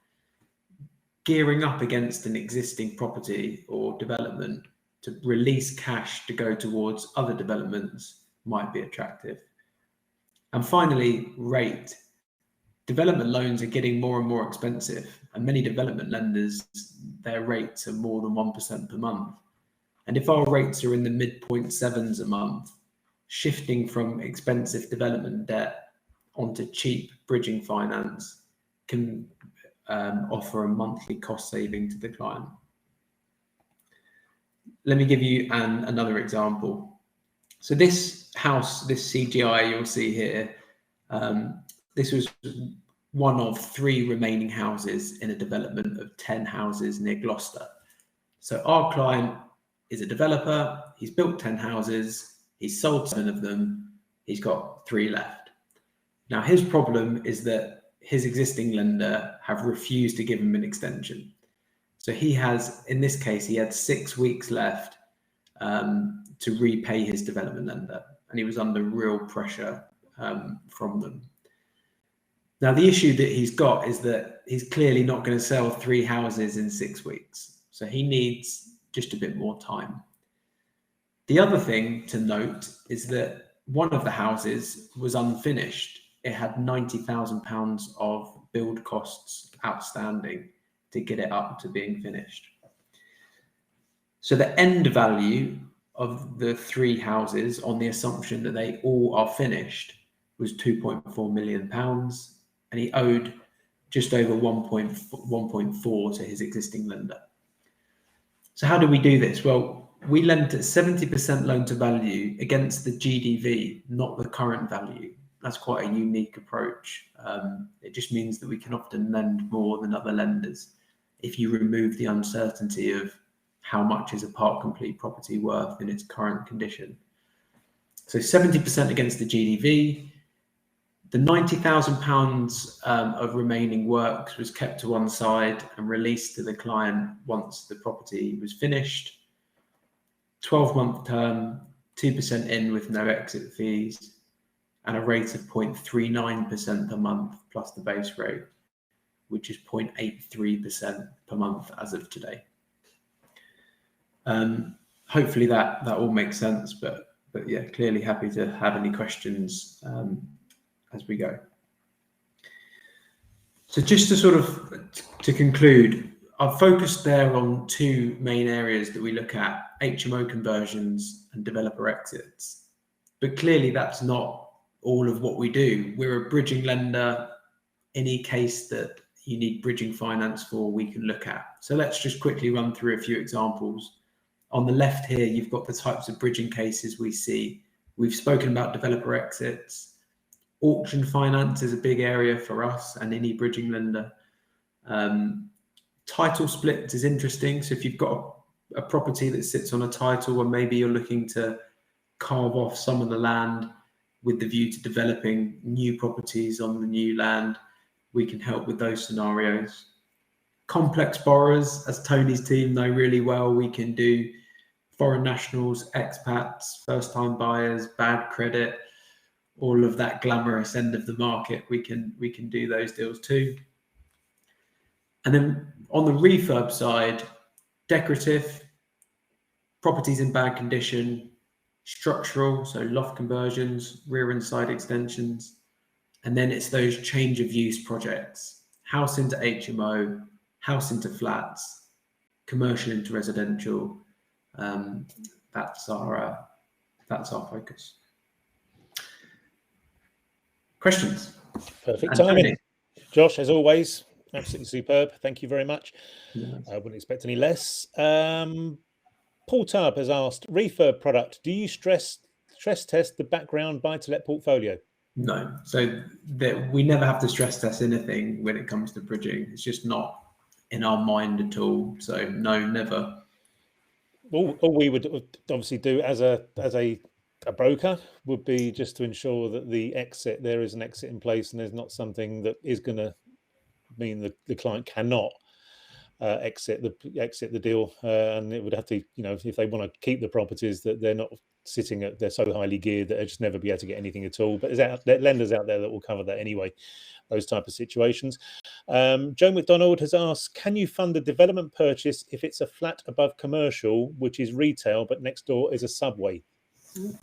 gearing up against an existing property or development to release cash to go towards other developments might be attractive. And finally, rate. Development loans are getting more and more expensive, and many development lenders, their rates are more than 1% per month. And if our rates are in the mid 0.7s a month, shifting from expensive development debt onto cheap bridging finance can offer a monthly cost saving to the client. Let me give you another example. So this house, this CGI you'll see here, this was one of 3 remaining houses in a development of 10 houses near Gloucester. So our client is a developer, he's built 10 houses, he's sold 7 of them, he's got 3 left. Now his problem is that his existing lender have refused to give him an extension. So he has, in this case, he had 6 weeks left to repay his development lender, and he was under real pressure from them. Now, the issue that he's got is that he's clearly not going to sell 3 houses in 6 weeks. So he needs just a bit more time. The other thing to note is that one of the houses was unfinished. It had £90,000 of build costs outstanding to get it up to being finished. So the end value of the 3 houses, on the assumption that they all are finished, was £2.4 million, and he owed just over 1.4 to his existing lender. So how do we do this? Well, we lent at 70% loan to value against the GDV, not the current value. That's quite a unique approach. It just means that we can often lend more than other lenders if you remove the uncertainty of how much is a part complete property worth in its current condition. So 70% against the GDV. The £90,000 of remaining works was kept to one side and released to the client once the property was finished. 12-month term, 2% in with no exit fees, and a rate of 0.39% per month plus the base rate, which is 0.83% per month as of today. Hopefully that all makes sense, but yeah, clearly happy to have any questions as we go. So just to conclude, I've focused there on 2 main areas that we look at: HMO conversions and developer exits. But clearly that's not all of what we do. We're a bridging lender. Any case that you need bridging finance for, we can look at. So let's just quickly run through a few examples. On the left here, you've got the types of bridging cases we see. We've spoken about developer exits. Auction finance is a big area for us and any bridging lender. Title splits is interesting. So if you've got a property that sits on a title, and maybe you're looking to carve off some of the land with the view to developing new properties on the new land, we can help with those scenarios. Complex borrowers, as Tony's team know really well, we can do foreign nationals, expats, first-time buyers, bad credit, all of that glamorous end of the market. We can do those deals too. And then on the refurb side, decorative, properties in bad condition, structural, so loft conversions, rear and side extensions, and then it's those change of use projects, house into HMO, house into flats, commercial into residential. That's our focus. Questions? Perfect And timing. Tony? Josh, as always, absolutely superb. Thank you very much. Nice. I wouldn't expect any less. Paul Tubb has asked, refurb product, do you stress test the background buy-to-let portfolio? No, so that we never have to stress test anything when it comes to bridging. It's just not in our mind at all. So no, never. All we would obviously do as a broker would be just to ensure that there is an exit in place, and there's not something that is going to mean the client cannot exit the deal, and it would have to, if they want to keep the properties, that they're not they're so highly geared that they'll just never be able to get anything at all. But there's lenders out there that will cover that anyway, those type of situations. Joe McDonald has asked, can you fund a development purchase if it's a flat above commercial, which is retail, but next door is a Subway?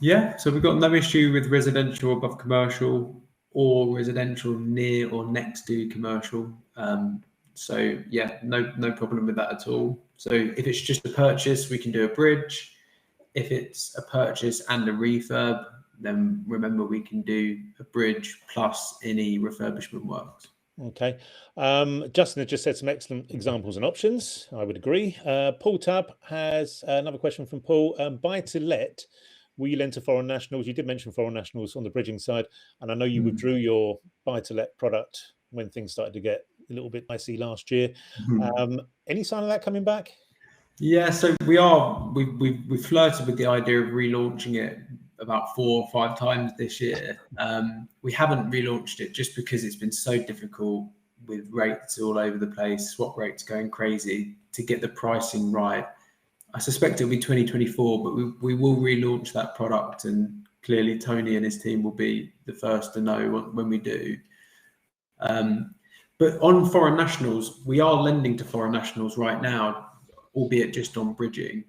Yeah, so we've got no issue with residential above commercial or residential near or next to commercial. So yeah, no problem with that at all. So if it's just a purchase, we can do a bridge. If it's a purchase and a refurb, then remember we can do a bridge plus any refurbishment works. Okay. Justin has just said some excellent examples and options. I would agree. Paul Tubb has another question from Paul. Buy to let, will you lend to foreign nationals? You did mention foreign nationals on the bridging side, and I know you withdrew your buy to let product when things started to get a little bit icy last year. Any sign of that coming back? Yeah, so we flirted with the idea of relaunching it about 4 or 5 times this year. We haven't relaunched it just because it's been so difficult with rates all over the place, swap rates going crazy, to get the pricing right. I suspect it'll be 2024, but we will relaunch that product, and clearly Tony and his team will be the first to know when we do. But on foreign nationals, we are lending to foreign nationals right now, albeit just on bridging.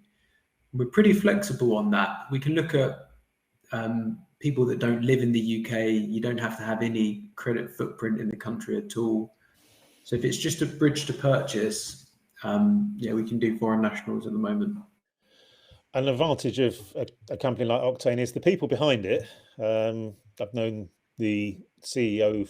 We're pretty flexible on that. We can look at people that don't live in the UK. You don't have to have any credit footprint in the country at all. So if it's just a bridge to purchase, we can do foreign nationals at the moment. An advantage of a company like Octane is the people behind it. I've known the CEO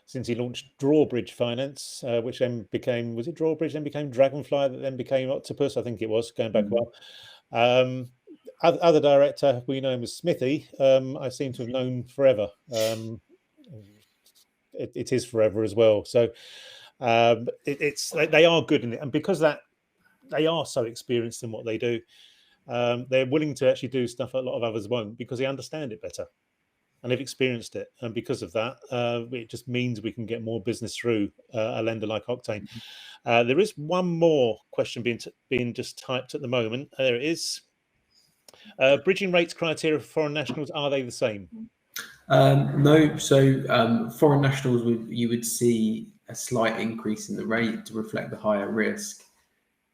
since he launched Drawbridge Finance, which then became, was it Drawbridge, then became Dragonfly, that then became Octopus, I think it was, going back a while. Other director, we know him as Smithy, I seem to have known forever. It is forever as well. So they are good in it, and because that they are so experienced in what they do, they're willing to actually do stuff a lot of others won't, because they understand it better and they've experienced it. And because of that, it just means we can get more business through a lender like Octane. There is one more question being just typed at the moment. There it is. Bridging rates criteria for foreign nationals, are they the same? No. So foreign nationals, you would see a slight increase in the rate to reflect the higher risk.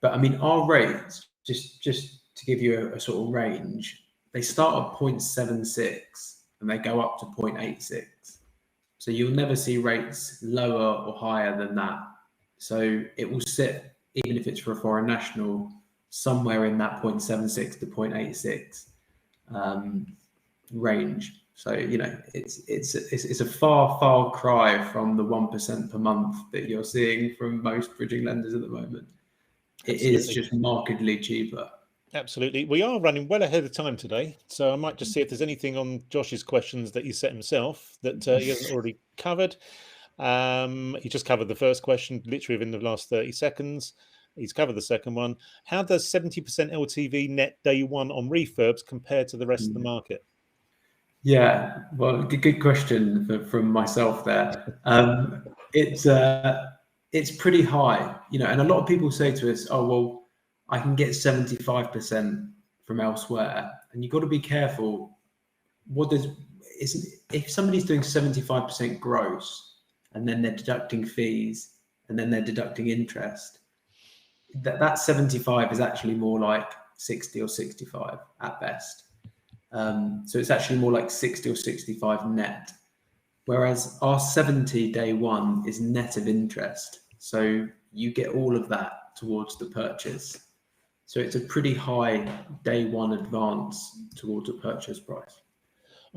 But I mean, our rates, just to give you a sort of range, they start at 0.76 and they go up to 0.86. So you'll never see rates lower or higher than that. So it will sit, even if it's for a foreign national, somewhere in that 0.76 to 0.86 range. So it's a far cry from the 1% per month that you're seeing from most bridging lenders at the moment. It is just markedly cheaper. Absolutely. We are running well ahead of time today, so I might just see if there's anything on Josh's questions that he set himself that he hasn't already covered. He just covered the first question literally within the last 30 seconds. He's covered the second one. How does 70% LTV net day one on refurbs compare to the rest of the market? Yeah, well, good question from myself there. It's pretty high, and a lot of people say to us, "Oh, well, I can get 75% from elsewhere," and you've got to be careful. If somebody's doing 75% gross, and then they're deducting fees, and then they're deducting interest, that 75 is actually more like 60 or 65 at best. So it's actually more like 60 or 65 net. Whereas our 70 day one is net of interest. So you get all of that towards the purchase. So it's a pretty high day one advance towards a purchase price.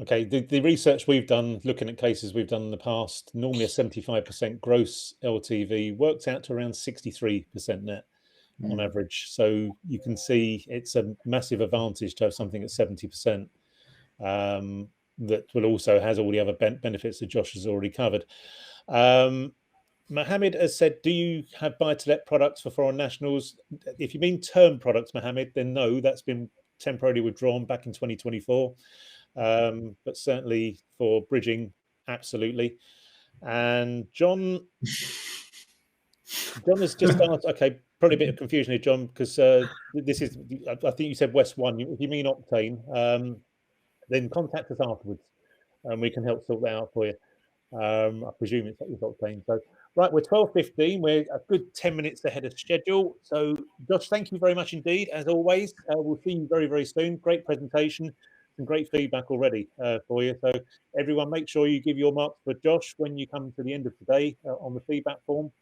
Okay, the research we've done, looking at cases we've done in the past, normally a 75% gross LTV works out to around 63% net on average. So you can see it's a massive advantage to have something at 70%. That will also has all the other benefits that Josh has already covered. Mohammed has said, do you have buy-to-let products for foreign nationals? If you mean term products, Mohammed, then no, that's been temporarily withdrawn back in 2024. But certainly for bridging, absolutely. And John has just asked, okay, probably a bit of confusion here, John, because this is, I think you said West 1. If you mean Octane, then contact us afterwards and we can help sort that out for you. I presume it's Octane. So, right, we're 12:15. We're a good 10 minutes ahead of schedule. So, Josh, thank you very much indeed, as always. We'll see you very, very soon. Great presentation and great feedback already for you. So, everyone, make sure you give your marks for Josh when you come to the end of today on the feedback form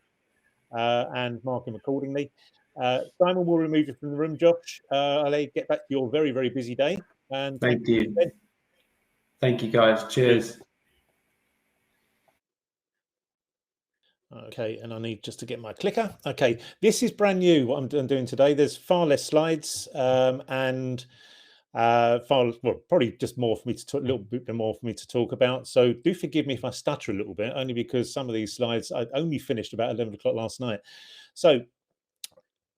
and mark him accordingly. Simon will remove you from the room, Josh. I'll let you get back to your very, very busy day. And thank you. Thank you, guys. Cheers. Okay, and I need just to get my clicker. Okay, this is brand new, what I'm doing today. There's far less slides and probably just more for me to talk, a little bit more for me to talk about. So do forgive me if I stutter a little bit, only because some of these slides I only finished about 11 o'clock last night. So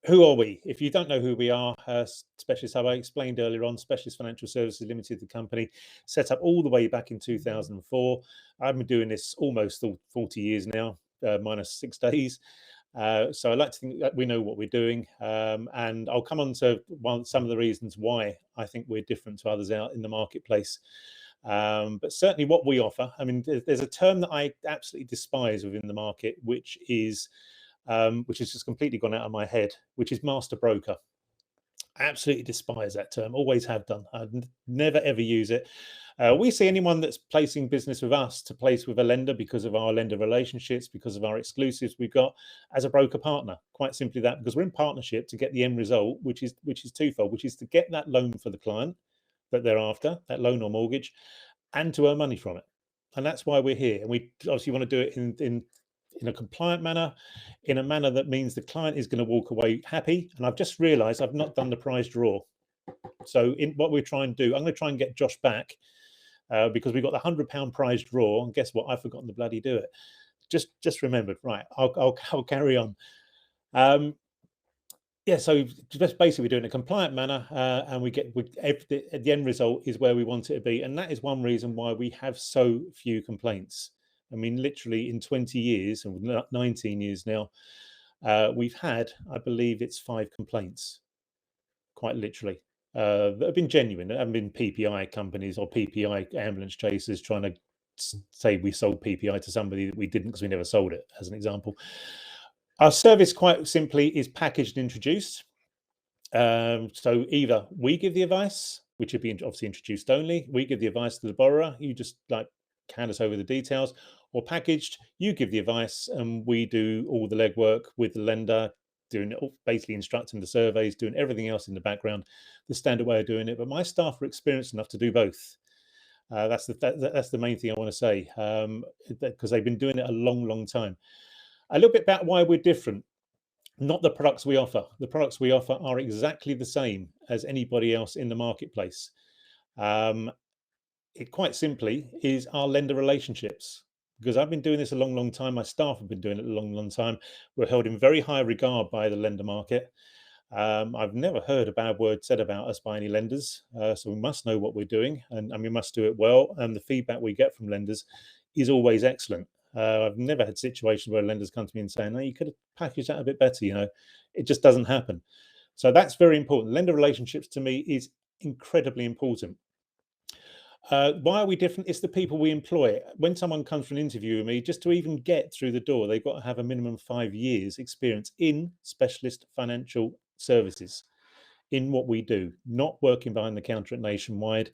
who are we? If you don't know who we are, Specialist Hub, I explained earlier on, Specialist Financial Services Limited, the company set up all the way back in 2004. I've been doing this almost 40 years now, minus 6 days. So I like to think that we know what we're doing. And I'll come on to some of the reasons why I think we're different to others out in the marketplace. But certainly what we offer, I mean, there's a term that I absolutely despise within the market, which has just completely gone out of my head, which is master broker. I absolutely despise that term, always have done. I'd never, ever use it. We see anyone that's placing business with us to place with a lender because of our lender relationships, because of our exclusives we've got as a broker partner. Quite simply that, because we're in partnership to get the end result, which is twofold, which is to get that loan for the client that they're after, that loan or mortgage, and to earn money from it. And that's why we're here. And we obviously want to do it in a compliant manner, in a manner that means the client is going to walk away happy. And I've just realized I've not done the prize draw. So in what we're trying to do, I'm going to try and get Josh back because we've got the £100 prize draw. And guess what? I've forgotten to bloody do it. Just remembered. Right. I'll carry on. Yeah, so just basically we're doing a compliant manner and the end result is where we want it to be. And that is one reason why we have so few complaints. I mean, literally in 20 years, and 19 years now, we've had, I believe it's 5 complaints, quite literally, that have been genuine. There haven't been PPI companies or PPI ambulance chasers trying to say we sold PPI to somebody that we didn't because we never sold it, as an example. Our service, quite simply, is packaged and introduced. So either we give the advice, which would be obviously introduced only, we give the advice to the borrower, you just hand us over the details, or packaged, you give the advice and we do all the legwork with the lender, doing basically instructing the surveys, doing everything else in the background, the standard way of doing it. But my staff are experienced enough to do both. That's the main thing I want to say, because they've been doing it a long time. A little bit about why we're different. Not the products we offer. The products we offer are exactly the same as anybody else in the marketplace. It quite simply is our lender relationships, because I've been doing this a long time. My staff have been doing it a long time. We're held in very high regard by the lender market. I've never heard a bad word said about us by any lenders. So we must know what we're doing and we must do it well. And the feedback we get from lenders is always excellent. I've never had situations where lenders come to me and say, no, you could have packaged that a bit better. It just doesn't happen. So that's very important. Lender relationships to me is incredibly important. Why are we different? It's the people we employ. When someone comes for an interview with me, just to even get through the door, they've got to have a minimum 5 years experience in specialist financial services. in what we do, not working behind the counter at Nationwide.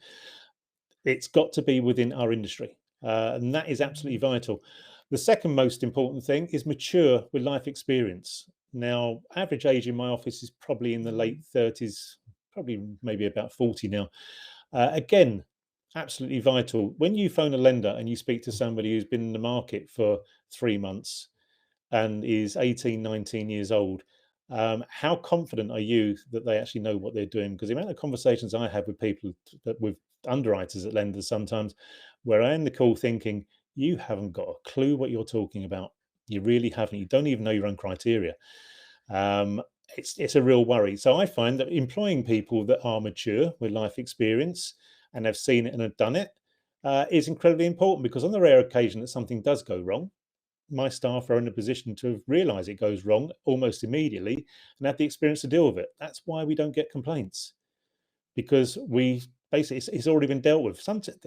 It's got to be within our industry, and that is absolutely vital. The second most important thing is mature with life experience. Now, average age in my office is probably in the late 30s, probably maybe about 40 now. Again, absolutely vital. When you phone a lender and you speak to somebody who's been in the market for 3 months and is 18, 19 years old, how confident are you that they actually know what they're doing? Because the amount of conversations I have with people, with underwriters at lenders sometimes, where I end the call thinking, you haven't got a clue what you're talking about. You really haven't. You don't even know your own criteria. It's a real worry. So I find that employing people that are mature with life experience and have seen it and have done it is incredibly important, because on the rare occasion that something does go wrong, my staff are in a position to realize it goes wrong almost immediately and have the experience to deal with it. That's why we don't get complaints, because we basically, it's already been dealt with. Sometimes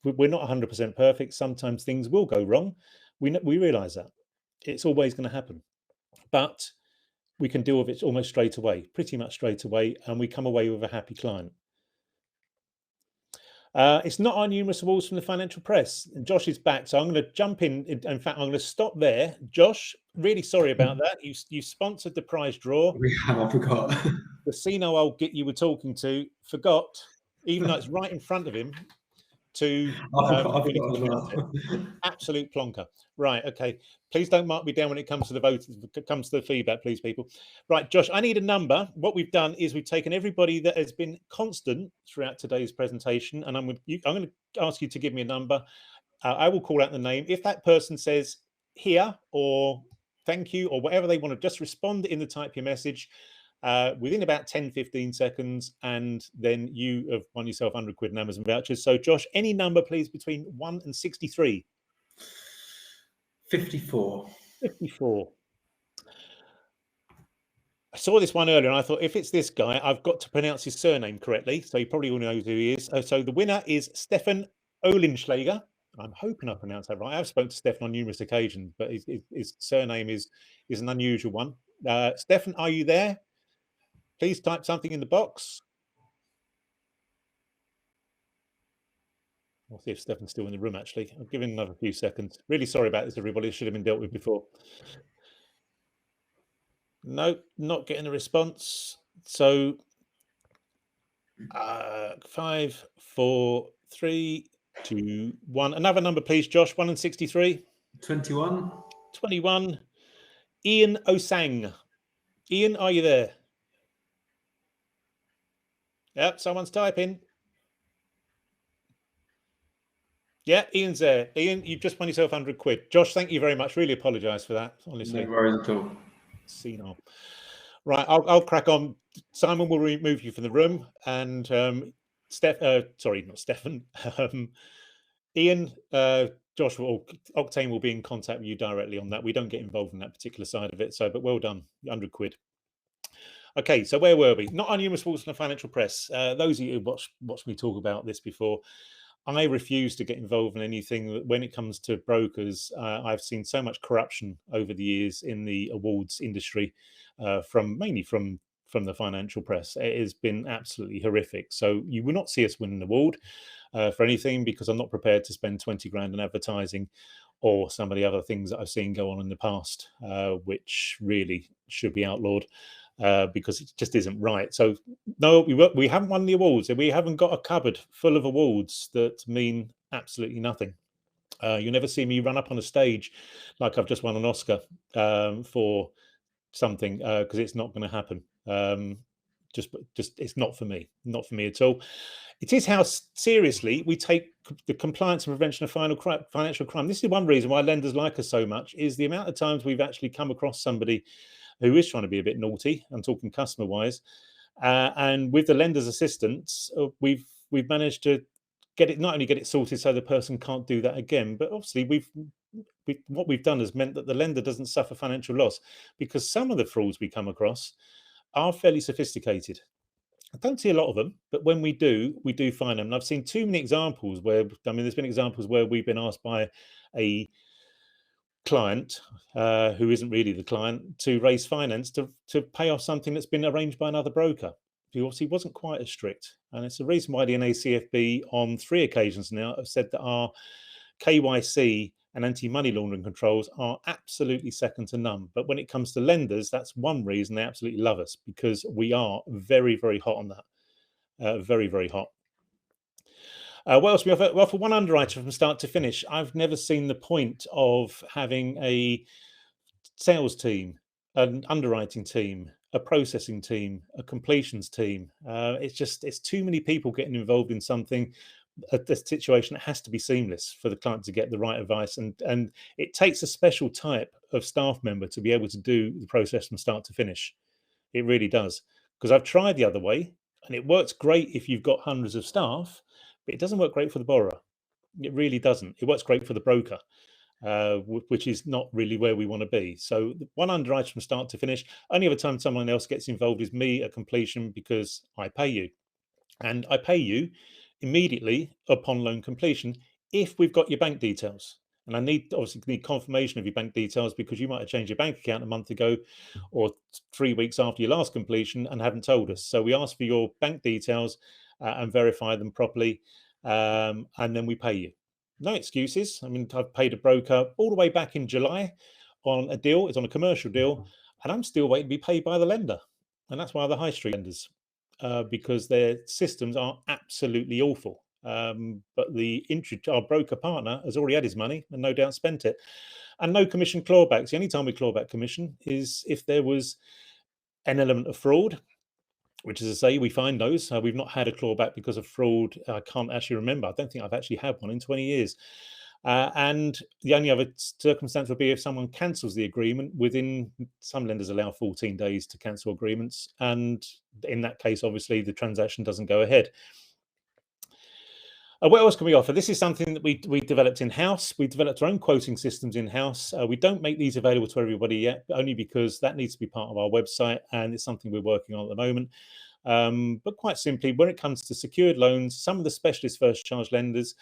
we're not 100% perfect. Sometimes things will go wrong. We realize that it's always going to happen, but we can deal with it almost straight away, pretty much straight away, and we come away with a happy client. It's not our numerous awards from the financial press. Josh is back, so I'm going to jump in. In fact, I'm going to stop there. Josh, really sorry about that. You sponsored the prize draw. I forgot. The Casino old git you were talking to forgot, even though it's right in front of him, to I do anything forgot as about it. well. Absolute plonker. Right, okay. Please don't mark me down when it comes to the vote, comes to the feedback, please, people. Right, Josh, I need a number. What we've done is we've taken everybody that has been constant throughout today's presentation, and I'm going to ask you to give me a number. I will call out the name. If that person says here or thank you or whatever they want to, just respond in the type your message within about 10-15 seconds, and then you have won yourself 100 quid in Amazon vouchers. So Josh, any number please between 1 and 63. 54. 54. I saw this one earlier and I thought, if it's this guy, I've got to pronounce his surname correctly, so you probably all know who he is. So the winner is Stefan Olenschläger. I'm hoping I pronounced that right. I've spoken to Stefan on numerous occasions, but his surname is an unusual one. Stefan, are you there? Please type something in the box. I'll see if Stefan's still in the room, actually. I'll give him another few seconds. Really sorry about this, everybody. It should have been dealt with before. No, not getting a response. So 5, 4, 3, 2, 1. Another number, please, Josh. 1 and 63. 21. 21. Ian Osang. Ian, are you there? Yep, someone's typing. Yeah, Ian's there. Ian, you've just won yourself 100 quid. Josh, thank you very much. Really apologise for that, honestly. No worries at all. Senile. Right, I'll crack on. Simon will remove you from the room, and sorry, not Stefan. Ian, Josh, Octane will be in contact with you directly on that. We don't get involved in that particular side of it. So, but well done, 100 quid. Okay, so where were we? Not our numerous awards in the financial press. Those of you who watched me talk about this before, I refuse to get involved in anything when it comes to brokers. I've seen so much corruption over the years in the awards industry, mainly from the financial press. It has been absolutely horrific. So you will not see us win an award for anything, because I'm not prepared to spend 20 grand on advertising or some of the other things that I've seen go on in the past, which really should be outlawed. Because it just isn't right. So no, we haven't won the awards, and we haven't got a cupboard full of awards that mean absolutely nothing. You never see me run up on a stage like I've just won an Oscar for something, because it's not going to happen. Just it's not for me at all. It is how seriously we take the compliance and prevention of financial crime. This is one reason why lenders like us so much, is the amount of times we've actually come across somebody who is trying to be a bit naughty. I'm talking customer wise, and with the lender's assistance, we've managed to not only get it sorted so the person can't do that again, but obviously what we've done has meant that the lender doesn't suffer financial loss, because some of the frauds we come across are fairly sophisticated. I don't see a lot of them, but when we do find them. And I've seen too many examples where, there's been examples where we've been asked by a client who isn't really the client to raise finance to pay off something that's been arranged by another broker. who obviously wasn't quite as strict. And it's the reason why the NACFB on 3 occasions now have said that our KYC and anti-money laundering controls are absolutely second to none. But when it comes to lenders, that's one reason they absolutely love us, because we are very, very hot on that. Very, very hot. What else we offer? We offer one underwriter from start to finish. I've never seen the point of having a sales team, an underwriting team, a processing team, a completions team. It's too many people getting involved in something. The situation that has to be seamless for the client to get the right advice, and it takes a special type of staff member to be able to do the process from start to finish. It really does, because I've tried the other way, and it works great if you've got hundreds of staff, but it doesn't work great for the borrower. It really doesn't. It works great for the broker, which is not really where we want to be. So one underwriter from start to finish. Only other time someone else gets involved is me at completion, because I pay you, and I pay you immediately upon loan completion if we've got your bank details. And I obviously need confirmation of your bank details, because you might have changed your bank account a month ago or 3 weeks after your last completion and haven't told us. So we ask for your bank details and verify them properly, and then we pay you. No excuses. I mean, I've paid a broker all the way back in July on a deal. It's on a commercial deal, and I'm still waiting to be paid by the lender. And that's why the high street lenders, because their systems are absolutely awful. But our broker partner has already had his money and no doubt spent it. And no commission clawbacks. The only time we claw back commission is if there was an element of fraud, which, as I say, we find those. We've not had a clawback because of fraud. I can't actually remember. I don't think I've actually had one in 20 years. And the only other circumstance would be if someone cancels the agreement within, some lenders allow 14 days to cancel agreements. And in that case, obviously, the transaction doesn't go ahead. What else can we offer? This is something that we developed in-house. We developed our own quoting systems in-house. We don't make these available to everybody yet, only because that needs to be part of our website, and it's something we're working on at the moment. But quite simply, when it comes to secured loans, some of the specialist first charge lenders,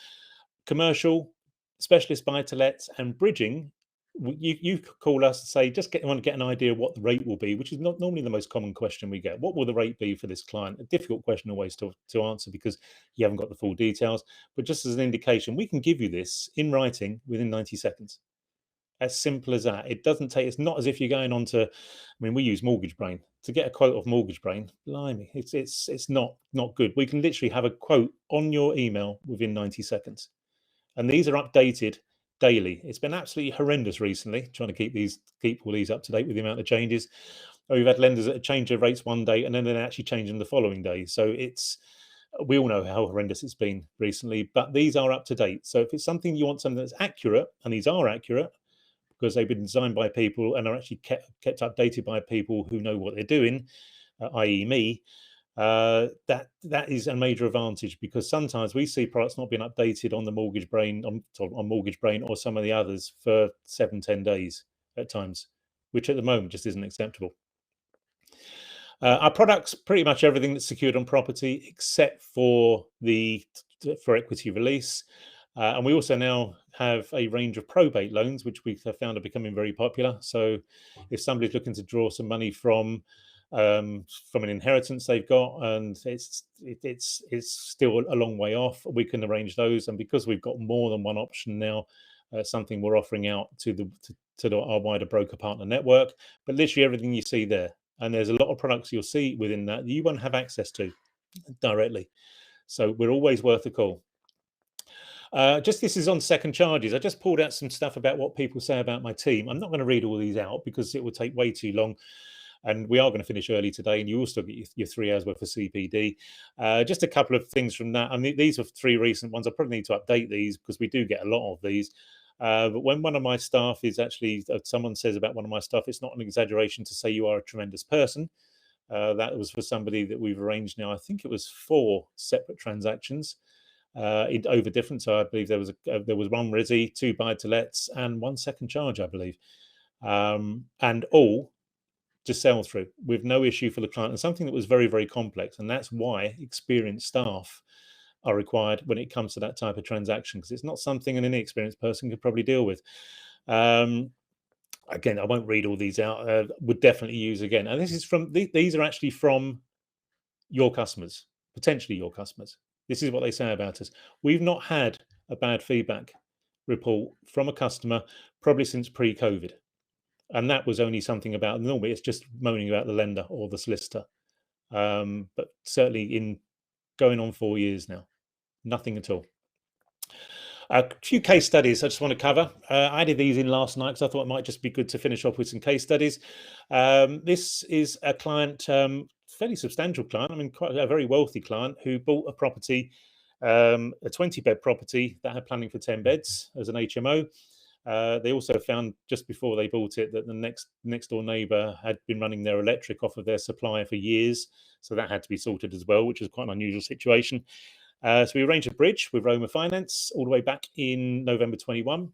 commercial, specialist buy-to-lets, and bridging, you call us and say, want to get an idea of what the rate will be, which is not normally the most common question we get. What will the rate be for this client? A difficult question always to answer, because you haven't got the full details. But just as an indication, we can give you this in writing within 90 seconds. As simple as that. It doesn't take, it's not as if you're going on to, I mean, we use Mortgage Brain. To get a quote off Mortgage Brain, blimey, it's not good. We can literally have a quote on your email within 90 seconds. And these are updated daily. It's been absolutely horrendous recently, trying to keep all these up to date with the amount of changes. We've had lenders that change their rates one day and then they actually change them the following day. So we all know how horrendous it's been recently, but these are up to date. So if it's something you want, something that's accurate, and these are accurate because they've been designed by people and are actually kept updated by people who know what they're doing, i.e. me, that is a major advantage, because sometimes we see products not being updated on the Mortgage Brain, on Mortgage Brain or some of the others for 7-10 days at times, which at the moment just isn't acceptable. Our products, pretty much everything that's secured on property except for equity release. And we also now have a range of probate loans, which we have found are becoming very popular. So if somebody's looking to draw some money from an inheritance they've got, and it's still a long way off, we can arrange those. And because we've got more than one option now, something we're offering out to our wider broker partner network. But literally everything you see there, and there's a lot of products you'll see within that you won't have access to directly. So we're always worth a call. This is on second charges. I just pulled out some stuff about what people say about my team. I'm not going to read all these out because it will take way too long. And we are going to finish early today, and you will still get your 3 hours worth of CPD. Just a couple of things from that. I mean, these are 3 recent ones. I probably need to update these because we do get a lot of these. But when one of my staff is actually, someone says about one of my staff, it's not an exaggeration to say you are a tremendous person. That was for somebody that we've arranged now. I think it was 4 separate transactions over different. So I believe there was 1 resi, 2 buy-to-lets, and 1 second charge, I believe, and all just sell through with no issue for the client, and something that was very, very complex. And that's why experienced staff are required when it comes to that type of transaction, because it's not something an inexperienced person could probably deal with. Again, I won't read all these out. Would definitely use again. And this is these are actually from your customers, potentially your customers. This is what they say about us. We've not had a bad feedback report from a customer probably since pre-COVID. And that was only something about, normally it's just moaning about the lender or the solicitor. But certainly in going on 4 years now, nothing at all. A few case studies I just want to cover. I added these in last night because I thought it might just be good to finish off with some case studies. This is a client, fairly substantial client, I mean, quite a very wealthy client who bought a property, a 20-bed property that had planning for 10 beds as an HMO. They also found just before they bought it that the next door neighbour had been running their electric off of their supplier for years. So that had to be sorted as well, which was quite an unusual situation. So we arranged a bridge with Roma Finance all the way back in November 21.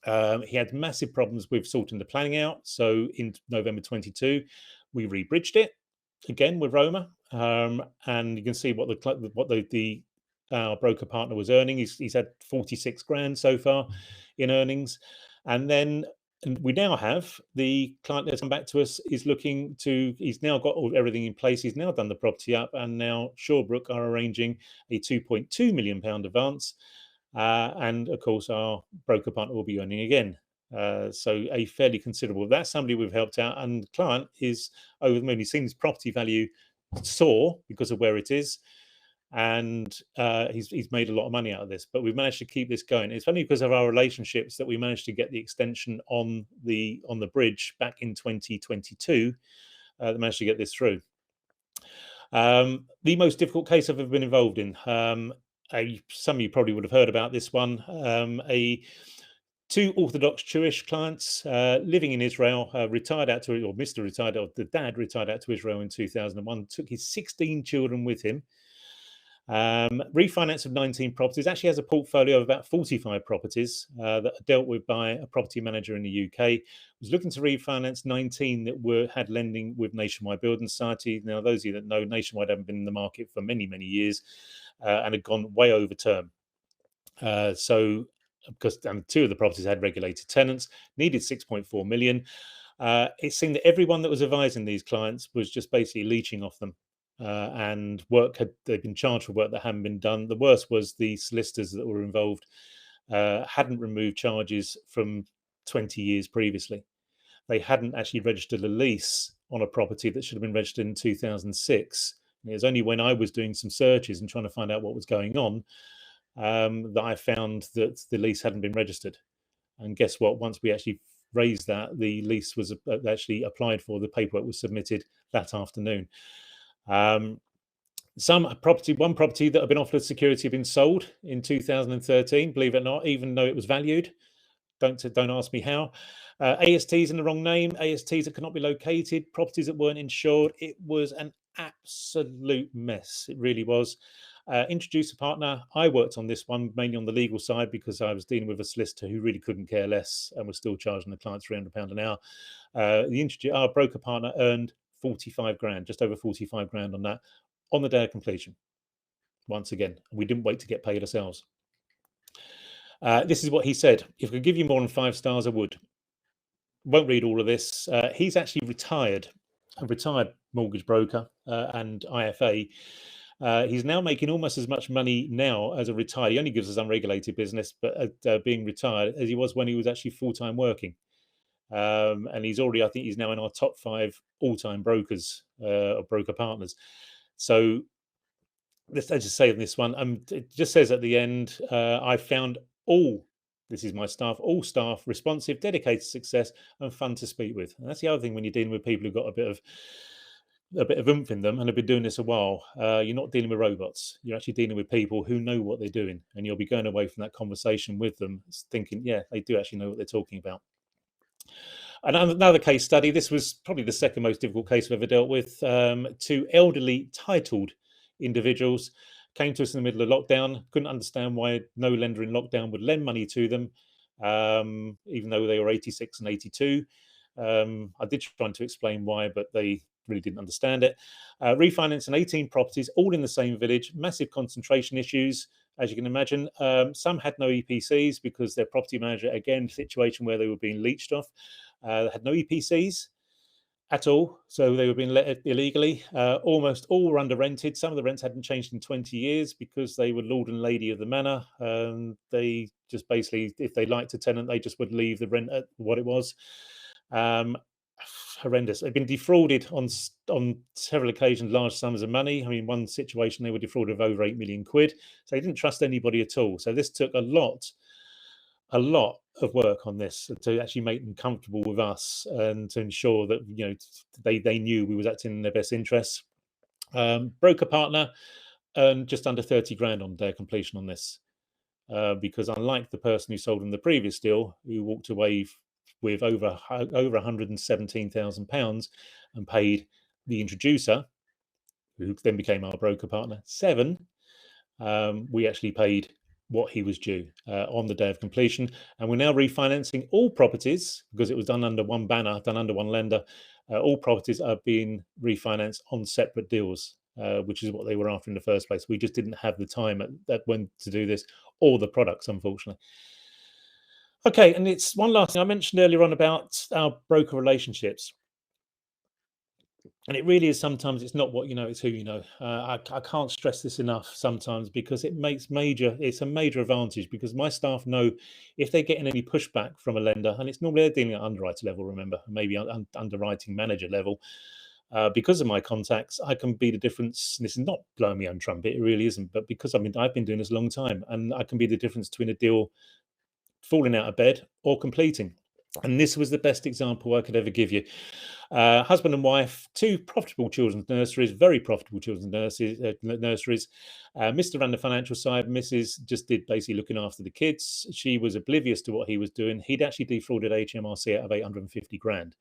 He had massive problems with sorting the planning out. So in November 22, we rebridged it again with Roma. And you can see what our broker partner was earning. He's had 46 grand so far in earnings. And then we now have the client that's come back to us he's now got everything in place. He's now done the property up, and now Shawbrook are arranging a £2.2 million advance. And of course, our broker partner will be earning again. So a fairly considerable, that's somebody we've helped out, and the client is over the moon. He's seen his property value soar because of where it is. And he's made a lot of money out of this, but we've managed to keep this going. It's only because of our relationships that we managed to get the extension on the bridge back in 2022 that managed to get this through. The most difficult case I've ever been involved in. Some of you probably would have heard about this one. Two Orthodox Jewish clients living in Israel, retired out to, or Mr. retired, or the dad retired out to Israel in 2001, took his 16 children with him. Refinance of 19 properties, actually has a portfolio of about 45 properties that are dealt with by a property manager in the UK. Was looking to refinance 19 that had lending with Nationwide Building Society. Now, those of you that know, Nationwide haven't been in the market for many, many years and had gone way over term. Because two of the properties had regulated tenants, needed 6.4 million. It seemed that everyone that was advising these clients was just basically leeching off them. And they'd been charged for work that hadn't been done. The worst was the solicitors that were involved hadn't removed charges from 20 years previously. They hadn't actually registered a lease on a property that should have been registered in 2006. And it was only when I was doing some searches and trying to find out what was going on that I found that the lease hadn't been registered. And guess what? Once we actually raised that, the lease was actually applied for. The paperwork was submitted that afternoon. One property that had been offered security had been sold in 2013, believe it or not, even though it was valued. Don't ask me how. ASTs in the wrong name, ASTs that could not be located, properties that weren't insured. It was an absolute mess. It really was. Introduced a partner. I worked on this one mainly on the legal side because I was dealing with a solicitor who really couldn't care less and was still charging the client £300 an hour. Our broker partner earned 45 grand, just over 45 grand on that, on the day of completion. Once again, we didn't wait to get paid ourselves. This is what he said: if I could give you more than 5 stars, I would. Won't read all of this. He's actually retired, a retired mortgage broker and IFA. He's now making almost as much money now as a retired. He only gives us unregulated business, but being retired, as he was when he was actually full-time working. And he's already, I think he's now in our top 5 all-time brokers or broker partners. So let's just say on this one, it just says at the end, I found this is my staff, all staff responsive, dedicated to success, and fun to speak with. And that's the other thing when you're dealing with people who've got a bit of oomph in them and have been doing this a while. You're not dealing with robots. You're actually dealing with people who know what they're doing, and you'll be going away from that conversation with them thinking, yeah, they do actually know what they're talking about. Another case study. This was probably the second most difficult case I've ever dealt with. 2 elderly titled individuals came to us in the middle of lockdown. Couldn't understand why no lender in lockdown would lend money to them, even though they were 86 and 82. I did try to explain why, but they really didn't understand it. Refinancing 18 properties, all in the same village, massive concentration issues, as you can imagine. Some had no EPCs because their property manager, again, situation where they were being leached off, had no EPCs. at all. So they were being let illegally. Almost all were under rented. Some of the rents hadn't changed in 20 years because they were lord and lady of the manor. They just basically, if they liked a tenant, they just would leave the rent at what it was. Horrendous. They've been defrauded on several occasions, large sums of money. I mean, one situation they were defrauded of over 8 million quid. So they didn't trust anybody at all. So this took a lot of work on this to actually make them comfortable with us and to ensure that, you know, they knew we was acting in their best interests. Broker partner earned just under 30 grand on their completion on this, because unlike the person who sold them the previous deal, who walked away with over £117,000 and paid the introducer, who then became our broker partner, 7, we actually paid what he was due on the day of completion. And we're now refinancing all properties because it was done under one banner, done under one lender. All properties are being refinanced on separate deals, which is what they were after in the first place. We just didn't have the time at when to do this, or the products, unfortunately. Okay, and it's one last thing I mentioned earlier on about our broker relationships. And it really is, sometimes it's not what you know, it's who you know. I can't stress this enough sometimes, because it's a major advantage, because my staff know if they're getting any pushback from a lender, and it's normally they're dealing at underwriter level, remember, maybe underwriting manager level. Because of my contacts, I can be the difference. This is not blowing my own trumpet, it really isn't, but because I've been doing this a long time, and I can be the difference between a deal falling out of bed or completing. And this was the best example I could ever give you. Husband and wife, 2 profitable children's nurseries, very profitable children's nurseries. Mr. ran the financial side. Mrs. just did basically looking after the kids. She was oblivious to what he was doing. He'd actually defrauded HMRC out of 850 grand.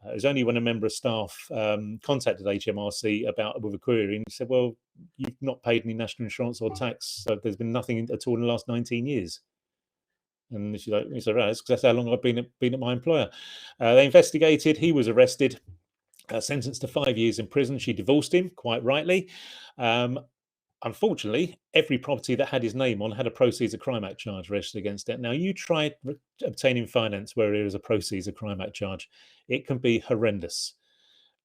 It was only when a member of staff contacted HMRC with a query, and said, well, you've not paid any national insurance or tax, so there's been nothing at all in the last 19 years. And she's like, right, that's how long I've been at my employer. They investigated. He was arrested, sentenced to 5 years in prison. She divorced him, quite rightly. Unfortunately, every property that had his name on had a Proceeds of Crime Act charge registered against it. Now, you try obtaining finance where there is a Proceeds of Crime Act charge. It can be horrendous.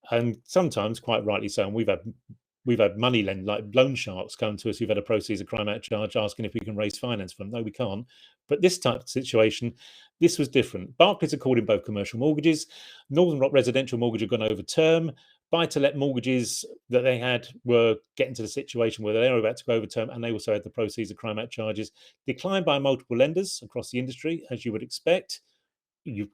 And sometimes, quite rightly so, and we've had money loan sharks come to us who've had a Proceeds of Crime Act charge asking if we can raise finance for them. No, we can't. But this type of situation, this was different. Barclays are called in both commercial mortgages. Northern Rock residential mortgage had gone over term. Buy-to-let mortgages that they had were getting to the situation where they were about to go over term, and they also had the Proceeds of Crime Act charges. Declined by multiple lenders across the industry, as you would expect. You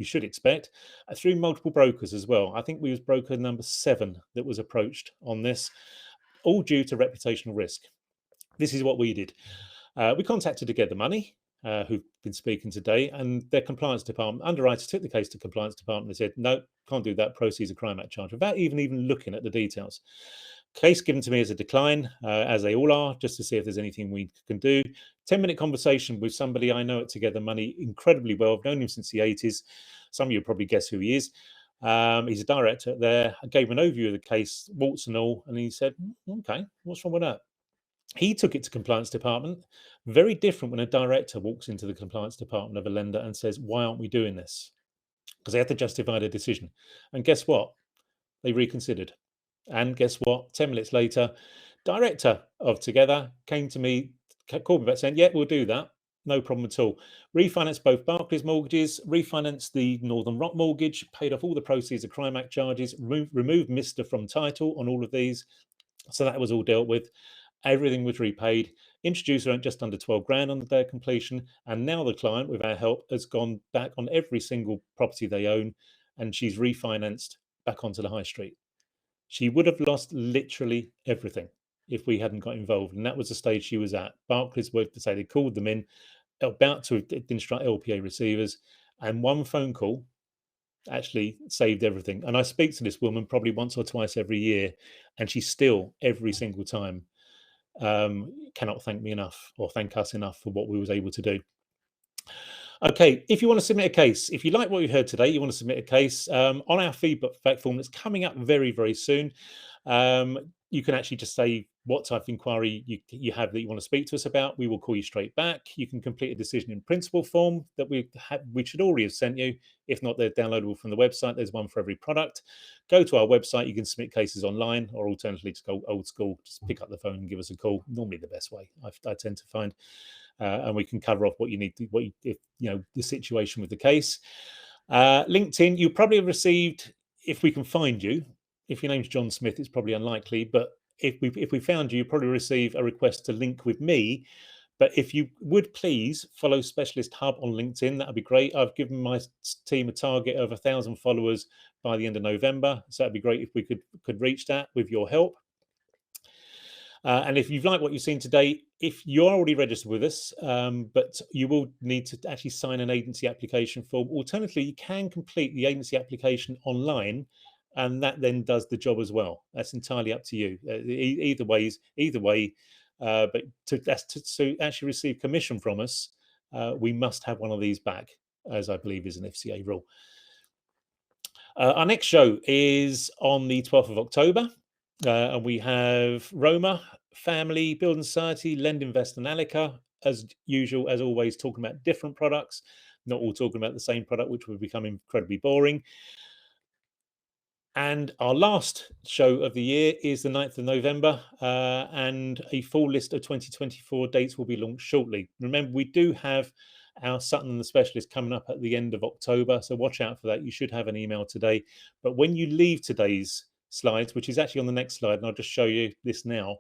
should expect, through multiple brokers as well. I think we was broker number 7 that was approached on this, all due to reputational risk. This is what we did. We contacted Together Money, who've been speaking today, and their compliance department, underwriters took the case to compliance department and said, no, can't do that, Proceeds of Crime Act charge, without even looking at the details. Case given to me as a decline, as they all are, just to see if there's anything we can do. 10-minute conversation with somebody I know at Together Money incredibly well. I've known him since the 80s. Some of you will probably guess who he is. He's a director there. I gave him an overview of the case, warts and all, and he said, okay, what's wrong with that? He took it to compliance department. Very different when a director walks into the compliance department of a lender and says, why aren't we doing this? Because they had to justify their decision. And guess what? They reconsidered. And guess what? 10 minutes later, director of Together came to me, called me back saying, yeah, we'll do that. No problem at all. Refinanced both Barclays mortgages, refinanced the Northern Rock mortgage, paid off all the Proceeds of Crime Act charges, removed Mr. from title on all of these. So that was all dealt with. Everything was repaid. Introducer earned just under 12 grand on the day of completion. And now the client, with our help, has gone back on every single property they own, and she's refinanced back onto the high street. She would have lost literally everything if we hadn't got involved. And that was the stage she was at. Barclays were to say they called them in, about to instruct LPA receivers, and one phone call actually saved everything. And I speak to this woman probably once or twice every year, and she still, every single time, cannot thank me enough or thank us enough for what we was able to do. Okay, if you want to submit a case, if you like what you heard today, you want to submit a case on our feedback form that's coming up very, very soon. You can actually just say what type of inquiry you have that you want to speak to us about, we will call you straight back. You can complete a decision in principle form that we should already have sent you. If not, they're downloadable from the website. There's one for every product. Go to our website. You can submit cases online, or alternatively, just go old school. Just pick up the phone and give us a call. Normally, the best way I tend to find, and we can cover off what you need to, if the situation with the case. LinkedIn, you probably have received, if we can find you. If your name's John Smith, it's probably unlikely, but if we found you, probably receive a request to link with me. But if you would please follow Specialist Hub on LinkedIn, that would be great. I've given my team a target of 1,000 followers by the end of November, so that'd be great if we could reach that with your help. And if you've liked what you've seen today, if you're already registered with us, but you will need to actually sign an agency application form. Alternatively, you can complete the agency application online, and that then does the job as well. That's entirely up to you. Either way. But to actually receive commission from us, we must have one of these back, as I believe is an FCA rule. Our next show is on the 12th of October. And we have Roma, Family, Building Society, Lend, Invest, and Alica, as usual, as always, talking about different products, not all talking about the same product, which would become incredibly boring. And our last show of the year is the 9th of November, and a full list of 2024 dates will be launched shortly. Remember, we do have our Sutton and the Specialist coming up at the end of October, so watch out for that. You should have an email today. But when you leave today's slides, which is actually on the next slide, and I'll just show you this now,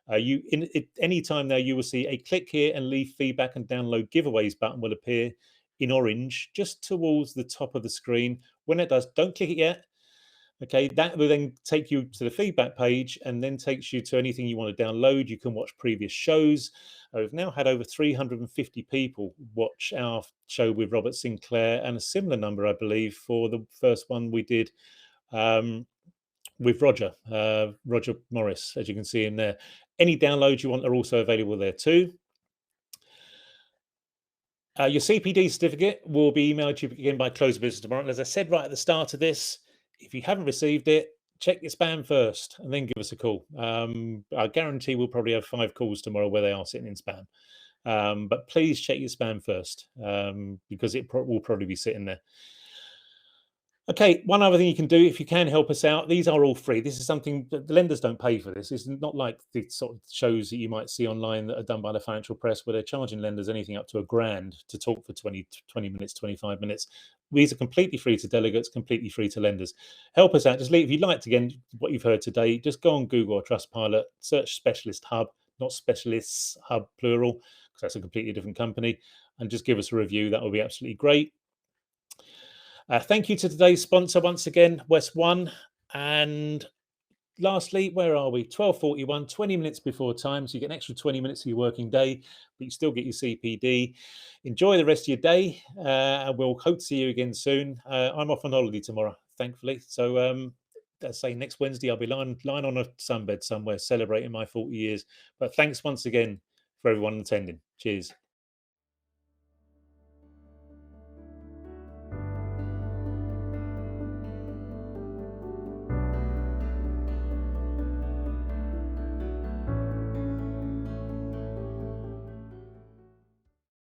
any time now you will see a click here and leave feedback and download giveaways button will appear in orange just towards the top of the screen. When it does, don't click it yet. Okay, that will then take you to the feedback page and then takes you to anything you want to download. You can watch previous shows. We've now had over 350 people watch our show with Robert Sinclair, and a similar number, I believe, for the first one we did with Roger Morris, as you can see in there. Any downloads you want are also available there too. Your CPD certificate will be emailed to you again by close of business tomorrow. And as I said right at the start of this, if you haven't received it, check your spam first and then give us a call. I guarantee we'll probably have 5 calls tomorrow where they are sitting in spam. But please check your spam first, because it will probably be sitting there. Okay, one other thing you can do if you can help us out, these are all free. This is something that the lenders don't pay for this. It's not like the sort of shows that you might see online that are done by the financial press where they're charging lenders anything up to $1,000 to talk for 20 minutes, 25 minutes. These are completely free to delegates, completely free to lenders. Help us out. Just leave, if you'd like to, again, what you've heard today, just go on Google or Trustpilot, search Specialist Hub, not Specialists Hub plural, because that's a completely different company, and just give us a review. That would be absolutely great. Thank you to today's sponsor once again, West One. And lastly, where are we? 12:41, 20 minutes before time. So you get an extra 20 minutes of your working day, but you still get your CPD. Enjoy the rest of your day. And we'll hope to see you again soon. I'm off on holiday tomorrow, thankfully. So let's say next Wednesday, I'll be lying on a sunbed somewhere celebrating my 40 years. But thanks once again for everyone attending. Cheers.